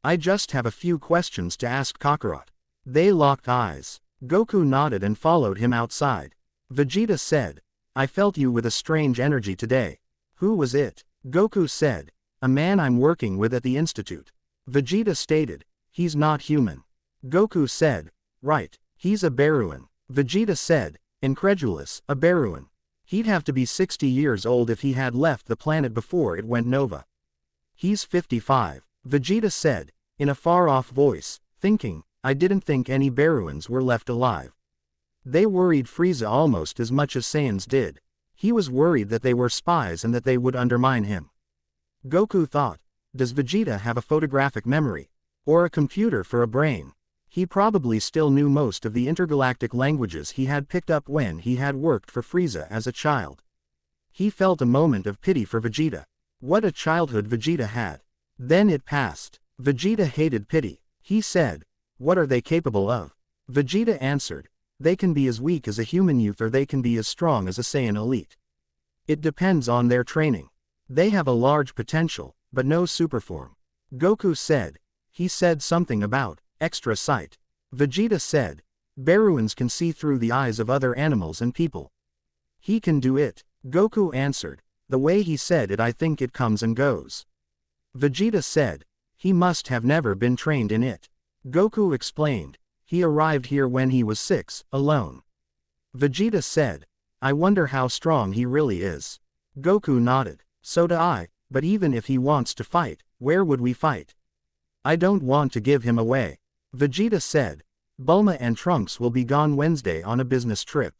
I just have a few questions to ask Kakarot. They locked eyes. Goku nodded and followed him outside. Vegeta said, I felt you with a strange energy today. Who was it? Goku said, a man I'm working with at the institute. Vegeta stated, he's not human. Goku said, right, he's a Baruan. Vegeta said, incredulous, a Baruan. He'd have to be 60 years old if he had left the planet before it went nova. He's 55, Vegeta said, in a far-off voice, thinking, I didn't think any Baruans were left alive. They worried Frieza almost as much as Saiyans did. He was worried that they were spies and that they would undermine him. Goku thought, does Vegeta have a photographic memory? Or a computer for a brain? He probably still knew most of the intergalactic languages he had picked up when he had worked for Frieza as a child. He felt a moment of pity for Vegeta. What a childhood Vegeta had. Then it passed. Vegeta hated pity. He said, what are they capable of? Vegeta answered, they can be as weak as a human youth or they can be as strong as a Saiyan elite. It depends on their training. They have a large potential, but no superform. Goku said. He said something about extra sight. Vegeta said, Baruans can see through the eyes of other animals and people. He can do it. Goku answered, the way he said it I think it comes and goes. Vegeta said, he must have never been trained in it. Goku explained, he arrived here when he was 6, alone. Vegeta said, I wonder how strong he really is. Goku nodded, so do I, but even if he wants to fight, where would we fight? I don't want to give him away. Vegeta said, Bulma and Trunks will be gone Wednesday on a business trip.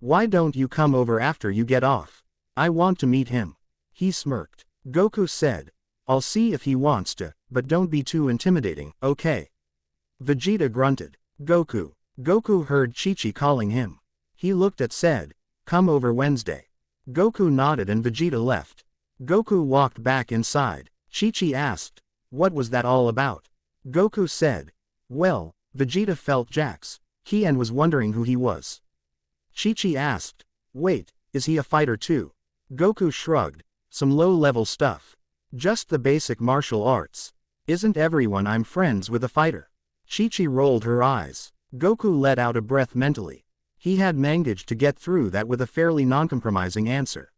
Why don't you come over after you get off? I want to meet him. He smirked. Goku said, I'll see if he wants to, but don't be too intimidating, okay? Vegeta grunted. Goku. Goku heard Chi-Chi calling him. He looked at said, come over Wednesday. Goku nodded and Vegeta left. Goku walked back inside. Chi-Chi asked, what was that all about? Goku said, well, Vegeta felt Jack's key and was wondering who he was. Chi-Chi asked, wait, is he a fighter too? Goku shrugged, some low-level stuff. Just the basic martial arts. Isn't everyone I'm friends with a fighter? Chi-Chi rolled her eyes. Goku let out a breath mentally. He had managed to get through that with a fairly non-compromising answer.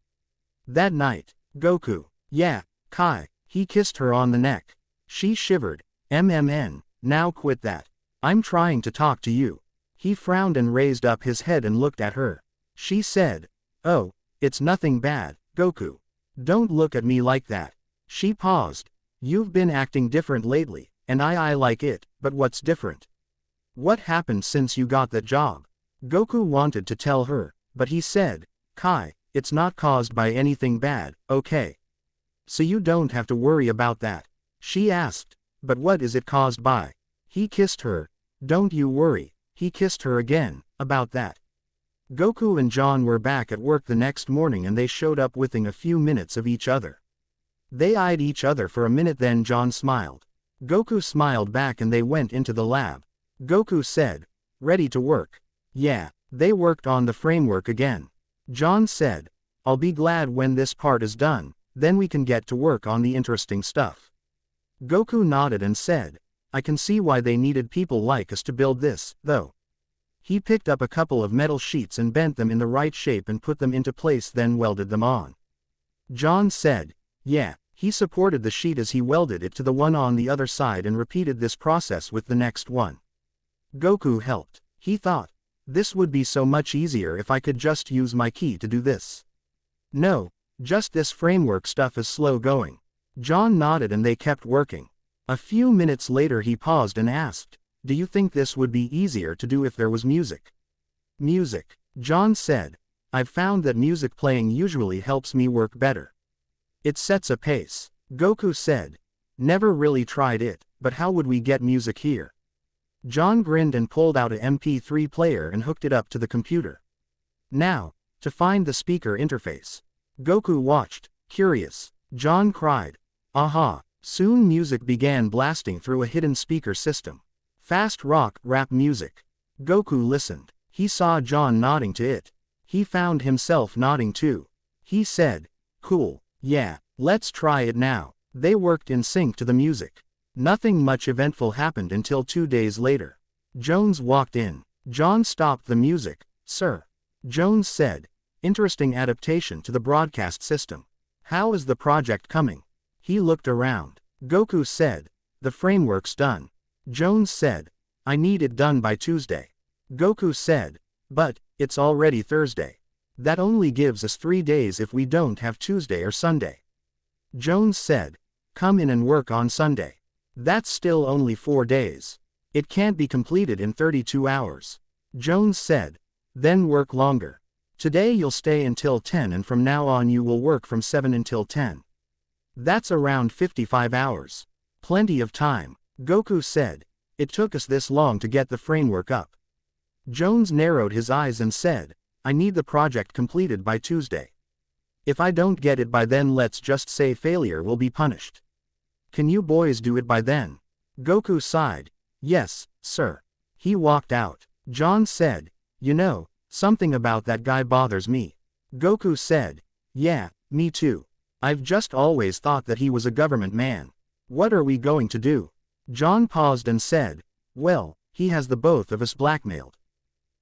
That night, Goku, yeah, Kai, he kissed her on the neck. She shivered. Now quit that. I'm trying to talk to you. He frowned and raised up his head and looked at her. She said, oh, it's nothing bad, Goku. Don't look at me like that. She paused. You've been acting different lately, and I like it, but what's different? What happened since you got that job? Goku wanted to tell her, but he said, Kai, it's not caused by anything bad, okay? So you don't have to worry about that. She asked, but what is it caused by? He kissed her. Don't you worry. He kissed her again, about that. Goku and John were back at work the next morning and they showed up within a few minutes of each other. They eyed each other for a minute, then John smiled. Goku smiled back and they went into the lab. Goku said, ready to work? Yeah. They worked on the framework again. John said, I'll be glad when this part is done, then we can get to work on the interesting stuff. Goku nodded and said, I can see why they needed people like us to build this, though. He picked up a couple of metal sheets and bent them in the right shape and put them into place, then welded them on. John said, yeah. He supported the sheet as he welded it to the one on the other side and repeated this process with the next one. Goku helped. He thought, this would be so much easier if I could just use my key to do this. No, just this framework stuff is slow going. John nodded and they kept working. A few minutes later he paused and asked, do you think this would be easier to do if there was music? Music. John said, I've found that music playing usually helps me work better. It sets a pace. Goku said, never really tried it, but how would we get music here? John grinned and pulled out a MP3 player and hooked it up to the computer. Now, to find the speaker interface. Goku watched, curious. John cried, aha. Soon music began blasting through a hidden speaker system. Fast rock, rap music. Goku listened. He saw John nodding to it. He found himself nodding too. He said, cool, yeah, let's try it now. They worked in sync to the music. Nothing much eventful happened until 2 days later. Jones walked in. John stopped the music. Sir. Jones said, interesting adaptation to the broadcast system. How is the project coming? He looked around. Goku said, the framework's done. Jones said, I need it done by Tuesday. Goku said, but, it's already Thursday. That only gives us 3 days if we don't have Tuesday or Sunday. Jones said, come in and work on Sunday. That's still only 4 days. It can't be completed in 32 hours. Jones said, then work longer. Today you'll stay until 10 and from now on you will work from 7 until 10. That's around 55 hours. Plenty of time. Goku said, it took us this long to get the framework up. Jones narrowed his eyes and said, I need the project completed by Tuesday. If I don't get it by then, let's just say failure will be punished. Can you boys do it by then? Goku sighed. Yes, sir. He walked out. John said, you know, something about that guy bothers me. Goku said, yeah, me too. I've just always thought that he was a government man. What are we going to do? John paused and said, well, he has the both of us blackmailed.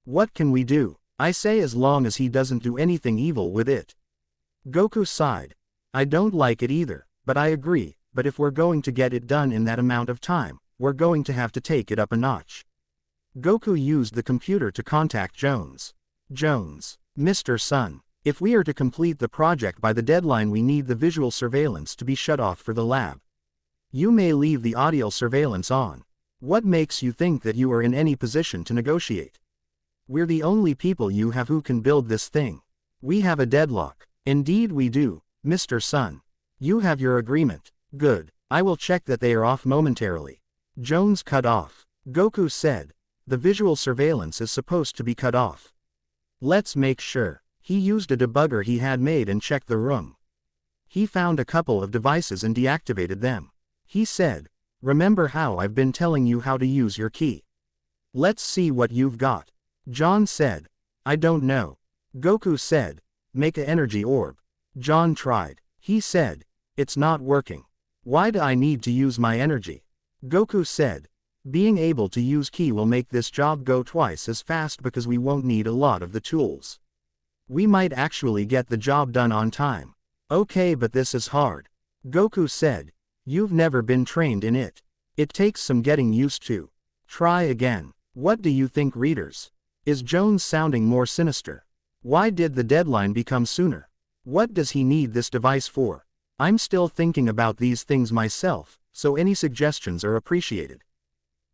What can we do? I say as long as he doesn't do anything evil with it. Goku sighed. I don't like it either, but I agree, but if we're going to get it done in that amount of time, we're going to have to take it up a notch. Goku used the computer to contact Jones. Jones. Mr. Sun. If we are to complete the project by the deadline, we need the visual surveillance to be shut off for the lab. You may leave the audio surveillance on. What makes you think that you are in any position to negotiate? We're the only people you have who can build this thing. We have a deadlock. Indeed we do, Mr. Sun. You have your agreement. Good. I will check that they are off momentarily. Jones cut off. Goku said. The visual surveillance is supposed to be cut off. Let's make sure. He used a debugger he had made and checked the room. He found a couple of devices and deactivated them. He said, remember how I've been telling you how to use your key? Let's see what you've got. John said, I don't know. Goku said, make an energy orb. John tried. He said, it's not working. Why do I need to use my energy? Goku said, being able to use ki will make this job go twice as fast because we won't need a lot of the tools. We might actually get the job done on time. Okay, but this is hard. Goku said, you've never been trained in it. It takes some getting used to. Try again. What do you think, readers? Is Jones sounding more sinister? Why did the deadline become sooner? What does he need this device for? I'm still thinking about these things myself, so any suggestions are appreciated.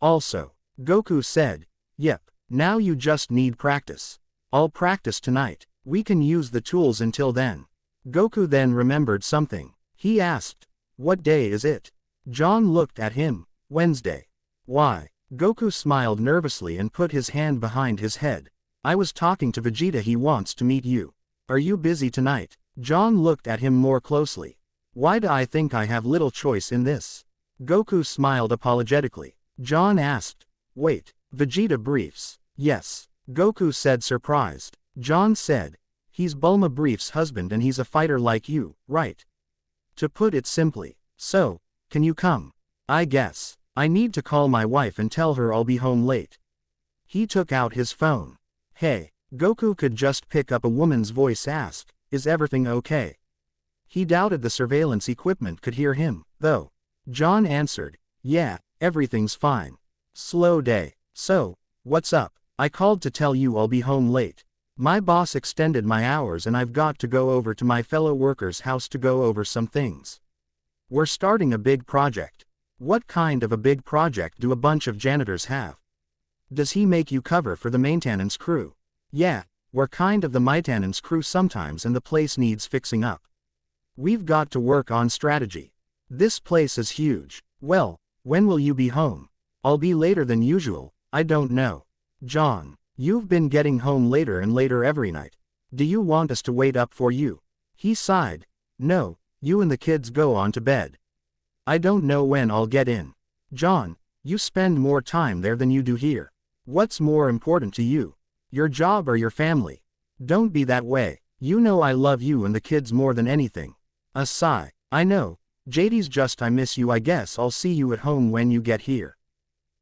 Also, Goku said, yep, now you just need practice. I'll practice tonight. We can use the tools until then. Goku then remembered something. He asked, what day is it? John looked at him. Wednesday. Why? Goku smiled nervously and put his hand behind his head. I was talking to Vegeta, he wants to meet you. Are you busy tonight? John looked at him more closely. Why do I think I have little choice in this? Goku smiled apologetically. John asked, wait, Vegeta briefs? Yes. Goku said, surprised. John said, he's Bulma Brief's husband and he's a fighter like you, right? To put it simply. So, can you come? I guess. I need to call my wife and tell her I'll be home late. He took out his phone. Hey. Goku could just pick up a woman's voice ask, is everything okay? He doubted the surveillance equipment could hear him, though. John answered, yeah, everything's fine. Slow day. So, what's up? I called to tell you I'll be home late. My boss extended my hours and I've got to go over to my fellow worker's house to go over some things. We're starting a big project. What kind of a big project do a bunch of janitors have? Does he make you cover for the maintenance crew? Yeah, we're kind of the maintenance crew sometimes and the place needs fixing up. We've got to work on strategy. This place is huge. Well, when will you be home? I'll be later than usual, I don't know. John, you've been getting home later and later every night. Do you want us to wait up for you? He sighed. No, you and the kids go on to bed. I don't know when I'll get in. John, you spend more time there than you do here. What's more important to you? Your job or your family? Don't be that way. You know I love you and the kids more than anything. A sigh. I know. JD's just I miss you. I guess I'll see you at home when you get here.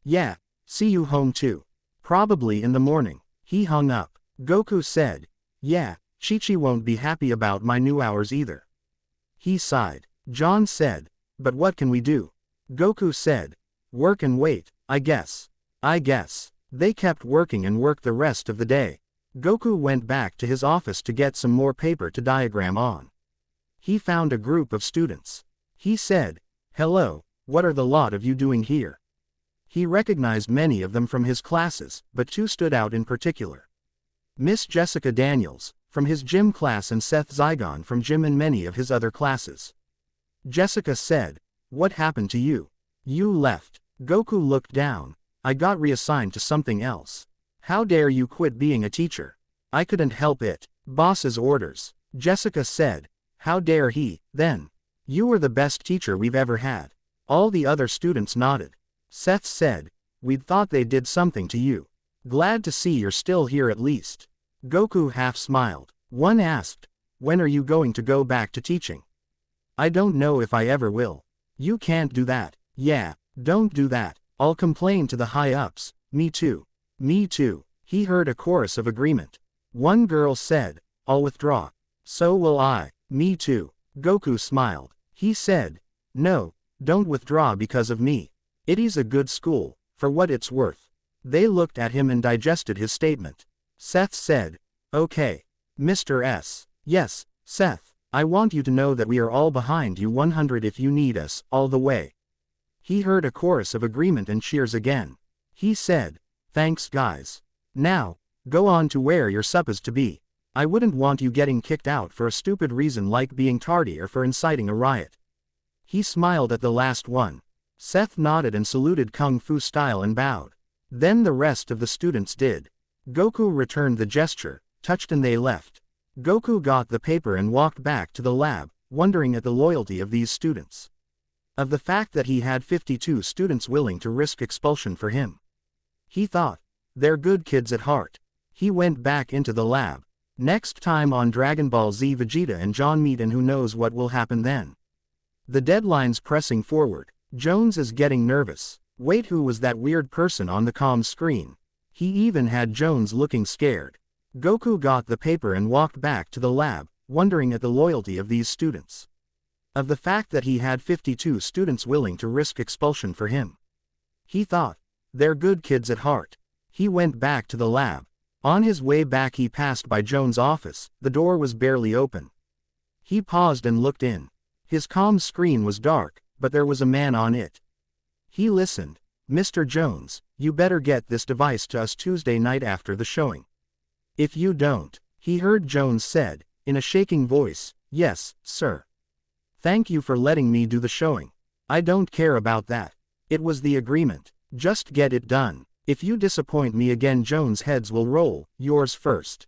Yeah, see you home too. Probably in the morning. He hung up. Goku said, yeah, Chi-Chi won't be happy about my new hours either. He sighed. John said, but what can we do? Goku said, work and wait, I guess. They kept working and worked the rest of the day. Goku went back to his office to get some more paper to diagram on. He found a group of students. He said, hello, what are the lot of you doing here? He recognized many of them from his classes, but two stood out in particular. Miss Jessica Daniels, from his gym class, and Seth Zygon from gym and many of his other classes. Jessica said, what happened to you? You left. Goku looked down. I got reassigned to something else. How dare you quit being a teacher? I couldn't help it. Boss's orders. Jessica said, how dare he, then? You were the best teacher we've ever had. All the other students nodded. Seth said, we'd thought they did something to you. Glad to see you're still here at least. Goku half smiled. One asked, when are you going to go back to teaching? I don't know if I ever will. You can't do that. Yeah, don't do that. I'll complain to the high-ups. Me too. Me too. He heard a chorus of agreement. One girl said, I'll withdraw. So will I. Me too. Goku smiled. He said, no, don't withdraw because of me. It is a good school, for what it's worth. They looked at him and digested his statement. Seth said, okay. Mr. S. Yes, Seth, I want you to know that we are all behind you 100 if you need us, all the way. He heard a chorus of agreement and cheers again. He said, thanks guys. Now, go on to where your supper's to be. I wouldn't want you getting kicked out for a stupid reason like being tardy or for inciting a riot. He smiled at the last one. Seth nodded and saluted Kung Fu style and bowed. Then the rest of the students did. Goku returned the gesture, touched, and they left. Goku got the paper and walked back to the lab, wondering at the loyalty of these students. Of the fact that he had 52 students willing to risk expulsion for him. He thought, they're good kids at heart. He went back into the lab. Next time on Dragon Ball Z, Vegeta and John meet, and who knows what will happen then. The deadline's pressing forward. Jones is getting nervous. Wait, who was that weird person on the comm screen? He even had Jones looking scared. Goku got the paper and walked back to the lab, wondering at the loyalty of these students. Of the fact that he had 52 students willing to risk expulsion for him. He thought, they're good kids at heart. He went back to the lab. On his way back he passed by Jones' office. The door was barely open. He paused and looked in. His comm screen was dark, but there was a man on it. He listened. Mr. Jones, you better get this device to us Tuesday night after the showing. If you don't, he heard Jones said, in a shaking voice, yes, sir. Thank you for letting me do the showing. I don't care about that. It was the agreement. Just get it done. If you disappoint me again, Jones' heads will roll. Yours first.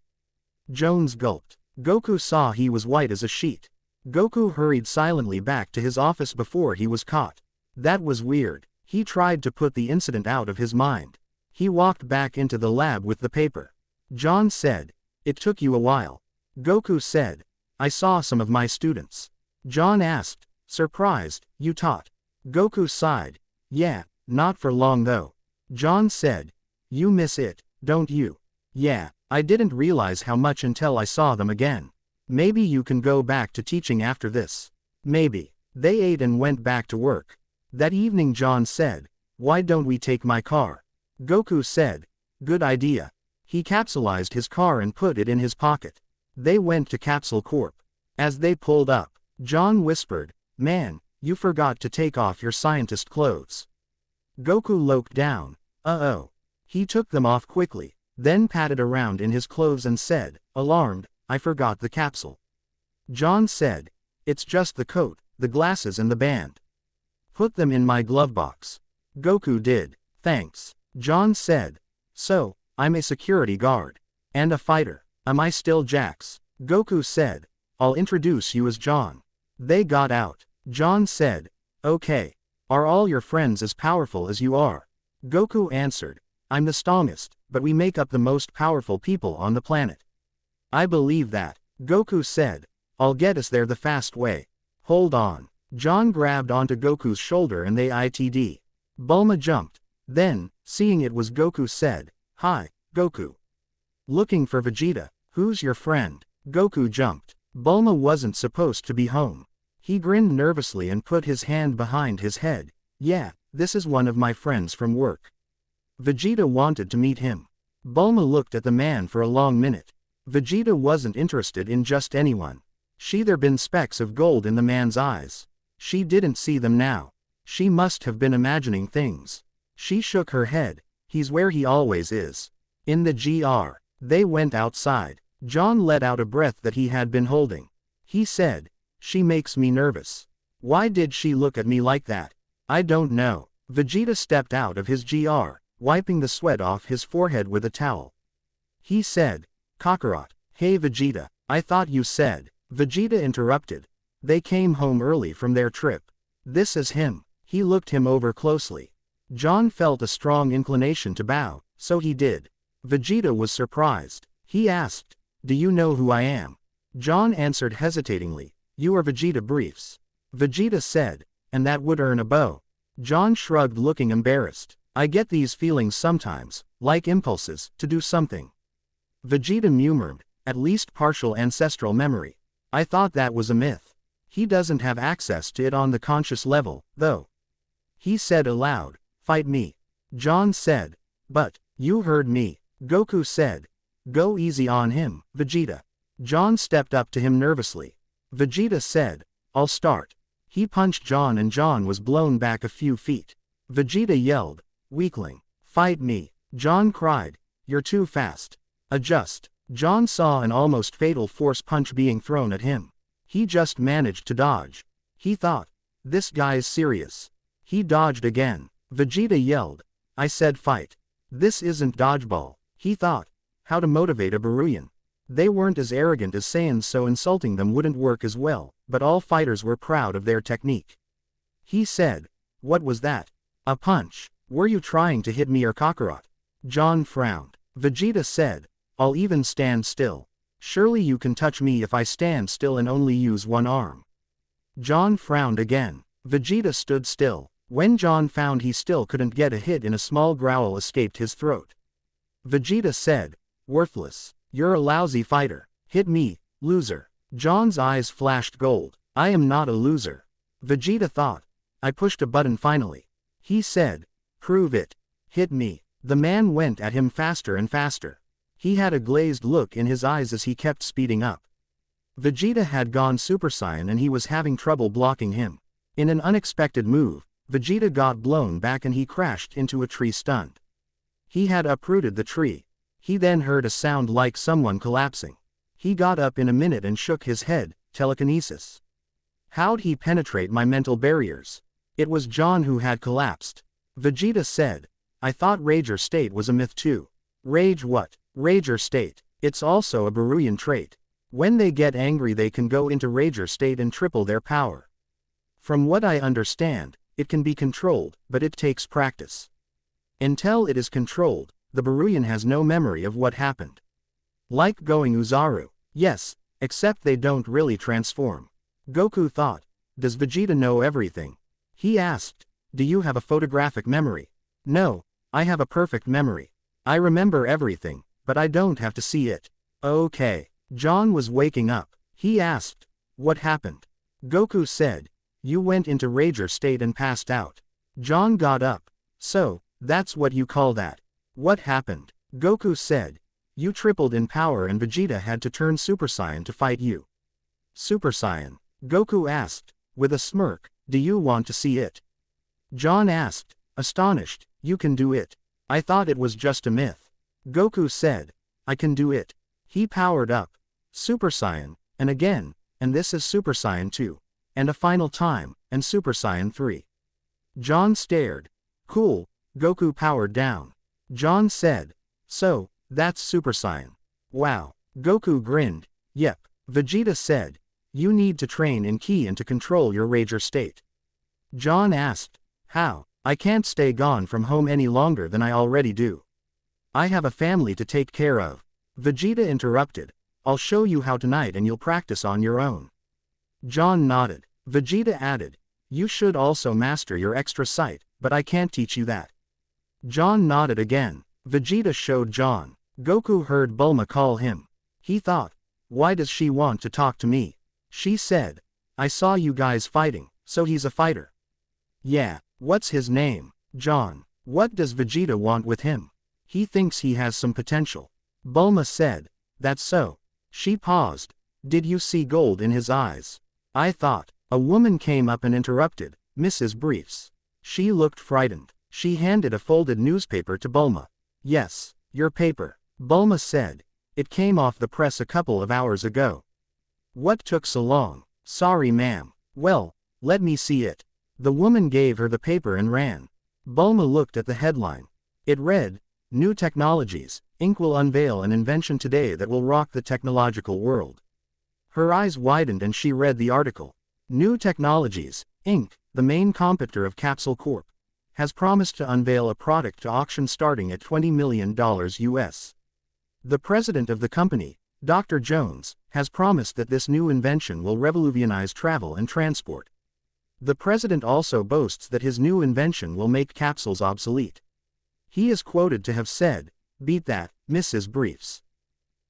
Jones gulped. Goku saw he was white as a sheet. Goku hurried silently back to his office before he was caught. That was weird. He tried to put the incident out of his mind. He walked back into the lab with the paper. John said, it took you a while. Goku said, I saw some of my students. John asked, surprised, you taught? Goku sighed, yeah, not for long though. John said, you miss it, don't you? Yeah, I didn't realize how much until I saw them again. Maybe you can go back to teaching after this. Maybe. They ate and went back to work. That evening John said, why don't we take my car? Goku said, good idea. He capsulized his car and put it in his pocket. They went to Capsule Corp. As they pulled up, John whispered, man, you forgot to take off your scientist clothes. Goku looked down. Uh-oh. He took them off quickly, then patted around in his clothes and said, alarmed, I forgot the capsule. John said, it's just the coat, the glasses and the band. Put them in my glove box. Goku did. Thanks. John said, so, I'm a security guard. And a fighter. Am I still Jax? Goku said, I'll introduce you as John. They got out. John said, okay. Are all your friends as powerful as you are? Goku answered, I'm the strongest, but we make up the most powerful people on the planet. I believe that. Goku said, I'll get us there the fast way. Hold on. John grabbed onto Goku's shoulder and they it'd. Bulma jumped. Then, seeing it was Goku, said, hi, Goku. Looking for Vegeta. Who's your friend? Goku jumped. Bulma wasn't supposed to be home. He grinned nervously and put his hand behind his head. Yeah, this is one of my friends from work. Vegeta wanted to meet him. Bulma looked at the man for a long minute. Vegeta wasn't interested in just anyone. There been specks of gold in the man's eyes. She didn't see them now. She must have been imagining things. She shook her head. He's where he always is. In the GR. They went outside. John let out a breath that he had been holding. He said, she makes me nervous. Why did she look at me like that? I don't know. Vegeta stepped out of his GR, wiping the sweat off his forehead with a towel. He said, Kakarot, hey Vegeta, I thought you said. Vegeta interrupted. They came home early from their trip. This is him. He looked him over closely. John felt a strong inclination to bow, so he did. Vegeta was surprised. He asked, do you know who I am? John answered hesitatingly, you are Vegeta Briefs. Vegeta said, and that would earn a bow. John shrugged, looking embarrassed. I get these feelings sometimes, like impulses, to do something. Vegeta murmured, at least partial ancestral memory. I thought that was a myth. He doesn't have access to it on the conscious level, though. He said aloud, fight me. John said, but, you heard me. Goku said, go easy on him, Vegeta. John stepped up to him nervously. Vegeta said, I'll start. He punched John and John was blown back a few feet. Vegeta yelled, weakling. Fight me. John cried, you're too fast. Adjust. John saw an almost fatal force punch being thrown at him. He just managed to dodge. He thought, this guy's serious. He dodged again. Vegeta yelled, I said fight. This isn't dodgeball. He thought, how to motivate a Baruyan. They weren't as arrogant as Saiyans, so insulting them wouldn't work as well, but all fighters were proud of their technique. He said, what was that? A punch. Were you trying to hit me or Kakarot? John frowned. Vegeta said, I'll even stand still. Surely you can touch me if I stand still and only use one arm. John frowned again. Vegeta stood still. When John found he still couldn't get a hit in, a small growl escaped his throat. Vegeta said, worthless. You're a lousy fighter. Hit me, loser. John's eyes flashed gold. I am not a loser. Vegeta thought. I pushed a button finally. He said, prove it. Hit me. The man went at him faster and faster. He had a glazed look in his eyes as he kept speeding up. Vegeta had gone Super Saiyan and he was having trouble blocking him. In an unexpected move, Vegeta got blown back and he crashed into a tree stunned. He had uprooted the tree. He then heard a sound like someone collapsing. He got up in a minute and shook his head, telekinesis. How'd he penetrate my mental barriers? It was John who had collapsed. Vegeta said, I thought Rager State was a myth too. Rage what? Rager State. It's also a Baruyan trait. When they get angry they can go into Rager State and triple their power. From what I understand, it can be controlled, but it takes practice. Until it is controlled, the Baruyan has no memory of what happened. Like going Uzaru. Yes, except they don't really transform. Goku thought, does Vegeta know everything? He asked, do you have a photographic memory? No, I have a perfect memory. I remember everything, but I don't have to see it. Okay. John was waking up. He asked, what happened? Goku said, you went into Rager State and passed out. John got up. So, that's what you call that. What happened? Goku said, you tripled in power and Vegeta had to turn Super Saiyan to fight you. Super Saiyan? Goku asked, with a smirk, do you want to see it? John asked, astonished, you can do it. I thought it was just a myth. Goku said, I can do it. He powered up. Super Saiyan, and again, and this is Super Saiyan 2. And a final time, and Super Saiyan 3. John stared. Cool. Goku powered down. John said, so, that's Super Saiyan. Wow. Goku grinned. Yep. Vegeta said, you need to train in Ki and to control your Rager State. John asked, how? I can't stay gone from home any longer than I already do. I have a family to take care of. Vegeta interrupted, I'll show you how tonight and you'll practice on your own. John nodded. Vegeta added, you should also master your extra sight, but I can't teach you that. John nodded again. Vegeta showed John. Goku heard Bulma call him. He thought, why does she want to talk to me? She said, I saw you guys fighting, so he's a fighter. Yeah, what's his name? John. What does Vegeta want with him? He thinks he has some potential. Bulma said, that's so. She paused. Did you see gold in his eyes? I thought. A woman came up and interrupted, Mrs. Briefs. She looked frightened. She handed a folded newspaper to Bulma. Yes, your paper. Bulma said. It came off the press a couple of hours ago. What took so long? Sorry ma'am. Well, let me see it. The woman gave her the paper and ran. Bulma looked at the headline. It read, New Technologies, Inc. will unveil an invention today that will rock the technological world. Her eyes widened and she read the article. New Technologies, Inc., the main competitor of Capsule Corp., has promised to unveil a product to auction starting at $20 million US. The president of the company, Dr. Jones, has promised that this new invention will revolutionize travel and transport. The president also boasts that his new invention will make capsules obsolete. He is quoted to have said, beat that, Mrs. Briefs.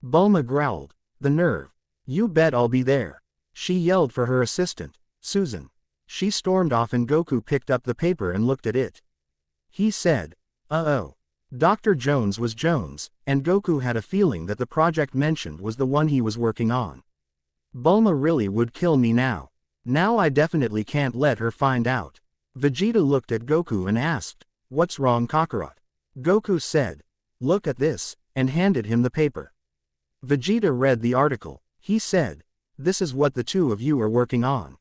Bulma growled, the nerve. You bet I'll be there. She yelled for her assistant, Susan. She stormed off and Goku picked up the paper and looked at it. He said, uh-oh. Dr. Jones was Jones, and Goku had a feeling that the project mentioned was the one he was working on. Bulma really would kill me now. Now I definitely can't let her find out. Vegeta looked at Goku and asked, what's wrong Kakarot? Goku said, look at this, and handed him the paper. Vegeta read the article. He said, "This is what the two of you are working on."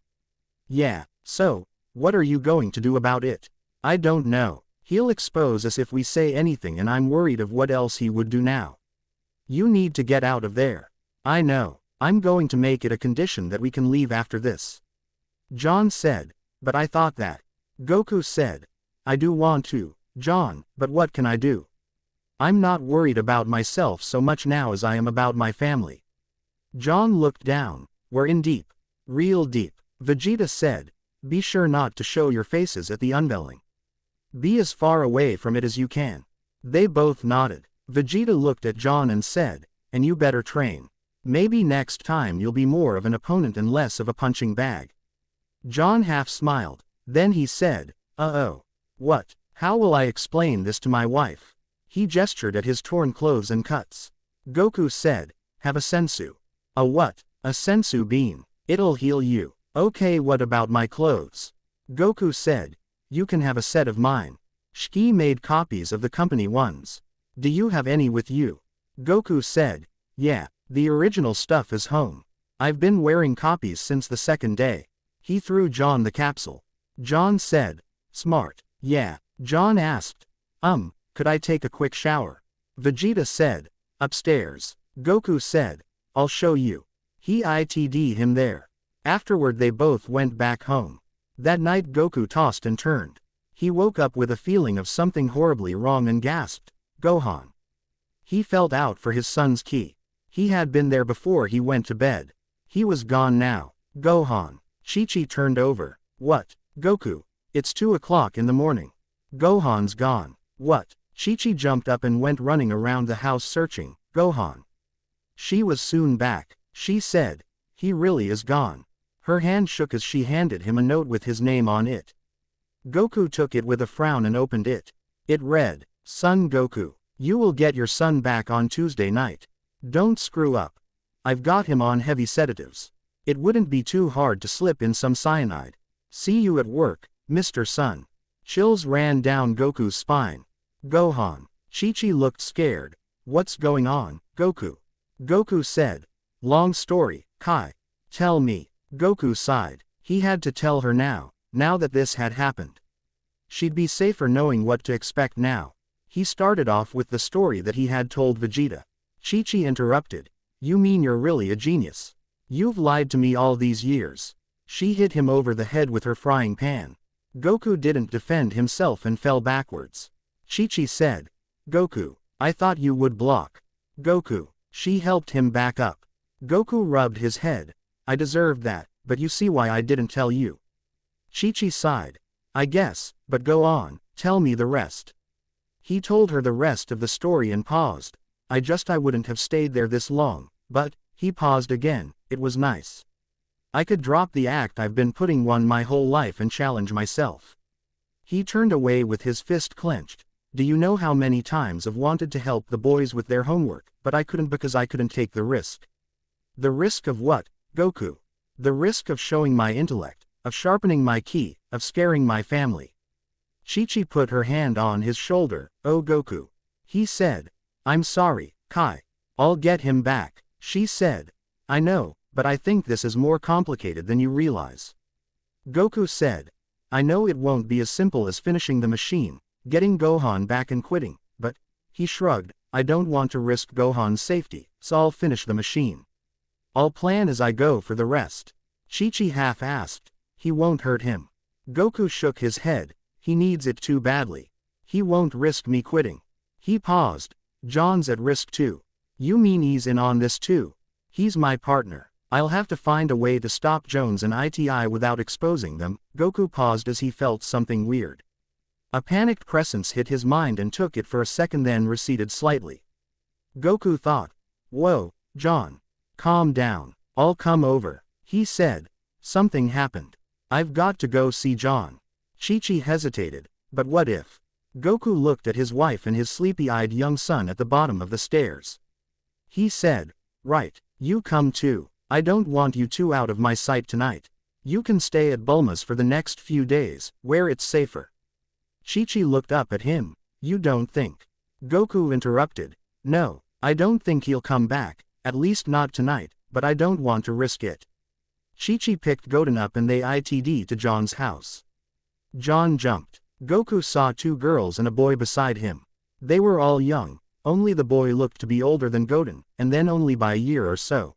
"Yeah, so, what are you going to do about it?" "I don't know. He'll expose us if we say anything and I'm worried of what else he would do now." "You need to get out of there." "I know. I'm going to make it a condition that we can leave after this." John said, "But I thought that." Goku said, "I do want to, John, but what can I do? I'm not worried about myself so much now as I am about my family." John looked down. "We're in deep. Real deep." Vegeta said, "Be sure not to show your faces at the unveiling. Be as far away from it as you can." They both nodded. Vegeta looked at John and said, "And you better train. Maybe next time you'll be more of an opponent and less of a punching bag." John half smiled. Then he said, "Uh-oh. What? How will I explain this to my wife?" He gestured at his torn clothes and cuts. Goku said, "Have a sensu." "A what?" "A sensu bean. It'll heal you." "Okay, what about my clothes?" Goku said, "You can have a set of mine. Shiki made copies of the company ones. Do you have any with you?" Goku said, "Yeah, the original stuff is home. I've been wearing copies since the second day." He threw John the capsule. John said, "Smart." "Yeah." John asked, Could I take a quick shower?" Vegeta said, "Upstairs." Goku said, "I'll show you." He IT'd him there. Afterward they both went back home. That night Goku tossed and turned. He woke up with a feeling of something horribly wrong and gasped, "Gohan." He felt out for his son's key. He had been there before he went to bed. He was gone now. "Gohan." Chi-Chi turned over. "What?" "Goku. It's 2 o'clock in the morning. Gohan's gone." "What?" Chi-Chi jumped up and went running around the house searching, "Gohan." She was soon back. She said, "He really is gone." Her hand shook as she handed him a note with his name on it. Goku took it with a frown and opened it. It read, "Son Goku, you will get your son back on Tuesday night. Don't screw up. I've got him on heavy sedatives. It wouldn't be too hard to slip in some cyanide. See you at work, Mr. Sun." Chills ran down Goku's spine. "Gohan." Chi-Chi looked scared. "What's going on, Goku?" Goku said, "Long story, Kai. Tell me." Goku sighed. He had to tell her now that this had happened. She'd be safer knowing what to expect now. He started off with the story that he had told Vegeta. Chi-Chi interrupted, "You mean you're really a genius? You've lied to me all these years." She hit him over the head with her frying pan. Goku didn't defend himself and fell backwards. Chi-Chi said, "Goku, I thought you would block." "Goku." She helped him back up. Goku rubbed his head. "I deserved that, but you see why I didn't tell you." Chi-Chi sighed. "I guess, but go on, tell me the rest." He told her the rest of the story and paused. I wouldn't have stayed there this long, but," he paused again, "it was nice. I could drop the act I've been putting on my whole life and challenge myself." He turned away with his fist clenched. "Do you know how many times I've wanted to help the boys with their homework, but I couldn't because I couldn't take the risk." "The risk of what, Goku?" "The risk of showing my intellect, of sharpening my ki, of scaring my family." Chi-Chi put her hand on his shoulder. "Oh Goku." He said, "I'm sorry, Kai. I'll get him back." She said, "I know, but I think this is more complicated than you realize." Goku said, "I know it won't be as simple as finishing the machine, getting Gohan back and quitting, but," he shrugged, "I don't want to risk Gohan's safety, so I'll finish the machine. I'll plan as I go for the rest." Chi-Chi half asked, "He won't hurt him?" Goku shook his head. "He needs it too badly. He won't risk me quitting." He paused. "John's at risk too." "You mean he's in on this too?" "He's my partner. I'll have to find a way to stop Jones and ITI without exposing them." Goku paused as he felt something weird. A panicked presence hit his mind and took it for a second then receded slightly. Goku thought, "Whoa, John. Calm down. I'll come over." He said, "Something happened. I've got to go see John." Chi-Chi hesitated, "But what if?" Goku looked at his wife and his sleepy-eyed young son at the bottom of the stairs. He said, "Right, you come too. I don't want you two out of my sight tonight. You can stay at Bulma's for the next few days, where it's safer." Chi-Chi looked up at him. "You don't think?" Goku interrupted, "No, I don't think he'll come back, At least not tonight, but I don't want to risk it. Chi-Chi picked Goten up and they it'd to John's house. John jumped. Goku saw two girls and a boy beside him. They were all young, only the boy looked to be older than Goten, and then only by a year or so.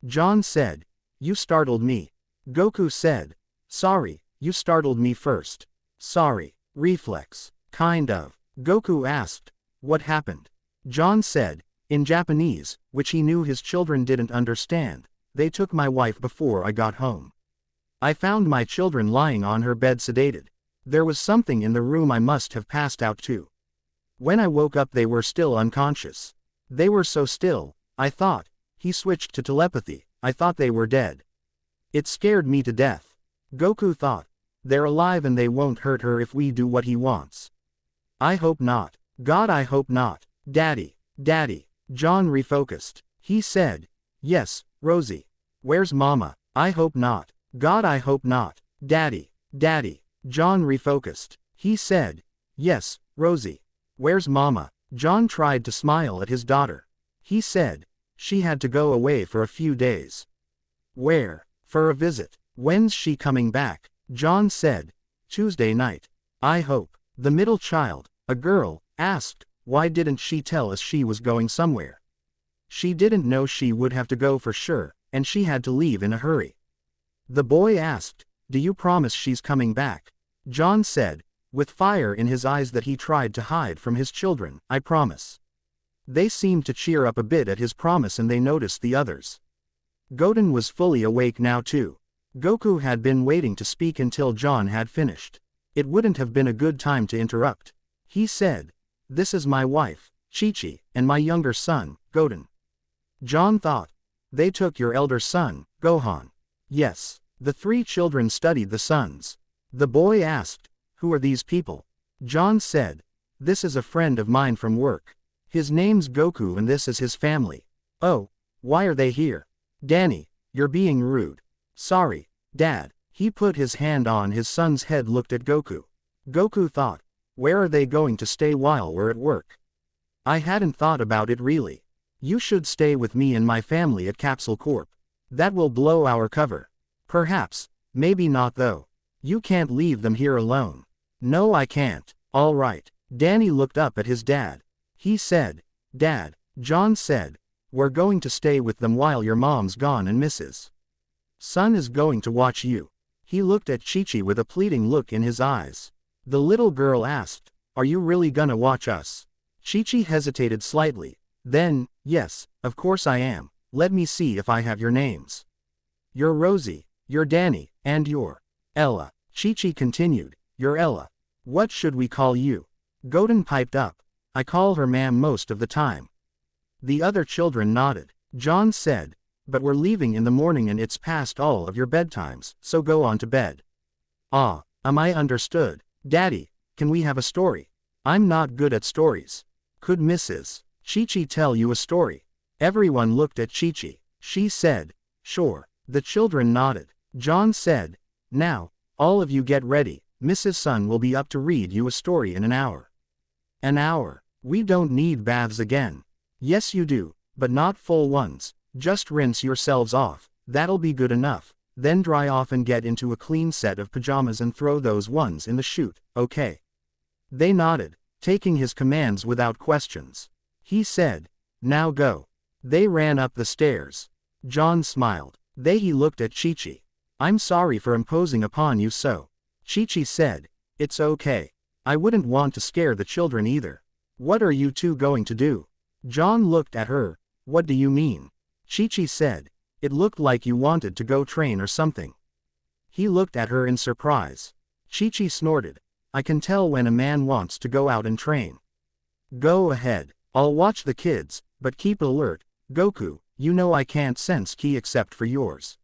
John said, "You startled me." Goku said, "Sorry, you startled me first." "Sorry." Reflex. Kind of. Goku asked, "What happened?" John said, in Japanese, which he knew his children didn't understand, "They took my wife before I got home. I found my children lying on her bed sedated. There was something in the room I must have passed out to. When I woke up they were still unconscious. They were so still, I thought," he switched to telepathy, "I thought they were dead. It scared me to death." Goku thought, "They're alive and they won't hurt her if we do what he wants. I hope not. God, I hope not. Daddy, Daddy." John refocused. He said, "Yes, Rosie. Where's Mama? I hope not. God, I hope not. Daddy, Daddy." John refocused. He said, "Yes, Rosie. Where's Mama?" John tried to smile at his daughter. He said, "She had to go away for a few days." "Where?" "For a visit." "When's she coming back?" John said, "Tuesday night. I hope." The middle child, a girl, asked, "Why didn't she tell us she was going somewhere?" "She didn't know she would have to go for sure, and she had to leave in a hurry." The boy asked, "Do you promise she's coming back?" John said, with fire in his eyes that he tried to hide from his children, "I promise." They seemed to cheer up a bit at his promise and they noticed the others. Goten was fully awake now too. Goku had been waiting to speak until John had finished. It wouldn't have been a good time to interrupt. He said, "This is my wife, Chi-Chi, and my younger son, Goten." John thought, "They took your elder son, Gohan." "Yes." The three children studied the sons. The boy asked, "Who are these people?" John said, "This is a friend of mine from work. His name's Goku and this is his family." "Oh, why are they here?" "Danny, you're being rude." "Sorry, Dad." He put his hand on his son's head, looked at Goku. Goku thought, "Where are they going to stay while we're at work?" "I hadn't thought about it really. You should stay with me and my family at Capsule Corp. That will blow our cover." "Perhaps, maybe not though. You can't leave them here alone." "No, I can't." "All right." Danny looked up at his dad. He said, "Dad." John said, "We're going to stay with them while your mom's gone and Mrs. Son is going to watch you." He looked at Chi-Chi with a pleading look in his eyes. The little girl asked, "Are you really gonna watch us?" Chi-Chi hesitated slightly. Then, "Yes, of course I am. Let me see if I have your names. You're Rosie, you're Danny, and you're Ella." Chi-Chi continued, "You're Ella. What should we call you?" Goten piped up, "I call her ma'am most of the time." The other children nodded. John said, "But we're leaving in the morning and it's past all of your bedtimes, so go on to bed." "Ah, am I understood?" "Daddy, can we have a story? I'm not good at stories." "Could Mrs. Chi-Chi tell you a story?" Everyone looked at Chi-Chi. She said, "Sure." The children nodded. John said, "Now, all of you get ready, Mrs. Sun will be up to read you a story in an hour." "An hour? We don't need baths again." "Yes you do, but not full ones. Just rinse yourselves off, that'll be good enough, then dry off and get into a clean set of pajamas and throw those ones in the chute, okay?" They nodded, taking his commands without questions. He said, "Now go." They ran up the stairs. John smiled. He looked at Chi-Chi. "I'm sorry for imposing upon you so." Chi-Chi said, "It's okay. I wouldn't want to scare the children either." "What are you two going to do?" John looked at her. "What do you mean?" Chi-Chi said, "It looked like you wanted to go train or something." He looked at her in surprise. Chi-Chi snorted. "I can tell when a man wants to go out and train." "Go ahead. I'll watch the kids, but keep alert, Goku, you know I can't sense ki except for yours."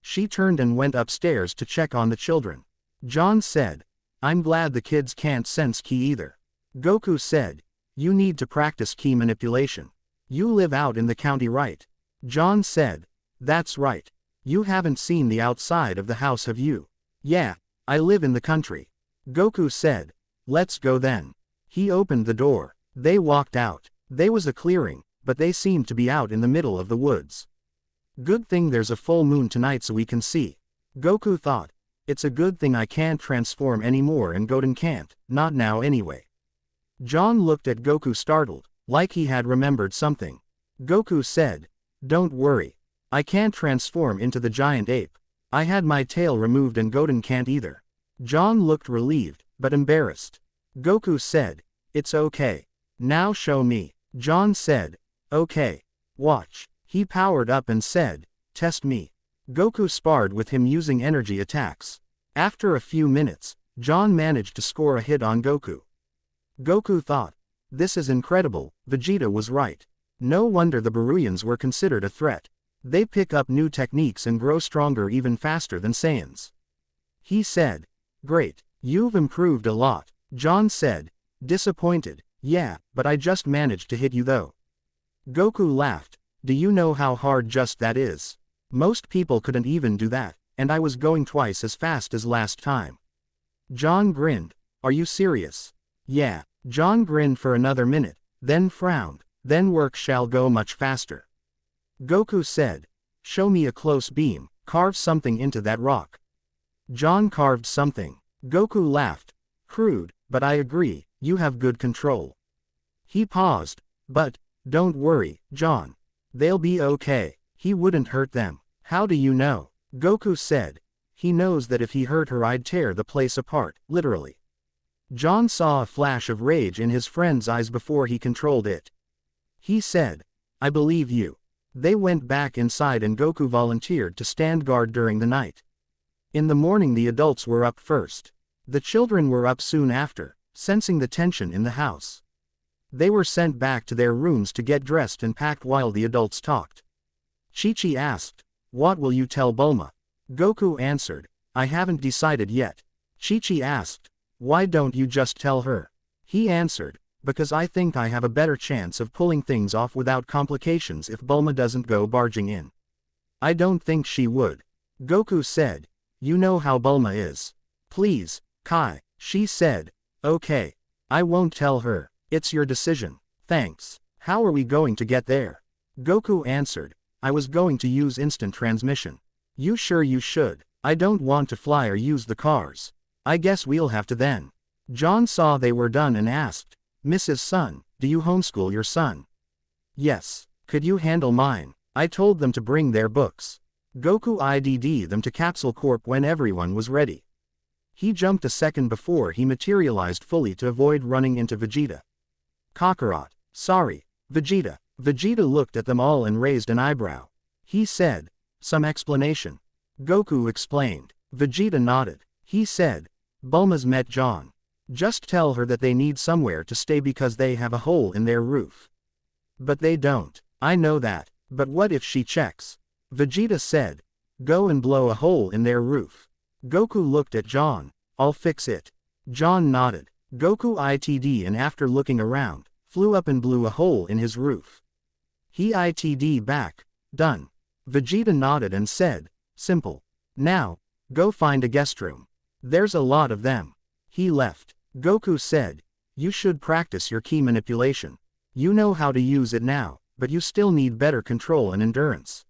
She turned and went upstairs to check on the children. John said, "I'm glad the kids can't sense ki either." Goku said, "You need to practice ki manipulation. You live out in the county, right?" John said, "That's right. You haven't seen the outside of the house, have you?" "Yeah, I live in the country." Goku said, "Let's go then." He opened the door. They walked out. There was a clearing, but they seem to be out in the middle of the woods. Good thing there's a full moon tonight so we can see. Goku thought. It's a good thing I can't transform anymore and Goten can't, not now anyway. John looked at Goku startled, like he had remembered something. Goku said, "Don't worry. I can't transform into the giant ape. I had my tail removed and Goten can't either." John looked relieved, but embarrassed. Goku said, "It's okay. Now show me." John said, "Okay. Watch." He powered up and said, "Test me." Goku sparred with him using energy attacks. After a few minutes, John managed to score a hit on Goku. Goku thought, "This is incredible." Vegeta was right. No wonder the Baruians were considered a threat. They pick up new techniques and grow stronger even faster than Saiyans. He said, "Great, you've improved a lot." John said, disappointed, "Yeah, but I just managed to hit you though." Goku laughed. "Do you know how hard just that is? Most people couldn't even do that, and I was going twice as fast as last time." John grinned. "Are you serious?" "Yeah." John grinned for another minute, then frowned. "Then work shall go much faster." Goku said, "Show me a close beam, carve something into that rock." John carved something. Goku laughed. "Crude, but I agree, you have good control." He paused. "But, don't worry, John. They'll be okay. He wouldn't hurt them." "How do you know?" Goku said. "He knows that if he hurt her I'd tear the place apart, literally." John saw a flash of rage in his friend's eyes before he controlled it. He said, "I believe you." They went back inside and Goku volunteered to stand guard during the night. In the morning the adults were up first. The children were up soon after, sensing the tension in the house. They were sent back to their rooms to get dressed and packed while the adults talked. Chi-Chi asked, "What will you tell Bulma?" Goku answered, "I haven't decided yet." Chi-Chi asked, "Why don't you just tell her?" He answered, "Because I think I have a better chance of pulling things off without complications if Bulma doesn't go barging in." "I don't think she would." Goku said, "You know how Bulma is. Please, Kai." She said, "Okay. I won't tell her. It's your decision." "Thanks. How are we going to get there?" Goku answered, "I was going to use instant transmission." "You sure you should? I don't want to fly or use the cars." "I guess we'll have to then." John saw they were done and asked, "Mrs. Sun, do you homeschool your son?" "Yes. Could you handle mine?" "I told them to bring their books." Goku ID'd them to Capsule Corp when everyone was ready. He jumped a second before he materialized fully to avoid running into Vegeta. "Kakarot, sorry, Vegeta." Vegeta looked at them all and raised an eyebrow. He said, "Some explanation?" Goku explained. Vegeta nodded. He said, "Bulma's met John. Just tell her that they need somewhere to stay because they have a hole in their roof." "But they don't." "I know that, but what if she checks?" Vegeta said, "Go and blow a hole in their roof." Goku looked at John. "I'll fix it." John nodded. Goku ITD and after looking around, flew up and blew a hole in his roof. He ITD back. "Done." Vegeta nodded and said, "Simple. Now, go find a guest room. There's a lot of them." He left. Goku said, "You should practice your ki manipulation. You know how to use it now, but you still need better control and endurance.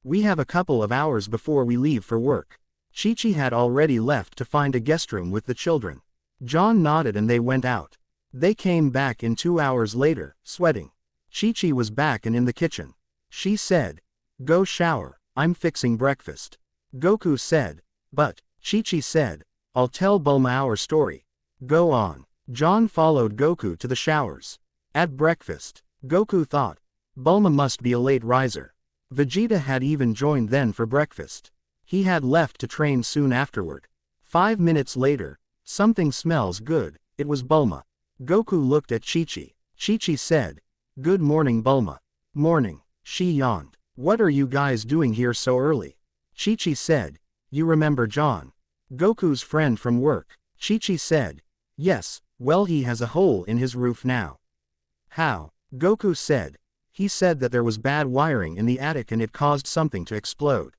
We have a couple of hours before we leave for work." Chi-Chi had already left to find a guest room with the children. John nodded and they went out. They came back in 2 hours later, sweating. Chi-Chi was back and in the kitchen. She said, "Go shower, I'm fixing breakfast." Goku said, "But," Chi-Chi said, "I'll tell Bulma our story." "Go on." John followed Goku to the showers. At breakfast, Goku thought, Bulma must be a late riser. Vegeta had even joined then for breakfast. He had left to train soon afterward. 5 minutes later, "Something smells good." It was Bulma. Goku looked at Chi-Chi. Chi-Chi said, "Good morning Bulma." "Morning." She yawned. "What are you guys doing here so early?" Chi-Chi said, "You remember John? Goku's friend from work?" Chi-Chi said, "Yes, well he has a hole in his roof now." "How?" Goku said, "He said that there was bad wiring in the attic and it caused something to explode."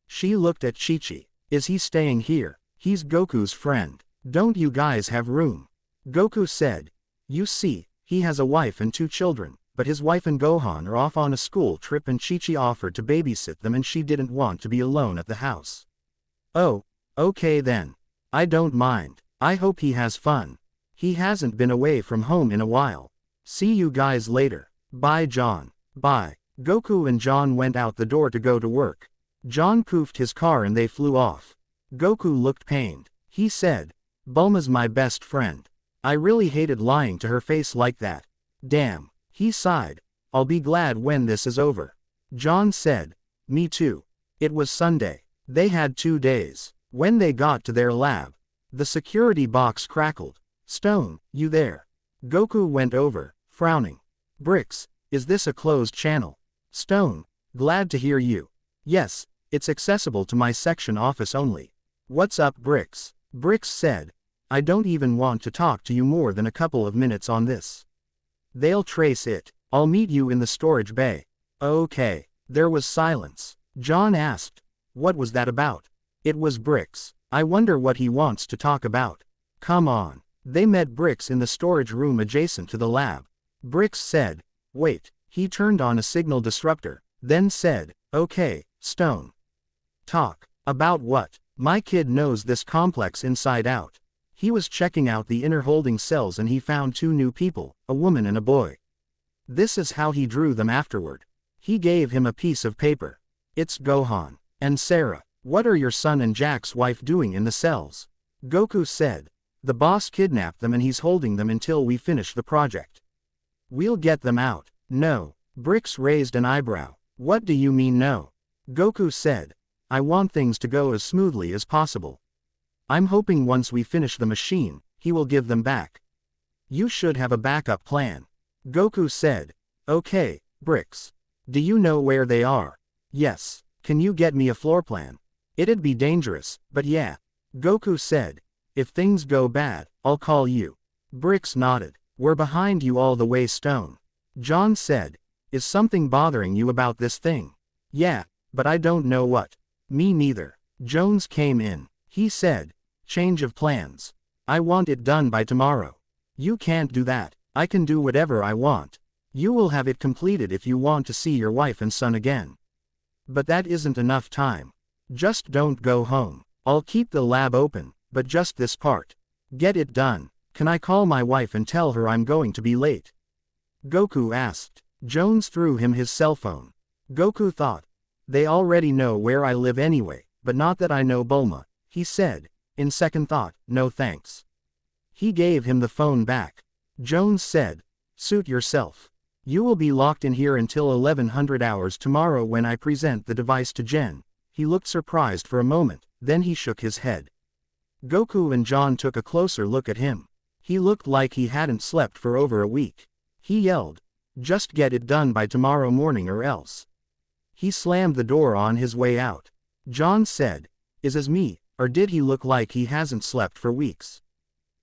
She looked at Chi-Chi. "Is he staying here? He's Goku's friend. Don't you guys have room?" Goku said, "You see, he has a wife and 2 children, but his wife and Gohan are off on a school trip and Chi-Chi offered to babysit them and she didn't want to be alone at the house. Oh, okay then. I don't mind. I hope he has fun. He hasn't been away from home in a while. See you guys later. Bye John. Bye. Goku and John went out the door to go to work. John poofed his car and they flew off. Goku looked pained. He said, "Bulma's my best friend. I really hated lying to her face like that. Damn." He sighed. "I'll be glad when this is over." John said, "Me too." It was Sunday. They had 2 days. When they got to their lab, the security box crackled. "Stone, you there?" Goku went over, frowning. "Bricks, is this a closed channel?" "Stone, glad to hear you. Yes, it's accessible to my section office only." "What's up Bricks?" Bricks said, "I don't even want to talk to you more than a couple of minutes on this. They'll trace it. I'll meet you in the storage bay." "Okay." There was silence. John asked, "What was that about?" It was Bricks. "I wonder what he wants to talk about." "Come on." They met Bricks in the storage room adjacent to the lab. Bricks said, "Wait." He turned on a signal disruptor, then said, "Okay, Stone. Talk. About what?" "My kid knows this complex inside out. He was checking out the inner holding cells and he found 2 new people, a woman and a boy. This is how he drew them afterward." He gave him a piece of paper. "It's Gohan and Sarah. What are your son and Jack's wife doing in the cells?" Goku said, "The boss kidnapped them and he's holding them until we finish the project. We'll get them out." "No." Bricks raised an eyebrow. "What do you mean no?" Goku said, "I want things to go as smoothly as possible. I'm hoping once we finish the machine, he will give them back." "You should have a backup plan." Goku said, "Okay, Bricks. Do you know where they are?" "Yes." "Can you get me a floor plan?" "It'd be dangerous, but yeah." Goku said, "If things go bad, I'll call you." Bricks nodded. "We're behind you all the way Stone." John said, "Is something bothering you about this thing?" "Yeah, but I don't know what." "Me neither." Jones came in. He said, "Change of plans. I want it done by tomorrow." "You can't do that. I can do whatever I want. You will have it completed if you want to see your wife and son again. But that isn't enough time. Just don't go home. I'll keep the lab open, but just this part. Get it done." "Can I call my wife and tell her I'm going to be late?" Goku asked. Jones threw him his cell phone. Goku thought, "They already know where I live anyway, but not that I know Bulma." He said, in second thought, "No thanks." He gave him the phone back. Jones said, "Suit yourself. You will be locked in here until 1100 hours tomorrow when I present the device to Jen." He looked surprised for a moment, then he shook his head. Goku and John took a closer look at him. He looked like he hadn't slept for over a week. He yelled, "Just get it done by tomorrow morning or else." He slammed the door on his way out. John said, "Is as me, or did he look like he hasn't slept for weeks?"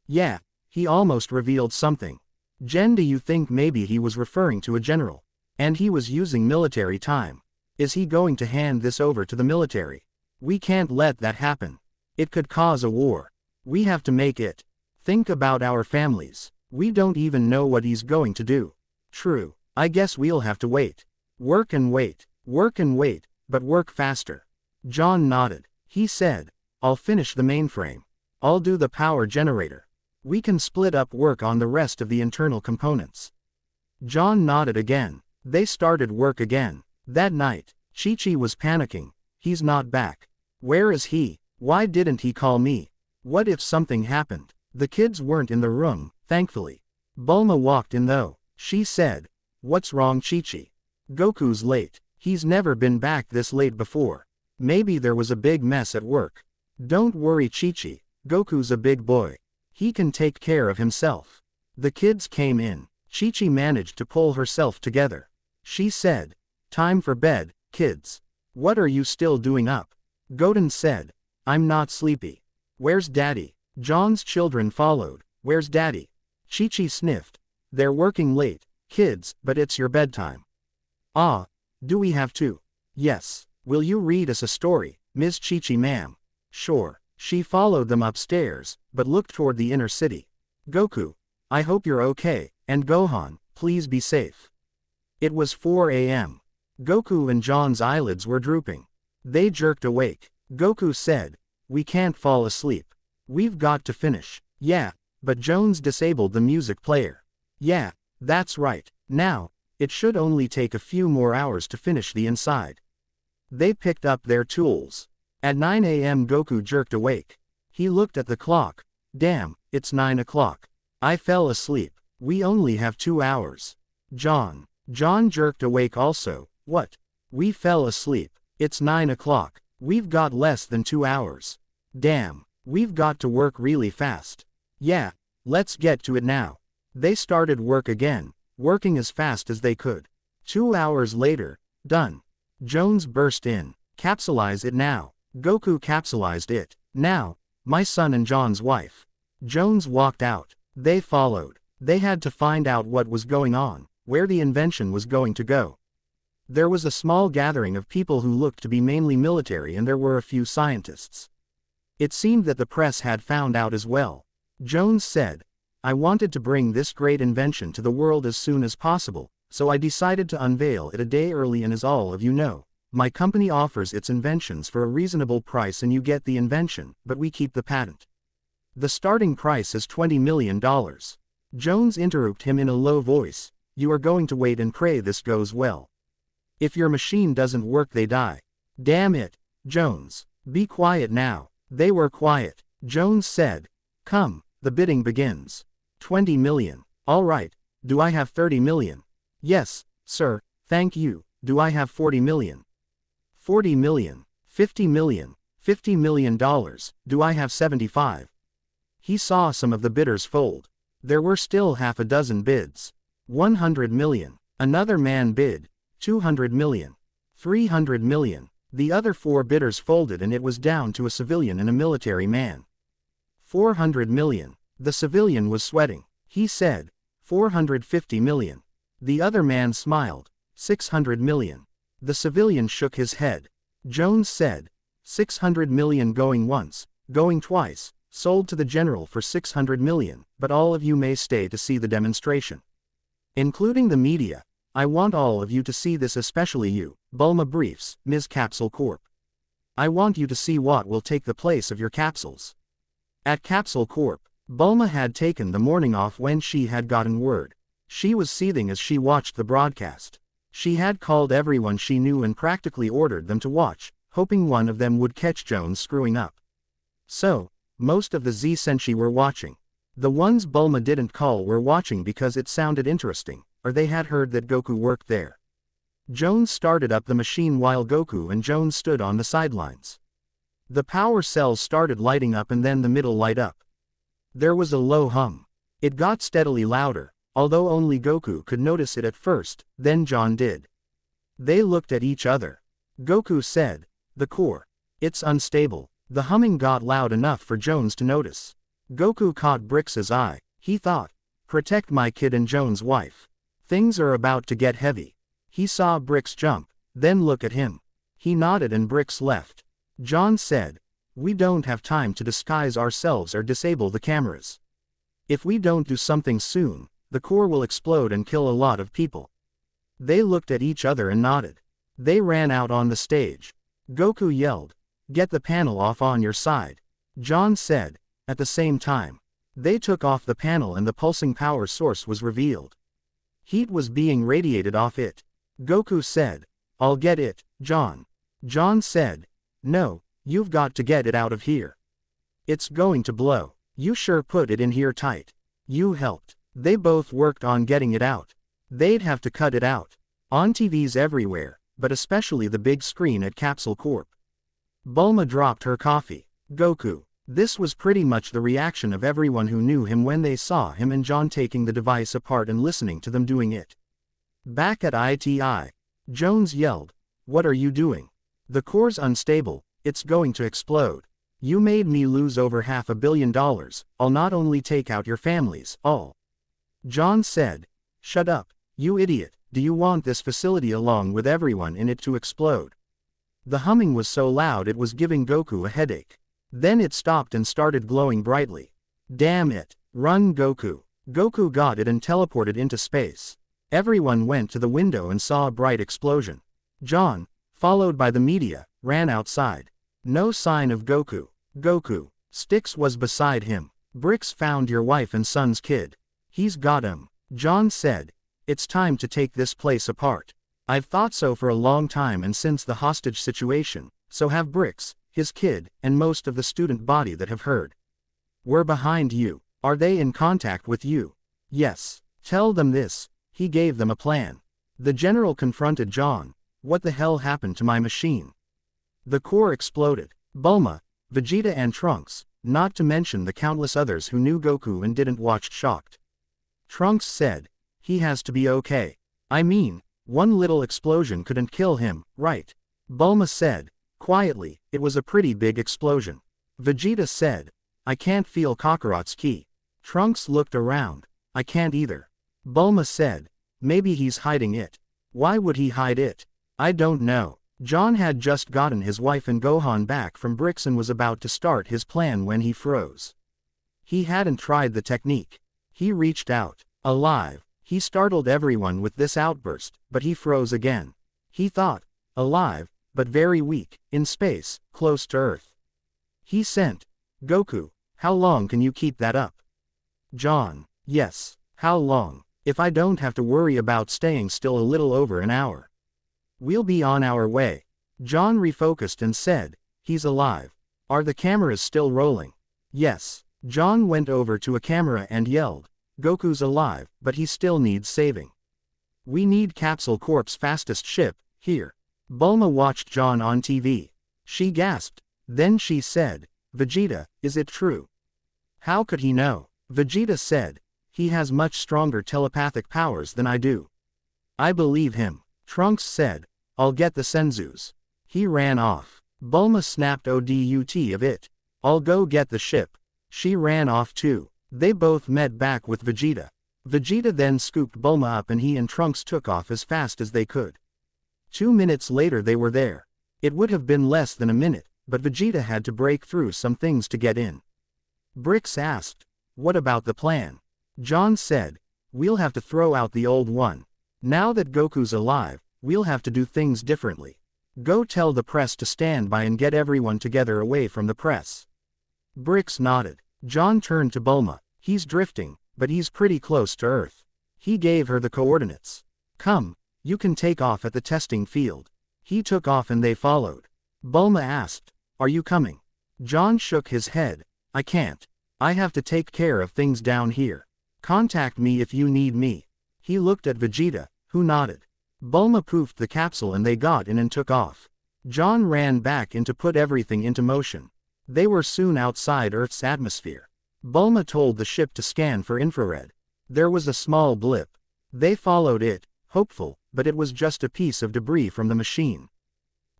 "Yeah, he almost revealed something." "Jen, do you think maybe he was referring to a general? And he was using military time? Is he going to hand this over to the military? We can't let that happen. It could cause a war. We have to make it. Think about our families. We don't even know what he's going to do." "True. I guess we'll have to wait. Work and wait, but work faster." John nodded. He said, "I'll finish the mainframe. I'll do the power generator. We can split up work on the rest of the internal components." John nodded again. They started work again. That night, Chi-Chi was panicking. "He's not back. Where is he? Why didn't he call me? What if something happened?" The kids weren't in the room, thankfully. Bulma walked in though. She said, "What's wrong Chi-Chi?" "Goku's late. He's never been back this late before. Maybe there was a big mess at work." "Don't worry Chi-Chi. Goku's a big boy. He can take care of himself." The kids came in. Chi-Chi managed to pull herself together. She said, "Time for bed, kids. What are you still doing up?" Goten said, "I'm not sleepy." "Where's Daddy?" John's children followed. "Where's Daddy?" Chi-Chi sniffed. "They're working late, kids, but it's your bedtime." "Ah, do we have to?" "Yes. Will you read us a story, Miss Chi-Chi ma'am?" "Sure." She followed them upstairs, but looked toward the inner city. "Goku, I hope you're okay, and Gohan, please be safe." It was 4 a.m. Goku and John's eyelids were drooping. They jerked awake. Goku said, "We can't fall asleep. We've got to finish." "Yeah, but Jones disabled the music player." "Yeah, that's right. Now, it should only take a few more hours to finish the inside." They picked up their tools. At 9 a.m. Goku jerked awake. He looked at the clock. "Damn, it's 9 o'clock. I fell asleep. We only have 2 hours." John jerked awake also. "What? We fell asleep. It's 9 o'clock. We've got less than 2 hours. Damn, we've got to work really fast." "Yeah, let's get to it now." They started work again, working as fast as they could. 2 hours later, done. Jones burst in. "Capsulize it now." Goku capsulized it. "Now, my son and John's wife." Jones walked out. They followed. They had to find out what was going on, where the invention was going to go. There was a small gathering of people who looked to be mainly military, and there were a few scientists. It seemed that the press had found out as well. Jones said, "I wanted to bring this great invention to the world as soon as possible, so I decided to unveil it a day early, and as all of you know, my company offers its inventions for a reasonable price and you get the invention, but we keep the patent. The starting price is $20 million. Jones interrupted him in a low voice, "You are going to wait and pray this goes well. If your machine doesn't work, they die." "Damn it, Jones. Be quiet now." They were quiet. Jones said, "Come, the bidding begins. 20 million. All right, do I have 30 million? "Yes, sir, thank you. Do I have 40 million? 40 million. 50 million. $50 million. Do I have 75? He saw some of the bidders fold. There were still half a dozen bids. 100 million. Another man bid. 200 million. 300 million. The other 4 bidders folded, and it was down to a civilian and a military man. 400 million. The civilian was sweating. He said, 450 million. The other man smiled. 600 million. The civilian shook his head. Jones said, 600 million going once, going twice, sold to the general for 600 million, but all of you may stay to see the demonstration. Including the media. I want all of you to see this, especially you, Bulma Briefs, Ms. Capsule Corp. I want you to see what will take the place of your capsules. At Capsule Corp, Bulma had taken the morning off when she had gotten word. She was seething as she watched the broadcast. She had called everyone she knew and practically ordered them to watch, hoping one of them would catch Jones screwing up. So, most of the Z-Senshi were watching. The ones Bulma didn't call were watching because it sounded interesting, or they had heard that Goku worked there. Jones started up the machine while Goku and Jones stood on the sidelines. The power cells started lighting up and then the middle light up. There was a low hum. It got steadily louder, although only Goku could notice it at first, then John did. They looked at each other. Goku said, "The core. It's unstable." The humming got loud enough for Jones to notice. Goku caught Brix's eye. He thought, "Protect my kid and Jones' wife. Things are about to get heavy." He saw Brix jump, then look at him. He nodded and Brix left. John said, "We don't have time to disguise ourselves or disable the cameras. If we don't do something soon, the core will explode and kill a lot of people." They looked at each other and nodded. They ran out on the stage. Goku yelled, "Get the panel off on your side." John said, at the same time. They took off the panel and the pulsing power source was revealed. Heat was being radiated off it. Goku said, "I'll get it, John." John said, "No, you've got to get it out of here. It's going to blow. You sure put it in here tight. You helped." They both worked on getting it out. They'd have to cut it out. On TVs everywhere, but especially the big screen at Capsule Corp. Bulma dropped her coffee. Goku. This was pretty much the reaction of everyone who knew him when they saw him and John taking the device apart and listening to them doing it. Back at ITI, Jones yelled, "What are you doing? The core's unstable, it's going to explode. You made me lose over $500 million, I'll not only take out your families, all." John said, "Shut up, you idiot, do you want this facility along with everyone in it to explode?" The humming was so loud it was giving Goku a headache. Then it stopped and started glowing brightly. "Damn it, run Goku." Goku got it and teleported into space. Everyone went to the window and saw a bright explosion. John, followed by the media, ran outside. No sign of Goku. Goku. Styx was beside him. Bricks found your wife and son's kid. He's got him. John said, it's time to take this place apart. I've thought so for a long time, and since the hostage situation, so have Bricks, his kid, and most of the student body that have heard. We're behind you. Are they in contact with you? Yes. Tell them this. He gave them a plan. The general confronted John. What the hell happened to my machine? The core exploded. Bulma, Vegeta and Trunks, not to mention the countless others who knew Goku and didn't watch shocked. Trunks said, he has to be okay. I mean, one little explosion couldn't kill him, right? Bulma said, quietly, it was a pretty big explosion. Vegeta said, I can't feel Kakarot's ki. Trunks looked around. I can't either. Bulma said, maybe he's hiding it. Why would he hide it? I don't know. John had just gotten his wife and Gohan back from Bricks and was about to start his plan when he froze. He hadn't tried the technique. He reached out. Alive. He startled everyone with this outburst, but he froze again. He thought, alive, but very weak, in space, close to Earth. He sent, Goku, how long can you keep that up? John, yes, how long? If I don't have to worry about staying still a little over an hour. We'll be on our way. John refocused and said, he's alive. Are the cameras still rolling? Yes. John went over to a camera and yelled, Goku's alive, but he still needs saving. We need Capsule Corp's fastest ship, here. Bulma watched John on TV. She gasped. Then she said, Vegeta, is it true? How could he know? Vegeta said, he has much stronger telepathic powers than I do. I believe him. Trunks said, I'll get the Senzus. He ran off. Bulma snapped ODUT of it. I'll go get the ship. She ran off too. They both met back with Vegeta. Vegeta then scooped Bulma up and he and Trunks took off as fast as they could. 2 minutes later they were there. It would have been less than a minute, but Vegeta had to break through some things to get in. Bricks asked, what about the plan? John said, we'll have to throw out the old one. Now that Goku's alive, we'll have to do things differently. Go tell the press to stand by and get everyone together away from the press. Bricks nodded. John turned to Bulma. He's drifting, but he's pretty close to Earth. He gave her the coordinates. Come, you can take off at the testing field. He took off and they followed. Bulma asked, are you coming? John shook his head. I can't. I have to take care of things down here. Contact me if you need me. He looked at Vegeta, who nodded. Bulma poofed the capsule and they got in and took off. John ran back in to put everything into motion. They were soon outside Earth's atmosphere. Bulma told the ship to scan for infrared. There was a small blip. They followed it, hopeful, but it was just a piece of debris from the machine.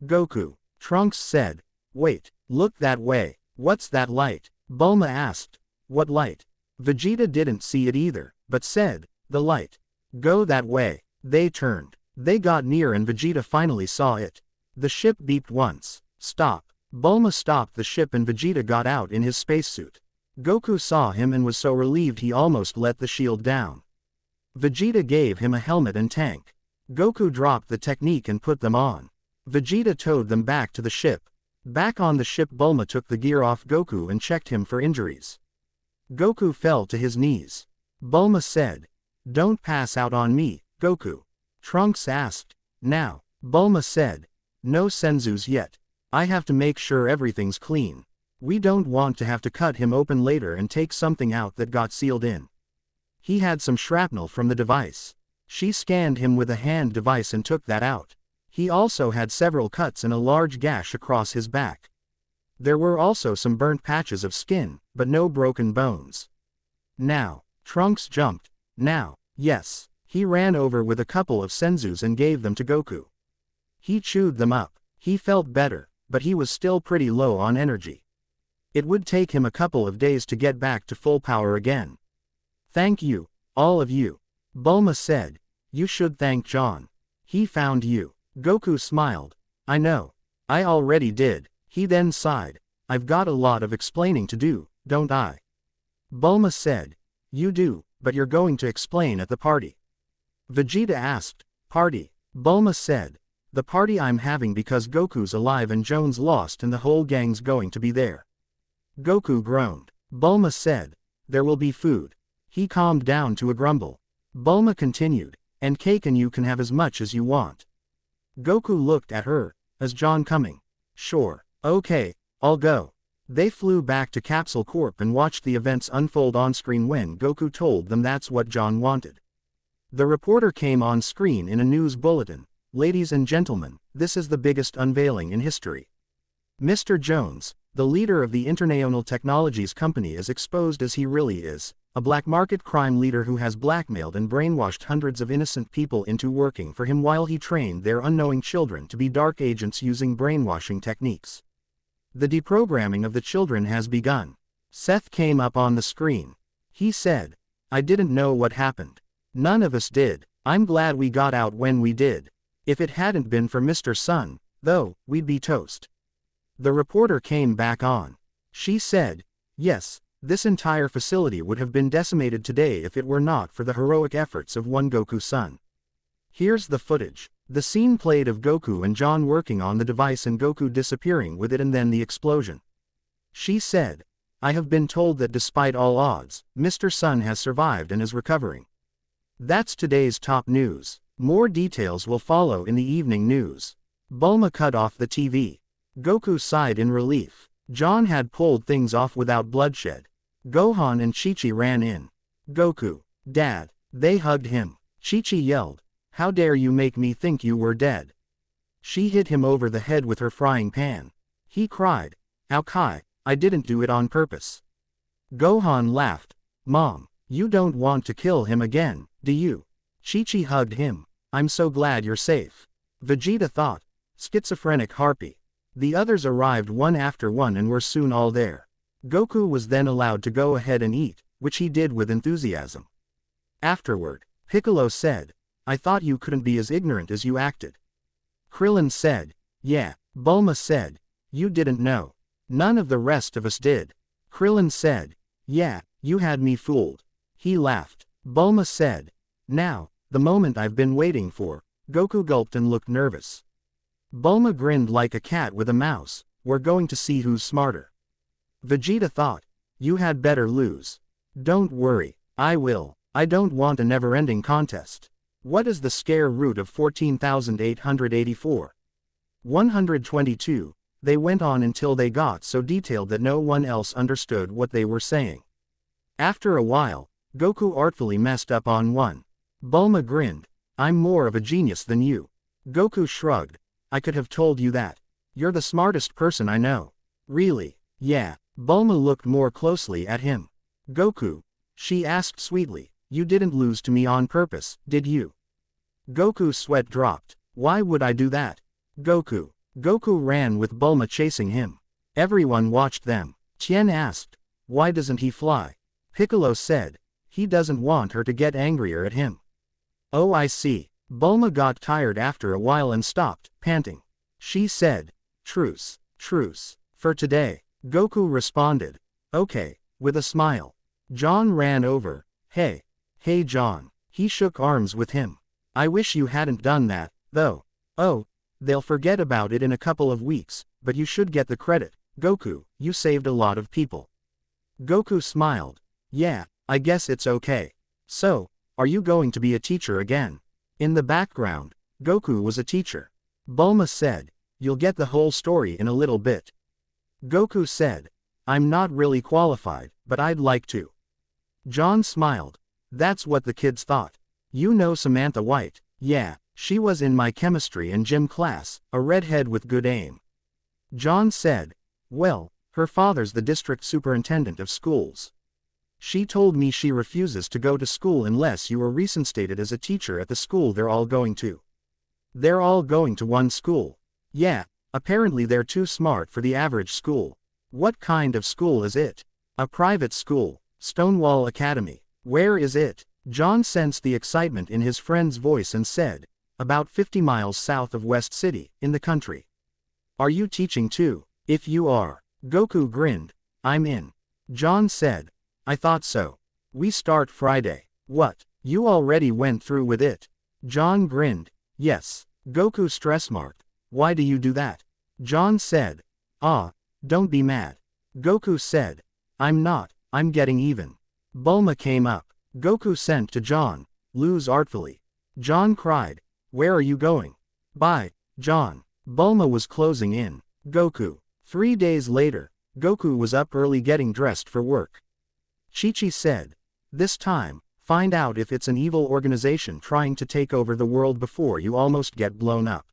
Goku. Trunks said. Wait, look that way. What's that light? Bulma asked. What light? Vegeta didn't see it either, but said, the light. Go that way. They turned. They got near and Vegeta finally saw it. The ship beeped once. Stop. Bulma stopped the ship and Vegeta got out in his spacesuit. Goku saw him and was so relieved he almost let the shield down. Vegeta gave him a helmet and tank. Goku dropped the technique and put them on. Vegeta towed them back to the ship. Back on the ship Bulma took the gear off Goku and checked him for injuries. Goku fell to his knees. Bulma said, don't pass out on me, Goku. Trunks asked, now? Bulma said, no Senzus yet. I have to make sure everything's clean. We don't want to have to cut him open later and take something out that got sealed in. He had some shrapnel from the device. She scanned him with a hand device and took that out. He also had several cuts and a large gash across his back. There were also some burnt patches of skin, but no broken bones. Now. Trunks jumped. Now. Yes. He ran over with a couple of Senzus and gave them to Goku. He chewed them up. He felt better, but he was still pretty low on energy. It would take him a couple of days to get back to full power again. Thank you, all of you. Bulma said, you should thank John. He found you. Goku smiled. I know. I already did. He then sighed. I've got a lot of explaining to do, don't I? Bulma said, you do, but you're going to explain at the party. Vegeta asked. Party. Bulma said. The party I'm having because Goku's alive and Jones lost and the whole gang's going to be there. Goku groaned. Bulma said. There will be food. He calmed down to a grumble. Bulma continued. And cake, and you can have as much as you want. Goku looked at her. Is John coming? Sure. Okay, I'll go. They flew back to Capsule Corp and watched the events unfold on screen when Goku told them that's what John wanted. The reporter came on screen in a news bulletin. Ladies and gentlemen, this is the biggest unveiling in history. Mr. Jones, the leader of the International Technologies Company, is exposed as he really is, a black market crime leader who has blackmailed and brainwashed hundreds of innocent people into working for him while he trained their unknowing children to be dark agents using brainwashing techniques. The deprogramming of the children has begun. Seth came up on the screen. He said, I didn't know what happened. None of us did. I'm glad we got out when we did. If it hadn't been for Mr. Sun, though, we'd be toast. The reporter came back on. She said, yes, this entire facility would have been decimated today if it were not for the heroic efforts of one Goku-san. Here's the footage. The scene played of Goku and John working on the device and Goku disappearing with it and then the explosion. She said, I have been told that despite all odds, Mr. Sun has survived and is recovering. That's today's top news. More details will follow in the evening news. Bulma cut off the TV. Goku sighed in relief. John had pulled things off without bloodshed. Gohan and Chi-Chi ran in. Goku, Dad. They hugged him. Chi-Chi yelled, how dare you make me think you were dead. She hit him over the head with her frying pan. He cried, Ow Kai, I didn't do it on purpose. Gohan laughed. Mom, you don't want to kill him again, do you? Chi-Chi hugged him. I'm so glad you're safe. Vegeta thought. Schizophrenic harpy. The others arrived one after one and were soon all there. Goku was then allowed to go ahead and eat, which he did with enthusiasm. Afterward, Piccolo said, I thought you couldn't be as ignorant as you acted. Krillin said, yeah. Bulma said, you didn't know. None of the rest of us did. Krillin said, yeah, you had me fooled. He laughed. Bulma said, now, the moment I've been waiting for. Goku gulped and looked nervous. Bulma grinned like a cat with a mouse. We're going to see who's smarter. Vegeta thought, you had better lose. Don't worry, I will. I don't want a never-ending contest. What is the square root of 14,884? 122. They went on until they got so detailed that no one else understood what they were saying. After a while, Goku artfully messed up on one. Bulma grinned. I'm more of a genius than you. Goku shrugged. I could have told you that. You're the smartest person I know. Really? Yeah. Bulma looked more closely at him. Goku, she asked sweetly, you didn't lose to me on purpose, did you? Goku's sweat dropped. Why would I do that? Goku. Goku ran with Bulma chasing him. Everyone watched them. Tien asked, why doesn't he fly? Piccolo said, he doesn't want her to get angrier at him. Oh, I see. Bulma got tired after a while and stopped, panting. She said, truce, truce, for today. Goku responded, okay, with a smile. John ran over. Hey John. He shook arms with him. I wish you hadn't done that, though. Oh, they'll forget about it in a couple of weeks, but you should get the credit. Goku, you saved a lot of people. Goku smiled. Yeah, I guess it's okay. So, are you going to be a teacher again? In the background, Goku was a teacher. Bulma said, you'll get the whole story in a little bit. Goku said, I'm not really qualified, but I'd like to. John smiled. That's what the kids thought. You know Samantha White? Yeah, she was in my chemistry and gym class, a redhead with good aim. John said, well, her father's the district superintendent of schools. She told me she refuses to go to school unless you are reinstated as a teacher at the school they're all going to. They're all going to one school. Yeah, apparently they're too smart for the average school. What kind of school is it? A private school, Stonewall Academy. Where is it? John sensed the excitement in his friend's voice and said, about 50 miles south of West City, in the country. Are you teaching too? If you are. Goku grinned. I'm in. John said, I thought so. We start Friday. What? You already went through with it? John grinned. Yes. Goku stress-marked. Why do you do that? John said. Ah, don't be mad. Goku said. I'm not, I'm getting even. Bulma came up. Goku sent to John. Lose artfully. John cried. Where are you going? Bye, John. Bulma was closing in. Goku. 3 days later, Goku was up early getting dressed for work. Chi-Chi said. This time, find out if it's an evil organization trying to take over the world before you almost get blown up.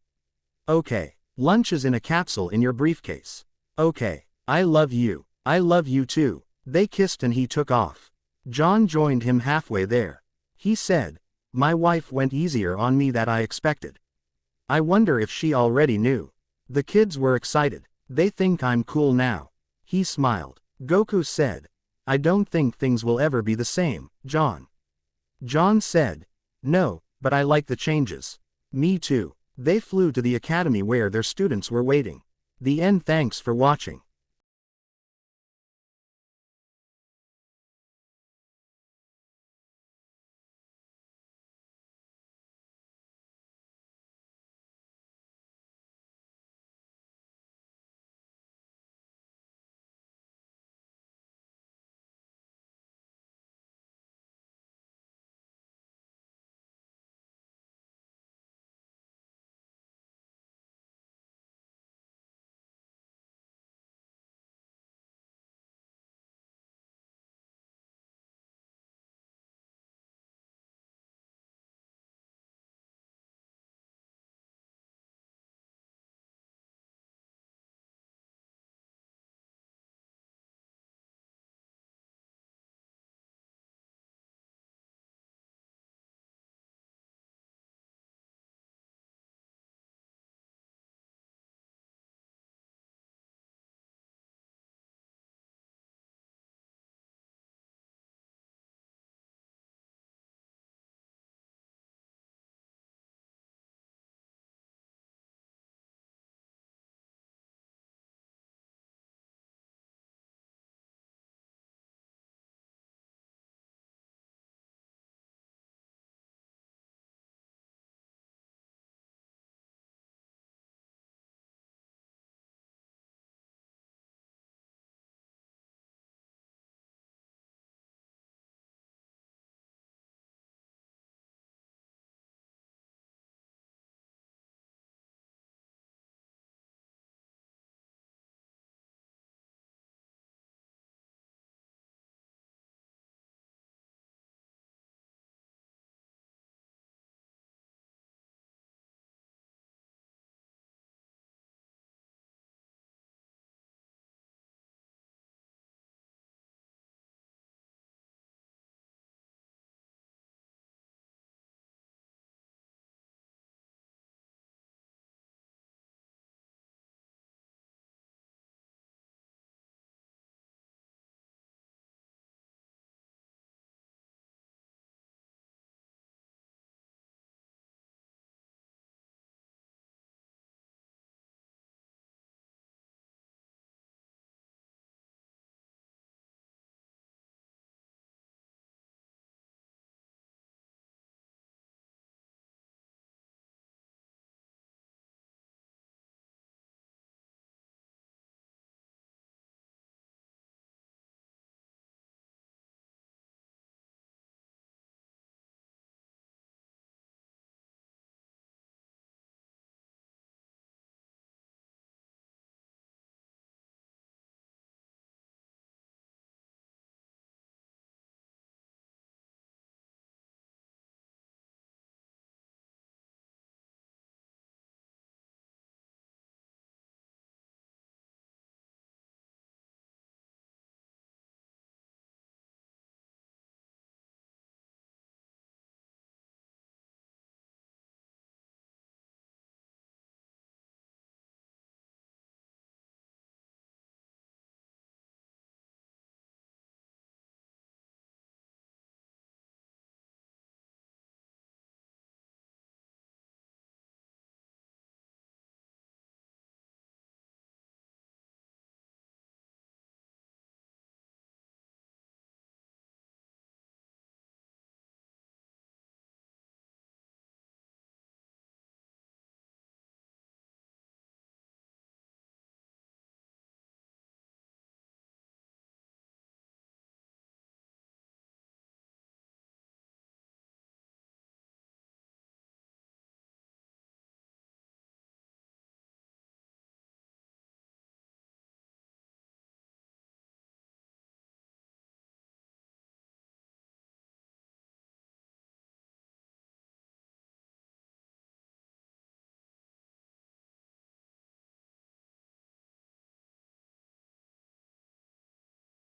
Okay. Lunch is in a capsule in your briefcase. Okay. I love you. I love you too. They kissed and he took off. John joined him halfway there. He said, my wife went easier on me than I expected. I wonder if she already knew. The kids were excited. They think I'm cool now. He smiled. Goku said, I don't think things will ever be the same, John. John said, no, but I like the changes. Me too. They flew to the academy where their students were waiting. The end. Thanks for watching.